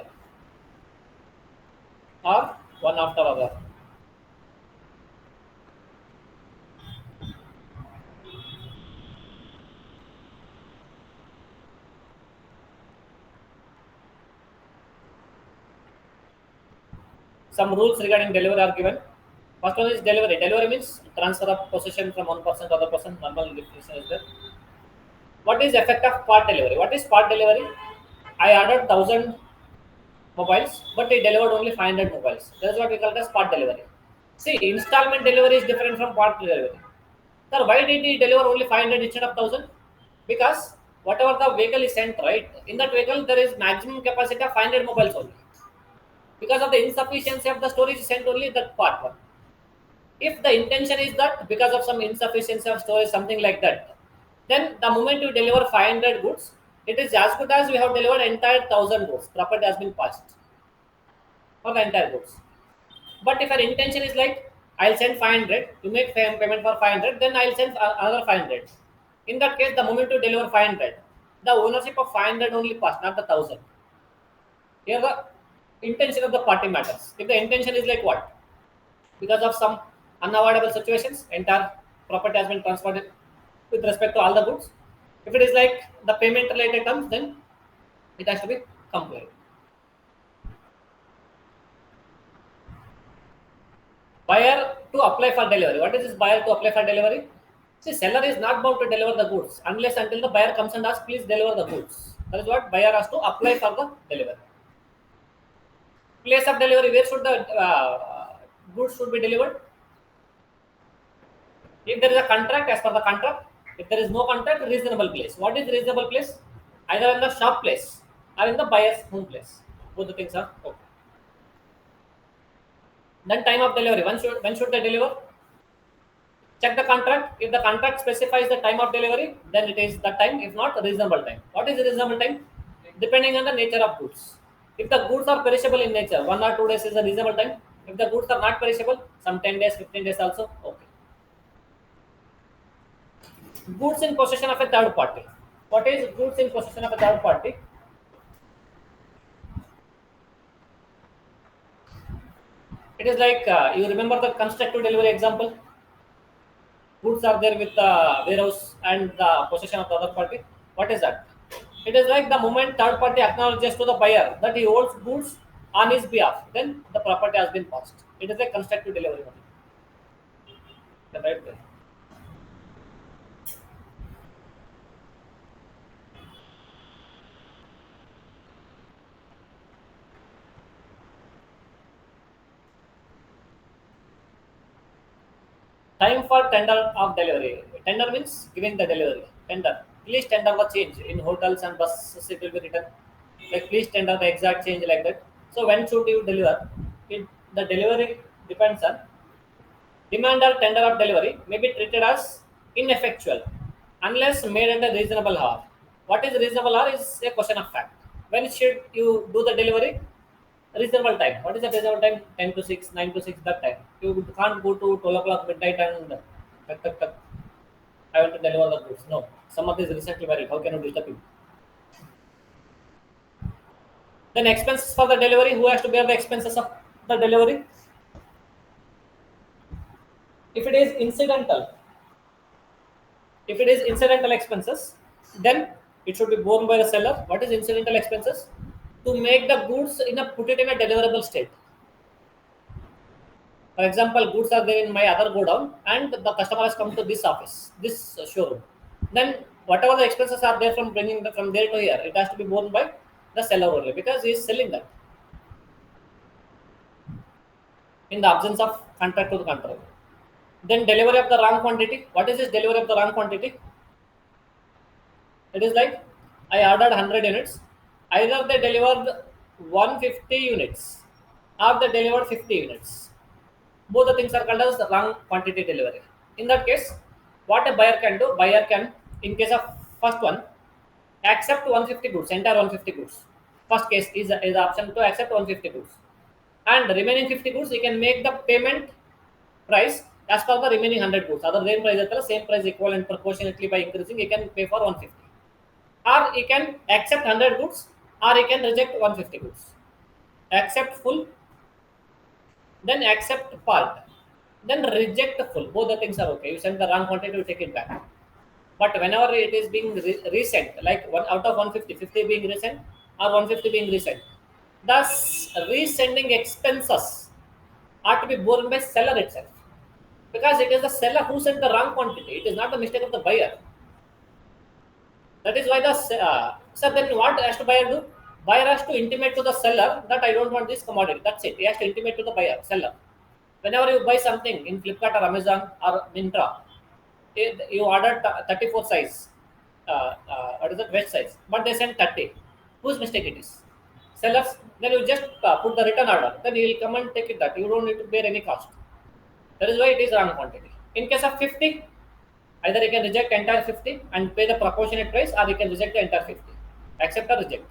Speaker 1: or one after other. Some rules regarding delivery are given. First one is delivery. Delivery means transfer of possession from one person to other person. Normal definition is there. What is effect of part delivery? What is part delivery? I ordered 1,000 mobiles, but they delivered only 500 mobiles. That is what we call as part delivery. See, installment delivery is different from part delivery. Sir, why did he deliver only 500 instead of 1,000? Because whatever the vehicle is sent, right, in that vehicle there is maximum capacity of 500 mobiles only. Because of the insufficiency of the storage, he sent only that part one. If the intention is that because of some insufficiency of storage, something like that, then the moment you deliver 500 goods, it is as good as we have delivered entire 1,000 goods. Property has been passed for the entire goods. But if our intention is like, I'll send 500, you make payment for 500, then I'll send another 500. In that case, the moment you deliver 500, the ownership of 500 only passed, not the 1,000. Here the intention of the party matters. If the intention is like what? Because of some unavoidable situations, entire property has been transferred with respect to all the goods. If it is like the payment related terms, then it has to be complied. Buyer to apply for delivery. What is this buyer to apply for delivery? See, seller is not bound to deliver the goods unless until the buyer comes and asks, please deliver the goods. That is what buyer has to apply for the delivery. Place of delivery, where should the goods should be delivered? If there is a contract, as per the contract. If there is no contract, reasonable place. What is reasonable place? Either in the shop place or in the buyer's home place. Both the things are okay. Then time of delivery. When should they deliver? Check the contract. If the contract specifies the time of delivery, then it is the time. If not, reasonable time. What is reasonable time? Depending on the nature of goods. If the goods are perishable in nature, 1 or 2 days is a reasonable time. If the goods are not perishable, some 10 days, 15 days also, okay. Goods in possession of a third party. What is goods in possession of a third party? It is like, you remember the constructive delivery example? Goods are there with the warehouse and the possession of the other party. What is that? It is like the moment third party acknowledges to the buyer that he holds goods on his behalf, then the property has been passed. It is a constructive delivery. The right way. Time for tender of delivery. Tender means giving the delivery. Tender. Please tender the change. In hotels and buses, it will be written like please tender the exact change like that. So when should you deliver? The delivery depends on demand or tender of delivery may be treated as ineffectual unless made at a reasonable hour. What is reasonable hour is a question of fact. When should you do the delivery? Reasonable time. What is the reasonable time? 10 to 6, 9 to 6, that time. You can't go to 12 o'clock midnight and tuck, tuck, tuck, I want to deliver the goods. No. Some of these recently married. How can you disturb him? Then expenses for the delivery. Who has to bear the expenses of the delivery? If it is incidental, if it is incidental expenses, then it should be borne by the seller. What is incidental expenses? To make the goods put it in a deliverable state. For example, goods are there in my other godown, and the customer has come to this office, this showroom. Then whatever the expenses are there from bringing from there to here, it has to be borne by the seller only because he is selling that in the absence of contract to the control. Then delivery of the wrong quantity. What is this delivery of the wrong quantity? It is like I ordered 100 units. Either they delivered 150 units or they delivered 50 units. Both the things are called as the wrong quantity delivery. In that case, what a buyer can do, buyer can, in case of first one, accept 150 goods, entire 150 goods. First case is the option to accept 150 goods. And remaining 50 goods, he can make the payment price as per the remaining 100 goods. Other than price, same price equivalent proportionately by increasing, he can pay for 150. Or he can accept 100 goods, or he can reject 150 goods. Accept full, then accept part, then reject the full. Both the things are okay. You send the wrong quantity, you take it back. But whenever it is being resent, like one out of 150, 50 being resent or 150 being resent, thus resending expenses are to be borne by seller itself, because it is the seller who sent the wrong quantity. It is not the mistake of the buyer. That is why the so then what has to buyer do? Buyer has to intimate to the seller that I don't want this commodity. That's it. He has to intimate to the buyer, seller. Whenever you buy something in Flipkart or Amazon or Mintra, you ordered 34 size. What is that? Wedge size, but they sent 30. Whose mistake it is? Sellers. Then you just put the return order. Then he will come and take it. That you don't need to bear any cost. That is why it is wrong quantity. In case of 50, either you can reject entire 50 and pay the proportionate price, or you can reject the entire 50. Accept or reject.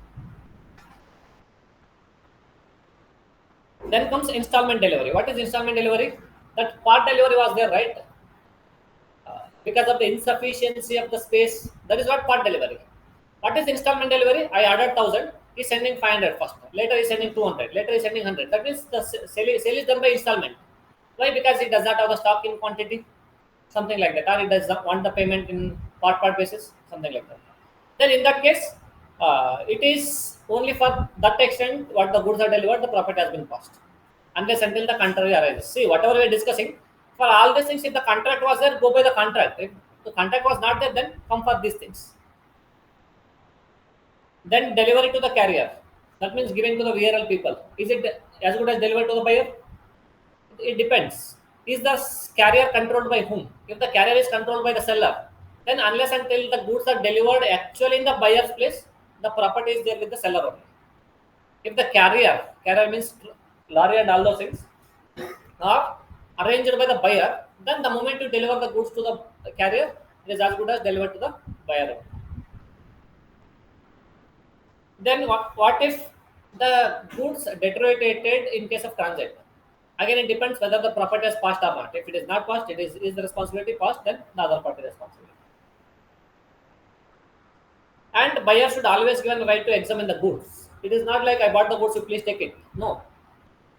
Speaker 1: Then comes installment delivery. What is installment delivery? That part delivery was there, right? Because of the insufficiency of the space. That is what part delivery. What is installment delivery? I ordered 1000. He's sending 500 first. Later he's sending 200. Later he's sending 100. That means the sale is done by installment. Why? Because he does not have the stock in quantity, something like that, or he does not want the payment in part basis, something like that. Then in that case, it is only for that extent what the goods are delivered, the profit has been passed, unless until the contrary arises. See, whatever we are discussing, for all these things, if the contract was there, go by the contract. If the contract was not there, then come for these things. Then delivery to the carrier. That means giving to the VRL people. Is it as good as delivered to the buyer? It depends. Is the carrier controlled by whom? If the carrier is controlled by the seller, then unless until the goods are delivered actually in the buyer's place, the property is there with the seller only. If the carrier means lorry and all those things, are arranged by the buyer, then the moment you deliver the goods to the carrier, it is as good as delivered to the buyer. Then what if the goods deteriorated in case of transit? Again, it depends whether the property is passed or not. If it is not passed, it is the responsibility passed, then the other party responsibility. And buyer should always given the right to examine the goods. It is not like I bought the goods, you please take it. No.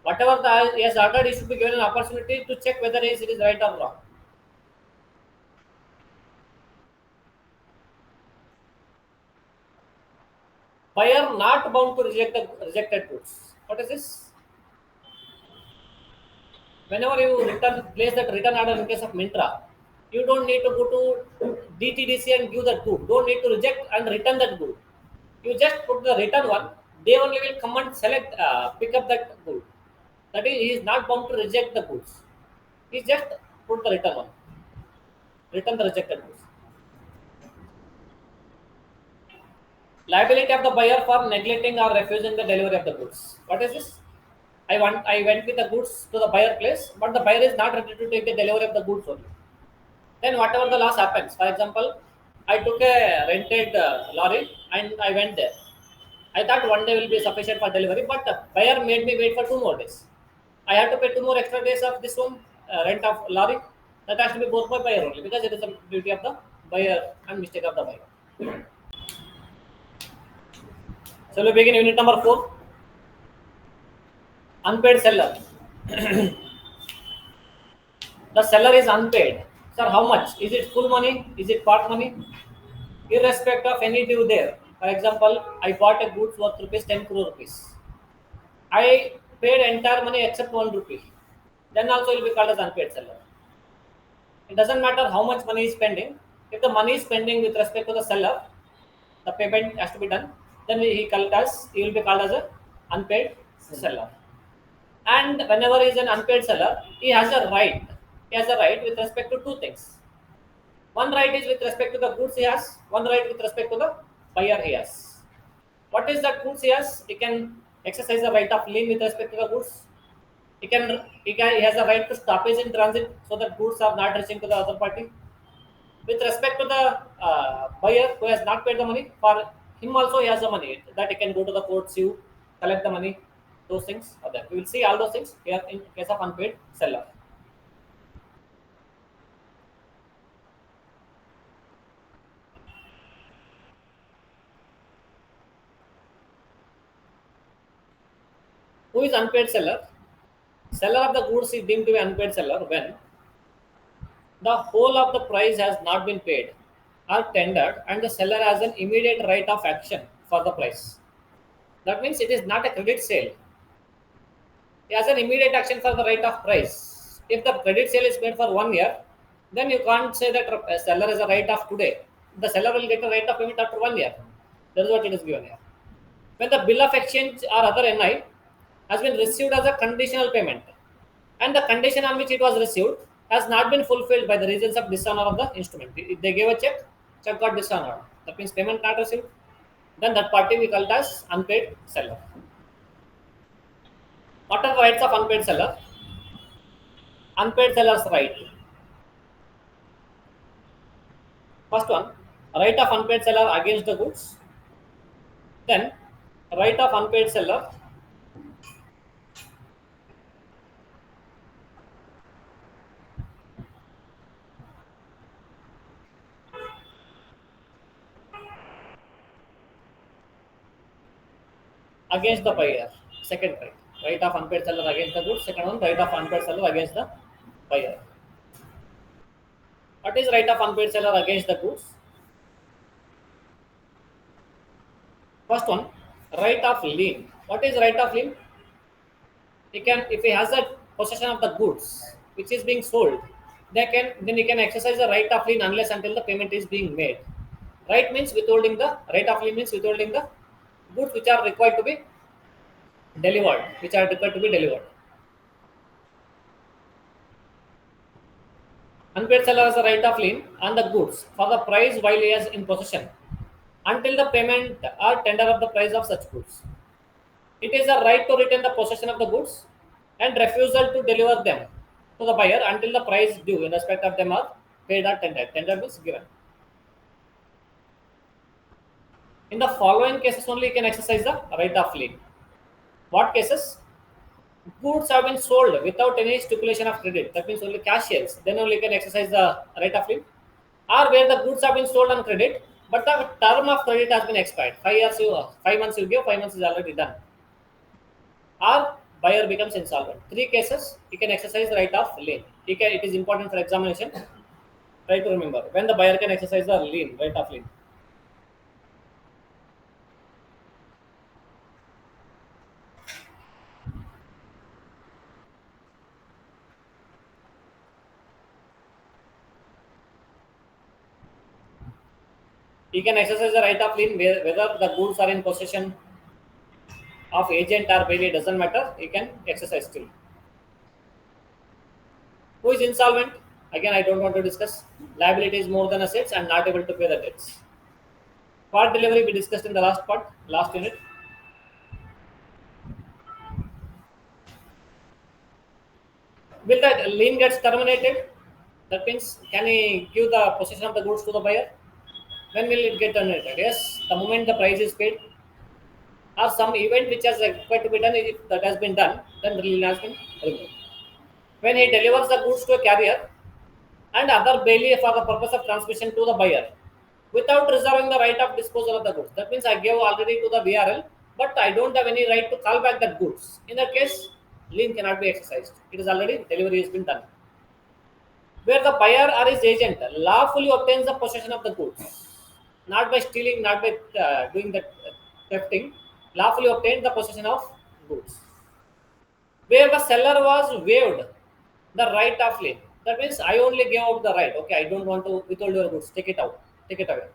Speaker 1: Whatever he has ordered, he should be given an opportunity to check whether it is right or wrong. Buyer not bound to reject the rejected goods. What is this? Whenever you place that return order in case of Mintra, you don't need to go to DTDC and give that good. Don't need to reject and return that good. You just put the return one. They only will come and select, pick up that good. That is, he is not bound to reject the goods. He just put the return one. Return the rejected goods. Liability of the buyer for neglecting or refusing the delivery of the goods. What is this? I went with the goods to the buyer place, but the buyer is not ready to take the delivery of the goods only. Then whatever the loss happens, for example, I took a rented lorry and I went there. I thought one day will be sufficient for delivery, but the buyer made me wait for 2 more days. I had to pay 2 more extra days of this one rent of lorry. That has to be borne by buyer only because it is the duty of the buyer and mistake of the buyer. So we begin unit number 4. Unpaid seller. The seller is unpaid. Sir, how much? Is it full money? Is it part money? Irrespective of any due there. For example, I bought a goods worth rupees 10 crore rupees. I paid entire money except 1 rupee. Then also it will be called as unpaid seller. It doesn't matter how much money is spending. If the money is spending with respect to the seller, the payment has to be done. Then he will be called as a unpaid seller. And whenever he is an unpaid seller, he has a right. He has a right with respect to two things. One right is with respect to the goods he has. One right with respect to the buyer he has. What is that goods he has? He can exercise the right of lien with respect to the goods. He has a right to stoppage in transit so that goods are not reaching to the other party. With respect to the buyer who has not paid the money, for him also he has the money that he can go to the court, sue, collect the money. Those things are there. We will see all those things here in case of unpaid seller. Who is unpaid seller? Seller of the goods is deemed to be unpaid seller when the whole of the price has not been paid or tendered and the seller has an immediate right of action for the price. That means it is not a credit sale. He has an immediate action for the right of price. If the credit sale is made for 1 year, then you can't say that a seller has a right of today. The seller will get a right of payment after 1 year. That is what it is given here. When the bill of exchange or other NI has been received as a conditional payment, and the condition on which it was received has not been fulfilled by the reasons of dishonor of the instrument. If they gave a check got dishonored. That means payment not received. Then that party we call it as unpaid seller. What are the rights of unpaid seller? Unpaid seller's right. First one, right of unpaid seller against the goods. Then, right of unpaid seller against the buyer. Second right. Right of unpaid seller against the goods. Second one, right of unpaid seller against the buyer. What is right of unpaid seller against the goods? First one, right of lien. What is right of lien? He can, if he has a possession of the goods which is being sold, then he can exercise the right of lien unless until the payment is being made. Right of lien means withholding the goods which are required to be delivered. Unpaid seller has a right of lien on the goods for the price while he is in possession until the payment or tender of the price of such goods. It is a right to retain the possession of the goods and refusal to deliver them to the buyer until the price due in respect of them are paid or tendered. Tender means given. In the following cases only you can exercise the right of lien. What cases? Goods have been sold without any stipulation of credit. That means only cash sales. Then only you can exercise the right of lien. Or where the goods have been sold on credit, but the term of credit has been expired. 5 months you give, 5 months is already done. Or buyer becomes insolvent. 3 cases you can exercise the right of lien. It is important for examination. Try to remember when the buyer can exercise the lien, right of lien. He can exercise the right of lien whether the goods are in possession of agent or bailey, doesn't matter. He can exercise still. Who is insolvent? Again, I don't want to discuss. Liability is more than assets and not able to pay the debts. Part delivery we discussed in the last part, last unit. Will that lien gets terminated? That means can he give the possession of the goods to the buyer? When will it get terminated? Yes, the moment the price is paid, or some event which has required to be done, if that has been done, then the lien has been removed. When he delivers the goods to a carrier and other bailey for the purpose of transmission to the buyer, without reserving the right of disposal of the goods. That means I gave already to the VRL, but I don't have any right to call back that goods. In that case, lien cannot be exercised. It is already delivery has been done. Where the buyer or his agent lawfully obtains the possession of the goods, not by stealing, not by doing that thefting, lawfully obtained the possession of goods. Where the seller was waived the right of lien. That means I only gave out the right. Okay, I don't want to withhold your goods. Take it out. Take it away.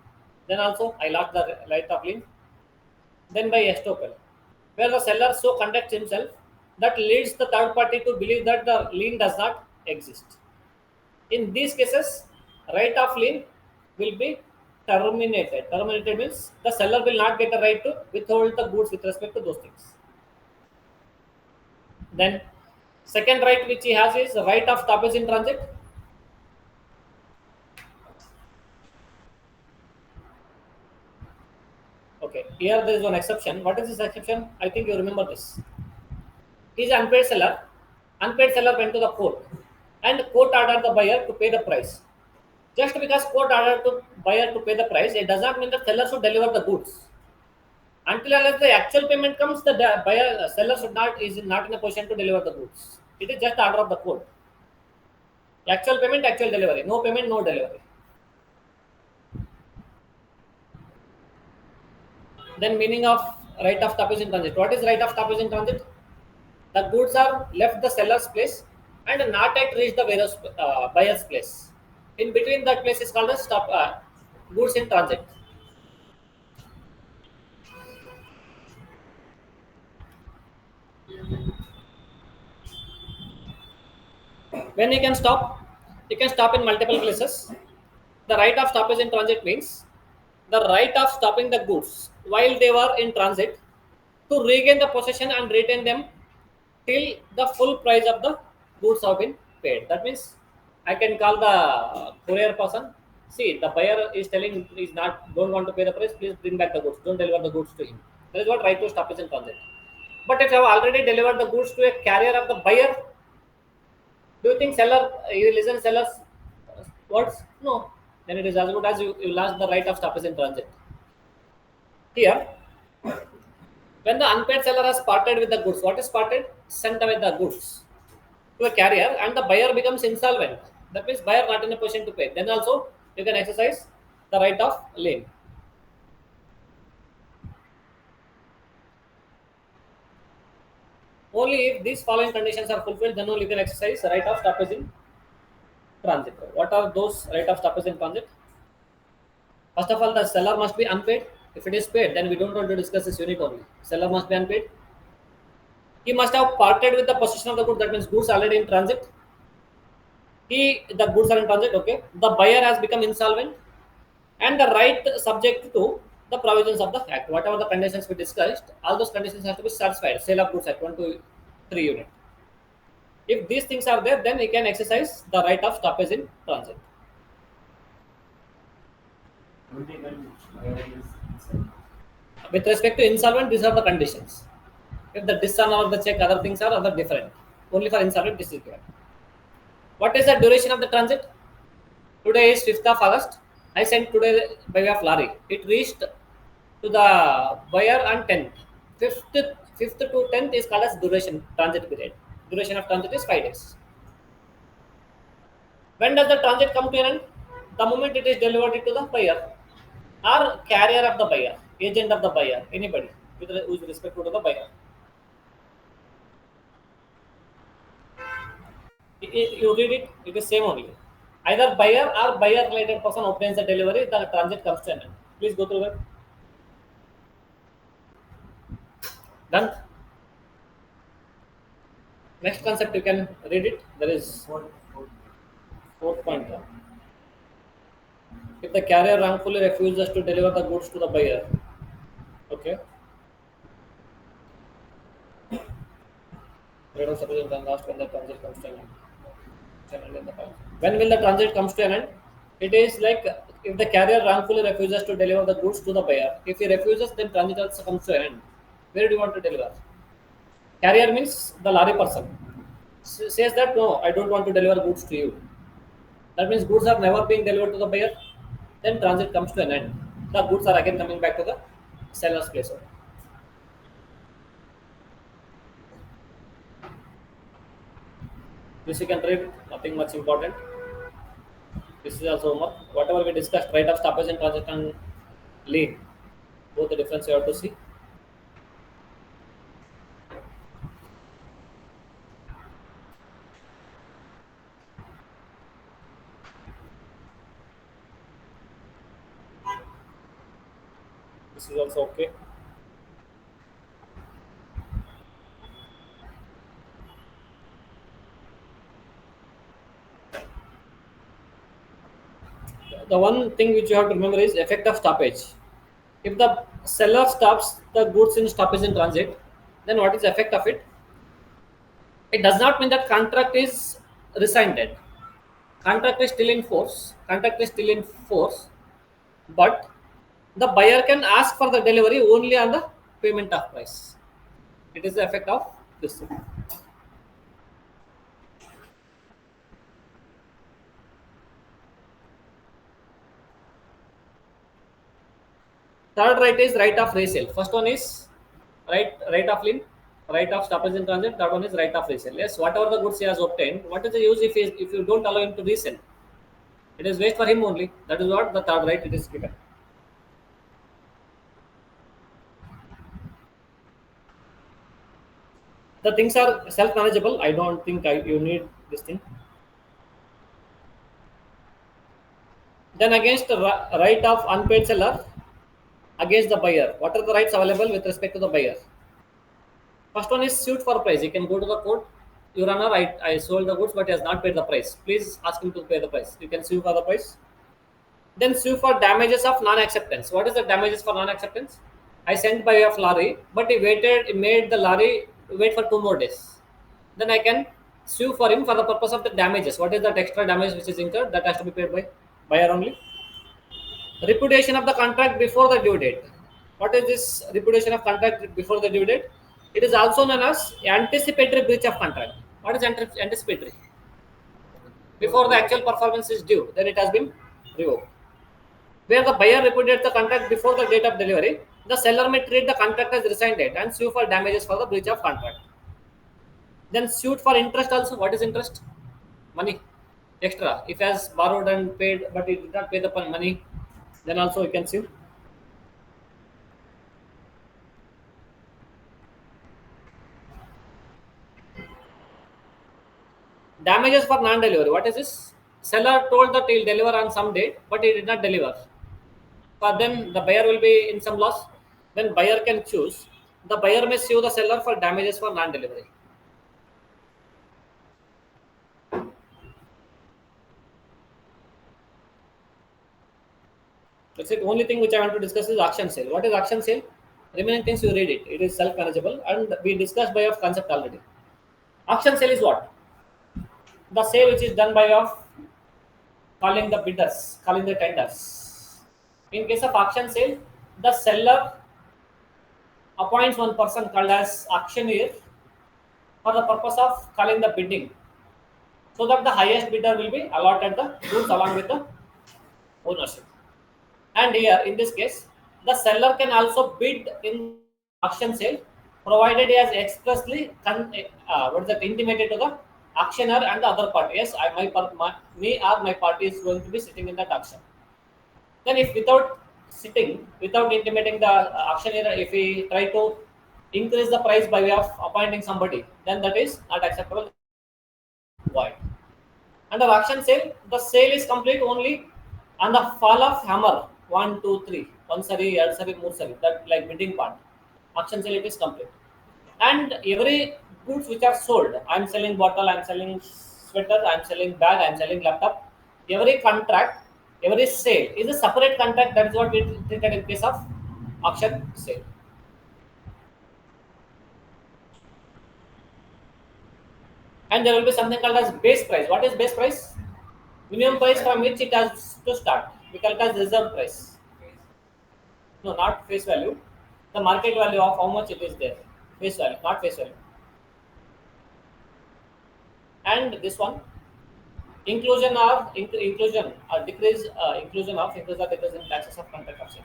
Speaker 1: Then also I lost the right of lien. Then by estoppel, where the seller so conducts himself that leads the third party to believe that the lien does not exist. In these cases, right of lien will be terminated. Terminated means the seller will not get a right to withhold the goods with respect to those things. Then, second right which he has is right of stoppage in transit. Okay, here there is one exception. What is this exception? I think you remember this. He is unpaid seller. Unpaid seller went to the court, and court ordered the buyer to pay the price. Just because court ordered the buyer to pay the price, it does not mean the seller should deliver the goods. Until unless the actual payment comes, the buyer seller should not is not in a position to deliver the goods. It is just the order of the court. Actual payment, actual delivery. No payment, no delivery. Then meaning of right of stoppage in transit. What is right of stoppage in transit? The goods are left the seller's place and not yet reached the buyer's place. In between that place is called a stop goods in transit. When you can stop in multiple places. The right of stoppage in transit means the right of stopping the goods while they were in transit to regain the possession and retain them till the full price of the goods have been paid. That means I can call the courier person. See, the buyer is telling is not don't want to pay the price. Please bring back the goods. Don't deliver the goods to him. That is what right to stoppage in transit. But if you have already delivered the goods to a carrier of the buyer, do you think seller you listen seller's words? No. Then it is as good as you lost the right of stoppage in transit. Here, when the unpaid seller has parted with the goods, what is parted? Sent away the goods to a carrier and the buyer becomes insolvent. That means buyer not in a position to pay. Then also you can exercise the right of lien. Only if these following conditions are fulfilled, then only you can exercise the right of stoppage in transit. What are those right of stoppage in transit? First of all, the seller must be unpaid. If it is paid, then we don't want to discuss this unit only. Seller must be unpaid. He must have parted with the possession of the good. That means goods already in transit. The goods are in transit. Okay. The buyer has become insolvent, and the right subject to the provisions of the act. Whatever the conditions we discussed, all those conditions have to be satisfied. Sale of goods act 1 to 3 unit. If these things are there, then he can exercise the right of stoppage in transit.
Speaker 3: Only when buyer is inside.
Speaker 1: With respect to insolvent, these are the conditions. If the dishonour of the check, other things are other different. Only for insolvent, this is given. What is the duration of the transit? Today is 5th of August. I sent today by way of lorry. It reached to the buyer on 10th. 5th to 10th is called as duration, transit period. Duration of transit is 5 days. When does the transit come to an end? The moment it is delivered to the buyer or carrier of the buyer, agent of the buyer, anybody with respect to the buyer. You read it, it is same only. Either buyer or buyer related person obtains the delivery, the transit comes to an end. Please go through that. Done. Next concept you can read it. There is
Speaker 3: Fourth, fourth.
Speaker 1: fourth point. if the carrier wrongfully refuses to deliver the goods to the buyer. Okay. Rate of separation can last when the transit comes to an end. Channel in the past. When will the transit comes to an end? It is like if the carrier wrongfully refuses to deliver the goods to the buyer. If he refuses, then transit also comes to an end. Where do you want to deliver? Carrier means the lorry person. Says that no, I don't want to deliver goods to you. That means goods are never being delivered to the buyer. Then transit comes to an end. The goods are again coming back to the seller's place. This you can read, nothing much important. This is also homework. Whatever we discussed, right of stoppage and transit and lien. Both the difference you have to see. This is also okay. The one thing which you have to remember is effect of stoppage. If the seller stops the goods in stoppage in transit, then what is the effect of it? It does not mean that contract is rescinded. Contract is still in force. Contract is still in force, but the buyer can ask for the delivery only on the payment of price. It is the effect of this thing. Third right is right of resale. First one is right of lien, right of stoppage in transit. Third one is right of resale. Yes, whatever the goods he has obtained, what is the use if you don't allow him to resell? It is waste for him only. That is what the third right it is given. The things are self-manageable. I don't think you need this thing. Then against the right of unpaid seller against the buyer. What are the rights available with respect to the buyer? First one is suit for price. You can go to the court. Your Honor, I sold the goods but he has not paid the price. Please ask him to pay the price. You can sue for the price. Then sue for damages of non-acceptance. What is the damages for non-acceptance? I sent by way of lorry, but he made the lorry wait for 2 more days. Then I can sue for him for the purpose of the damages. What is that extra damage which is incurred? That has to be paid by buyer only. Repudiation of the contract before the due date. What is this repudiation of contract before the due date? It is also known as anticipatory breach of contract. What is anticipatory? Before the actual performance is due, then it has been revoked. Where the buyer repudiates the contract before the date of delivery, the seller may treat the contract as rescinded and sue for damages for the breach of contract. Then suit for interest also. What is interest? Money. Extra. If he has borrowed and paid, but he did not pay the money, then also you can sue. Damages for non-delivery. What is this? Seller told that he will deliver on some date, but he did not deliver. For them, the buyer will be in some loss. Then buyer can choose. The buyer may sue the seller for damages for non-delivery. That's it. Only thing which I want to discuss is auction sale. What is auction sale? Remaining things you read it. It is self-manageable, and we discussed by of concept already. Auction sale is what? The sale which is done by of calling the bidders, calling the tenders. In case of auction sale, the seller appoints one person called as auctioneer for the purpose of calling the bidding, so that the highest bidder will be allotted the goods along with the ownership. And here, in this case, the seller can also bid in auction sale, provided he has expressly intimated to the auctioneer and the other party. Yes, me or my party is going to be sitting in that auction. Then, if without intimating the auctioneer, if we try to increase the price by way of appointing somebody, then that is not acceptable. Void. Under auction sale, the sale is complete only on the fall of hammer. 1, 2, 3. One sari, ಎರಡು sari, ಮೂರು sari. That like bidding part. Auction sale it is complete. And every goods which are sold, I am selling bottle, I am selling sweater, I am selling bag, I am selling laptop. Every contract Every sale is a separate contract. That is what we treated in case of auction sale. And there will be something called as base price. What is base price? Minimum price from which it has to start. We call it as reserve price. No, not face value. The market value of how much it is there. Face value, not face value. And this one, inclusion or decrease inclusion of increase or decrease in taxes of contract of sale.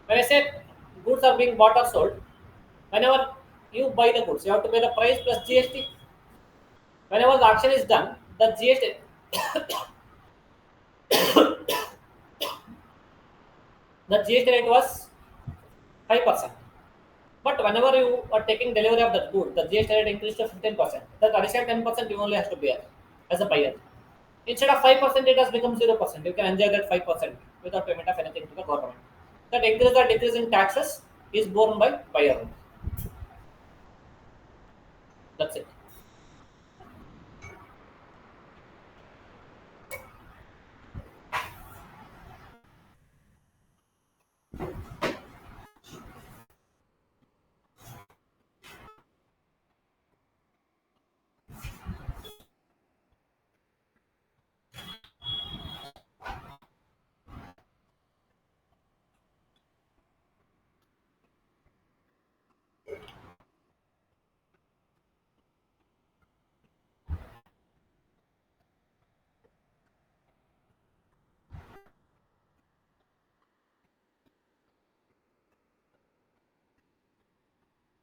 Speaker 1: When I said goods are being bought or sold, whenever you buy the goods, you have to pay the price plus GST. Whenever the auction is done, the GST the GST rate was 5%. But whenever you are taking delivery of that good, the GST rate increased to 15%. That additional 10% you only has to bear as a buyer. Instead of 5%, it has become 0%. You can enjoy that 5% without payment of anything to the government. That increase or decrease in taxes is borne by buyer. That's it.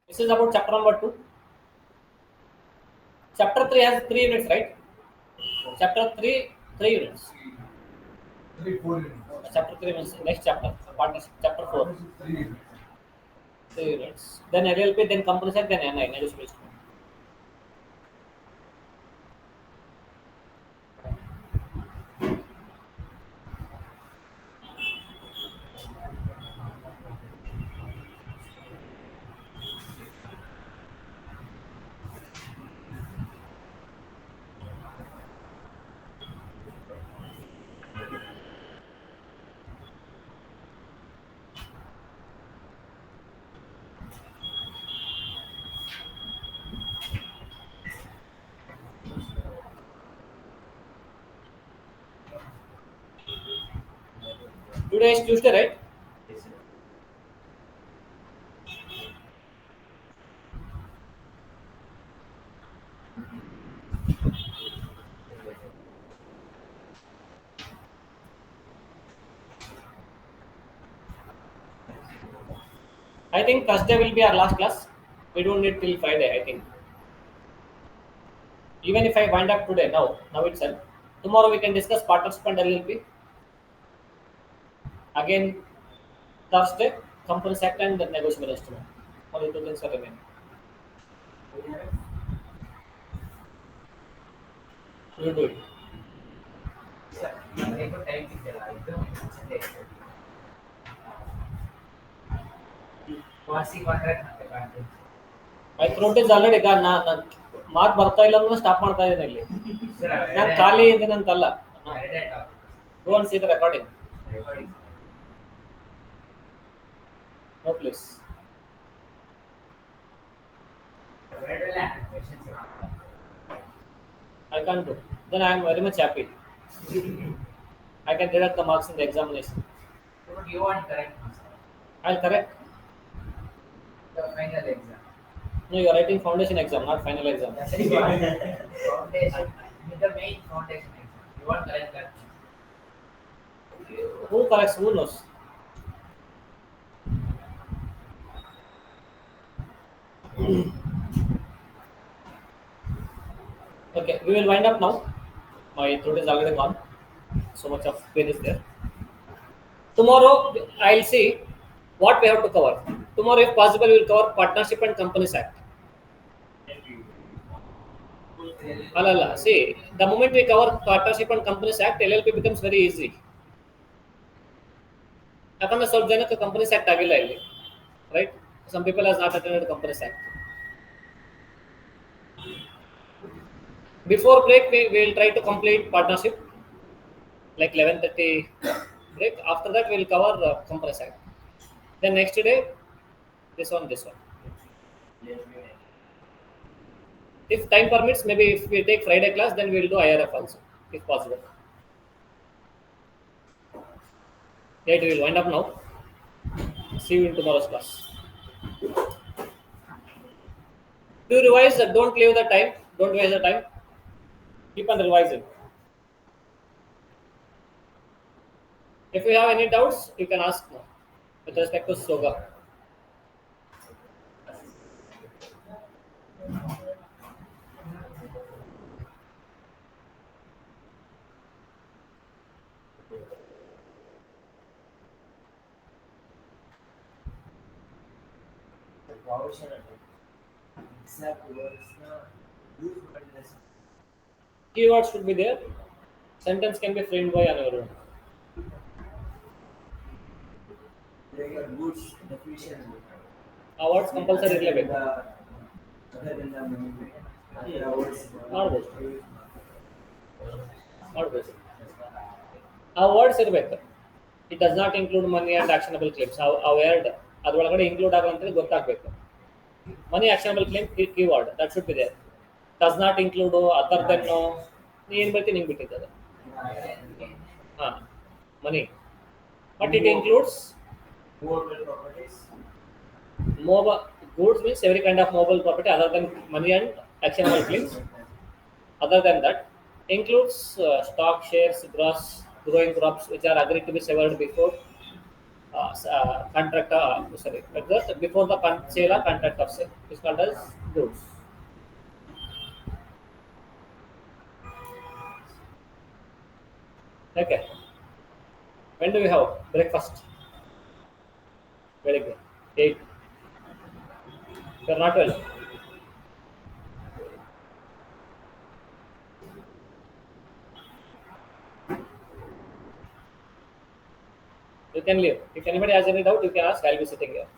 Speaker 1: This is about chapter number 2. Chapter 3 has 3 units, right? Chapter 3, 3 units.
Speaker 4: 4 units.
Speaker 1: Chapter 3 means next chapter. Partnership. Chapter 4, 3 units. Then LLP, then company side, then NI, negotiable instrument. Today is Tuesday, right?
Speaker 2: Yes, sir.
Speaker 1: I think Thursday will be our last class. We don't need till Friday, I think. Even if I wind up today, now itself, tomorrow we can discuss partnership and LLP. Again, Thursday, company act and the negotiable instrument. Only 2 things are remaining. You do it.
Speaker 2: Sir, రేపు time ఇచ్చారా ఇద్దరు Sunday ವಾಸಿ contract ಮತ್ತೆ contract
Speaker 1: My throat is already gone. ನಾನು ಮಾತು ಬರ್ತಾ ಇಲ್ಲ ಅಂದ್ರೆ ಸ್ಟಾಪ್ ಮಾಡ್ತಾ ಇದ್ದೀನಿ ಇಲ್ಲಿ.
Speaker 2: ಸರ್
Speaker 1: ನಾನು ಖಾಲಿ ಇದ್ದೀನಿ ಅಂತಲ್ಲ.
Speaker 2: Ready
Speaker 1: Go and see the recording.
Speaker 2: Recording
Speaker 1: No, please.
Speaker 2: Ready questions
Speaker 1: I can't do. Then I am very much happy. I can deduct the marks in the examination.
Speaker 2: But you want correct
Speaker 1: I'll correct.
Speaker 2: the final exam
Speaker 1: No, you are writing foundation exam, not final exam.
Speaker 2: foundation the main foundation exam you want correct that
Speaker 1: Who corrects? Who knows? Okay, we will wind up now. My throat is already gone. So much of pain is there. Tomorrow I'll see what we have to cover. Tomorrow, if possible, we will cover Partnership and Companies Act. Alala, see, the moment we cover Partnership and Companies Act, LLP becomes very easy. ಯಾಕಂದ್ರೆ ಸ್ವಲ್ಪ ಜನಕ್ಕೆ companies act ಆಗಿಲ್ಲ ಇಲ್ಲಿ, right? Some people has not attended companies act. Before break, we will try to complete partnership. like 11:30 break. After that, we'll cover compress act. Then next day, this one. If time permits, maybe if we take Friday class, then we'll do IRF also, if possible. Right, we will wind up now. See you in tomorrow's class. Do revise, don't leave the time, don't waste the time. Keep on revising. If you have any doubts, you can ask now with respect to Soga.
Speaker 3: The provision and exact words na use words
Speaker 1: Keywords should be there. Sentence can be framed by another.
Speaker 3: like a goods definition.
Speaker 1: Words compulsory ಇರಲೇಬೇಕು.
Speaker 3: Other than the words
Speaker 1: ಮಾಡ್ಬೋದು ಮಾಡ್ಬೋದು ಆ words ಇರಬೇಕು. It does not include money and actionable claims. ಆ word ಅದರೊಳಗಡೆ include ಆಗಂತೇಳಿ ಗೊತ್ತಾಗಬೇಕು. Money actionable claim keyword that should be there. Does not include other than ನೀ ಏನು ಬರ್ತೀನಿ ನಿಂಗೆ ಬಿಟ್ಟಿದ್ದದು. ಹಾಂ money but it includes
Speaker 3: mobile properties.
Speaker 1: mobile goods means every kind of mobile property other than money and actionable claims. Other than that, includes stock, shares, gross, growing crops which are agreed to be severed before contract. Sorry, before the sale or contract of sale is called as goods. Okay. When do we have breakfast? Very good. 8. You're not well. You can leave. If anybody has any doubt, you can ask. I'll be sitting here.